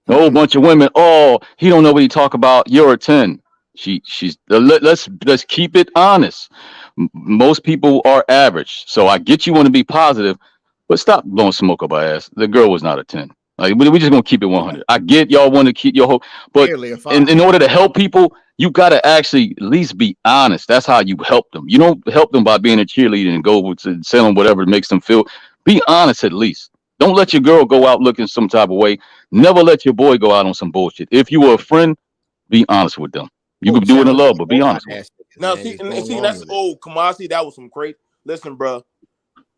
Speaker 2: a whole bunch of women, oh, he don't know what he talk about. You're a 10. She's let's keep it honest. Most people are average. So I get you want to be positive, but stop blowing smoke up our ass. The girl was not a 10. Like we just gonna keep it 100. I get y'all want to keep your hope, but in order to help people, you gotta actually at least be honest. That's how you help them. You don't help them by being a cheerleader and go to selling whatever makes them feel. Be honest at least. Don't let your girl go out looking some type of way. Never let your boy go out on some bullshit. If you were a friend, be honest with them. You can do it in love, but be honest with them.
Speaker 1: Now, see, that's Kamasi. That was some great. Listen, bro.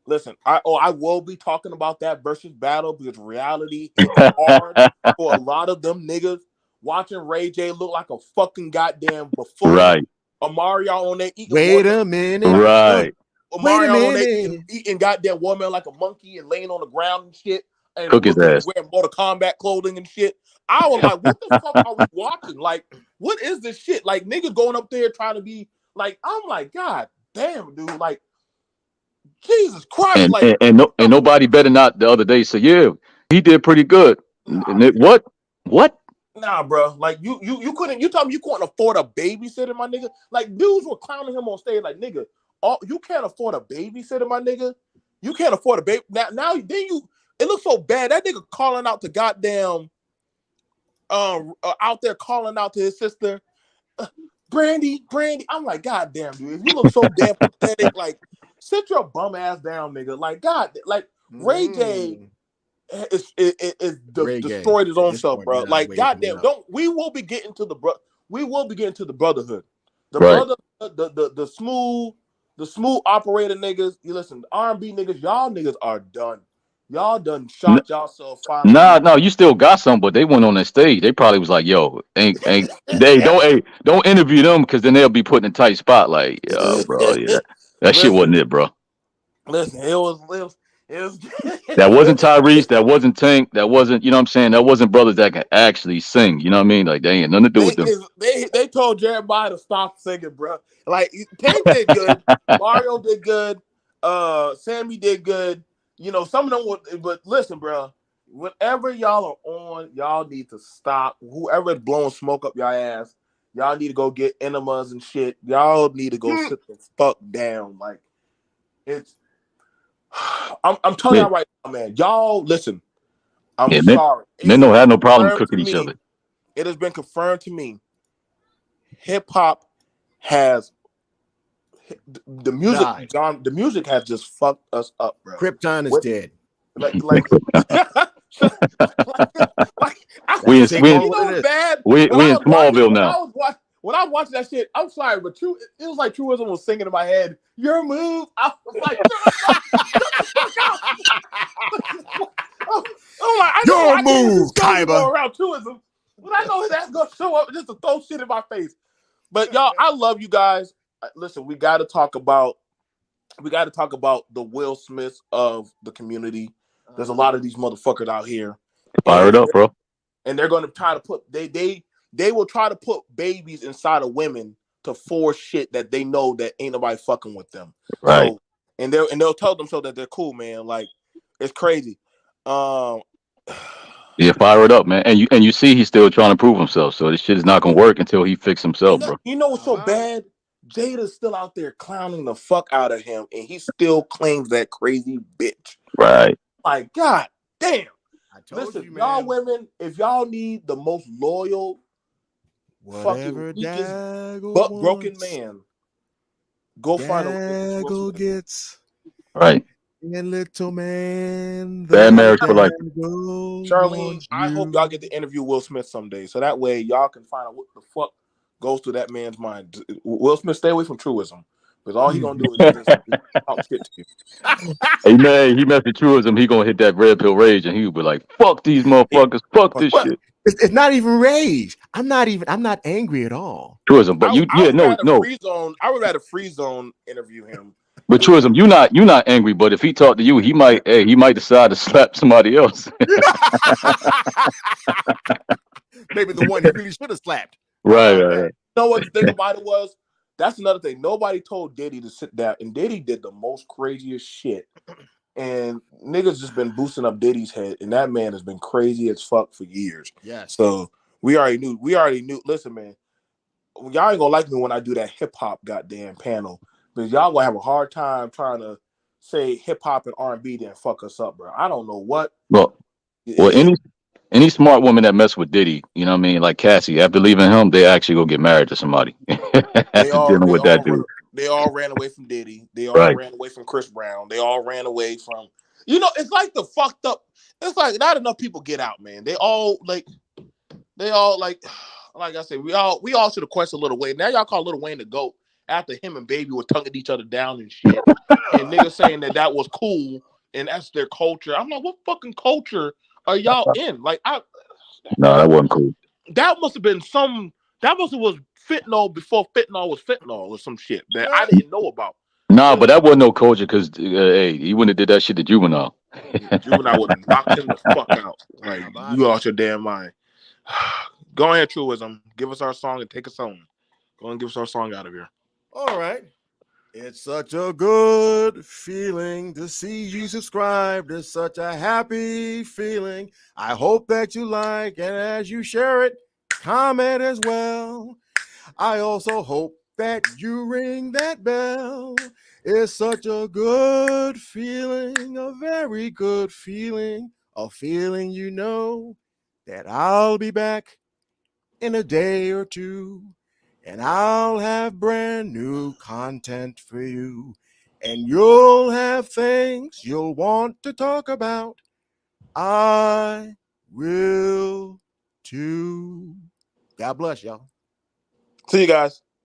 Speaker 1: Listen, I will be talking about that versus battle because reality is hard for a lot of them niggas. Watching Ray J look like a fucking goddamn buffoon.
Speaker 2: Right.
Speaker 1: Amario on there eating.
Speaker 3: Wait a minute.
Speaker 2: Right.
Speaker 1: Amario on there eating goddamn woman like a monkey and laying on the ground and shit. And
Speaker 2: cook his ass.
Speaker 1: Wearing Mortal Kombat clothing and shit. I was like, what the fuck are we watching? Like, what is this shit? Like, niggas going up there trying to be like, I'm like, God damn, dude. Like, Jesus Christ.
Speaker 2: And nobody better not the other day say, yeah, he did pretty good. What?
Speaker 1: Nah, bro. Like, you couldn't, you told me you couldn't afford a babysitter, my nigga. Like, dudes were clowning him on stage, like, nigga, you can't afford a babysitter, my nigga. You can't afford a baby. Now, it looks so bad. That nigga calling out to goddamn, out there calling out to his sister, Brandy. I'm like, God damn, dude. If you look so damn pathetic, like, sit your bum ass down, nigga. Like, God, like, Ray J is destroyed his own self, bro. Like, goddamn, we will be getting to the brotherhood. The brother, the smooth operator niggas. You listen, R&B niggas, y'all niggas are done. Y'all done shot yourself finally.
Speaker 2: No, you still got some, but they went on that stage. They probably was like, yo, ain't they don't interview them because then they'll be put in a tight spot. Like, yo, bro, yeah. That shit wasn't it, bro.
Speaker 1: Listen, it was
Speaker 2: that wasn't Tyrese, that wasn't Tank, that wasn't, you know what I'm saying? That wasn't brothers that can actually sing. You know what I mean? Like, they ain't nothing to do with them.
Speaker 1: They told Jeremiah to stop singing, bro. Like, Tank did good, Mario did good, Sammy did good. You know, some of them would, but listen, bro, whenever y'all are on, y'all need to stop. Whoever is blowing smoke up your ass, y'all need to go get enemas and shit. Y'all need to go sit the fuck down. Like, it's, I'm telling y'all right now, man. Y'all, listen, I'm sorry.
Speaker 2: Men don't have no problem cooking each other.
Speaker 1: It has been confirmed to me. Hip hop has the music. The music has just fucked us up, bro.
Speaker 3: Krypton is dead.
Speaker 1: Like
Speaker 2: we in
Speaker 1: Smallville
Speaker 2: now.
Speaker 1: When I was watching that shit, I'm sorry, but it was like Truism was singing in my head. Your move. I was like,
Speaker 3: your move, Kyber.
Speaker 1: Around Truism, but I know that's gonna show up just to throw shit in my face. But y'all, I love you guys. Listen, we got to talk about the Will Smiths of the community. There's a lot of these motherfuckers out here.
Speaker 2: Fire it up, bro.
Speaker 1: And they're going to try to put they will try to put babies inside of women to force shit that they know that ain't nobody fucking with them.
Speaker 2: Right.
Speaker 1: So, and they'll tell them so that they're cool, man. Like, it's crazy.
Speaker 2: Yeah, fire it up, man. And you see he's still trying to prove himself. So this shit is not gonna work until he fixes himself, bro.
Speaker 1: You know what's so bad? Jada's still out there clowning the fuck out of him, and he still claims that crazy bitch.
Speaker 2: Right.
Speaker 1: Like, God damn. Listen, y'all women, if y'all need the most loyal,
Speaker 3: whatever
Speaker 1: fucking weakest,
Speaker 3: Daggle
Speaker 1: broken
Speaker 3: wants,
Speaker 1: man, go find a Will
Speaker 3: Daggle
Speaker 1: Smith.
Speaker 3: gets.
Speaker 2: Right.
Speaker 3: And little man,
Speaker 2: Bad
Speaker 3: the
Speaker 2: marriage for life.
Speaker 3: Daggle
Speaker 1: Charlene,
Speaker 3: wants
Speaker 1: I hope
Speaker 3: you.
Speaker 1: y'all get to interview Will Smith someday, so that way y'all can find out what the fuck goes through that man's mind. Will Smith, stay away from truism, because all he gonna do is just talk shit to you.
Speaker 2: Hey man, he messed with truism. He gonna hit that red pill rage, and he would be like, "Fuck these motherfuckers. Fuck this
Speaker 3: But
Speaker 2: shit."
Speaker 3: it's not even rage. I'm not angry at all.
Speaker 2: Truism, but
Speaker 1: I would rather
Speaker 2: no.
Speaker 1: free zone. I would rather free zone interview him.
Speaker 2: But truism, you not angry. But if he talk to you, he might decide to slap somebody else.
Speaker 3: Maybe the one he really should have slapped.
Speaker 2: Right.
Speaker 1: You know what the thing about it was? That's another thing. Nobody told Diddy to sit down, and Diddy did the most craziest shit. And niggas just been boosting up Diddy's head, and that man has been crazy as fuck for years.
Speaker 3: Yes.
Speaker 1: So we already knew. Listen, man, y'all ain't gonna like me when I do that hip hop goddamn panel, because y'all gonna have a hard time trying to say hip hop and R&B then fuck us up, bro. I don't know what.
Speaker 2: Well, any smart woman that mess with Diddy, you know what I mean, like Cassie, after leaving him, they actually go get married to somebody after dealing with that dude.
Speaker 1: They all ran away from Diddy. They all
Speaker 2: Right.
Speaker 1: ran away from Chris Brown. They all ran away from. You know, it's like the fucked up. It's like not enough people get out, man. They all like I said, we all should have questioned Lil Wayne. Now y'all call Lil Wayne the GOAT after him and Baby were tonguing each other down and shit, and niggas saying that was cool and that's their culture. I'm like, what fucking culture are y'all in? Like,
Speaker 2: No, that wasn't cool.
Speaker 1: that must have been some. That must have was fentanyl before fentanyl was fentanyl or some shit that I didn't know about.
Speaker 2: Nah, but that wasn't no culture because hey, he wouldn't have did that shit to Juvenile.
Speaker 1: Juvenile would have knocked him the fuck out. Like, you lost your damn mind. Go ahead, Truism. Give us our song and take us home. Go and give us our song out of here.
Speaker 3: All right. It's such a good feeling to see you subscribed. It's such a happy feeling. I hope that you like, and as you share it, comment as well. I also hope that you ring that bell. It's such a good feeling, a very good feeling, a feeling you know that I'll be back in a day or two, and I'll have brand new content for you, and you'll have things you'll want to talk about. I will too. God bless y'all.
Speaker 1: See you guys.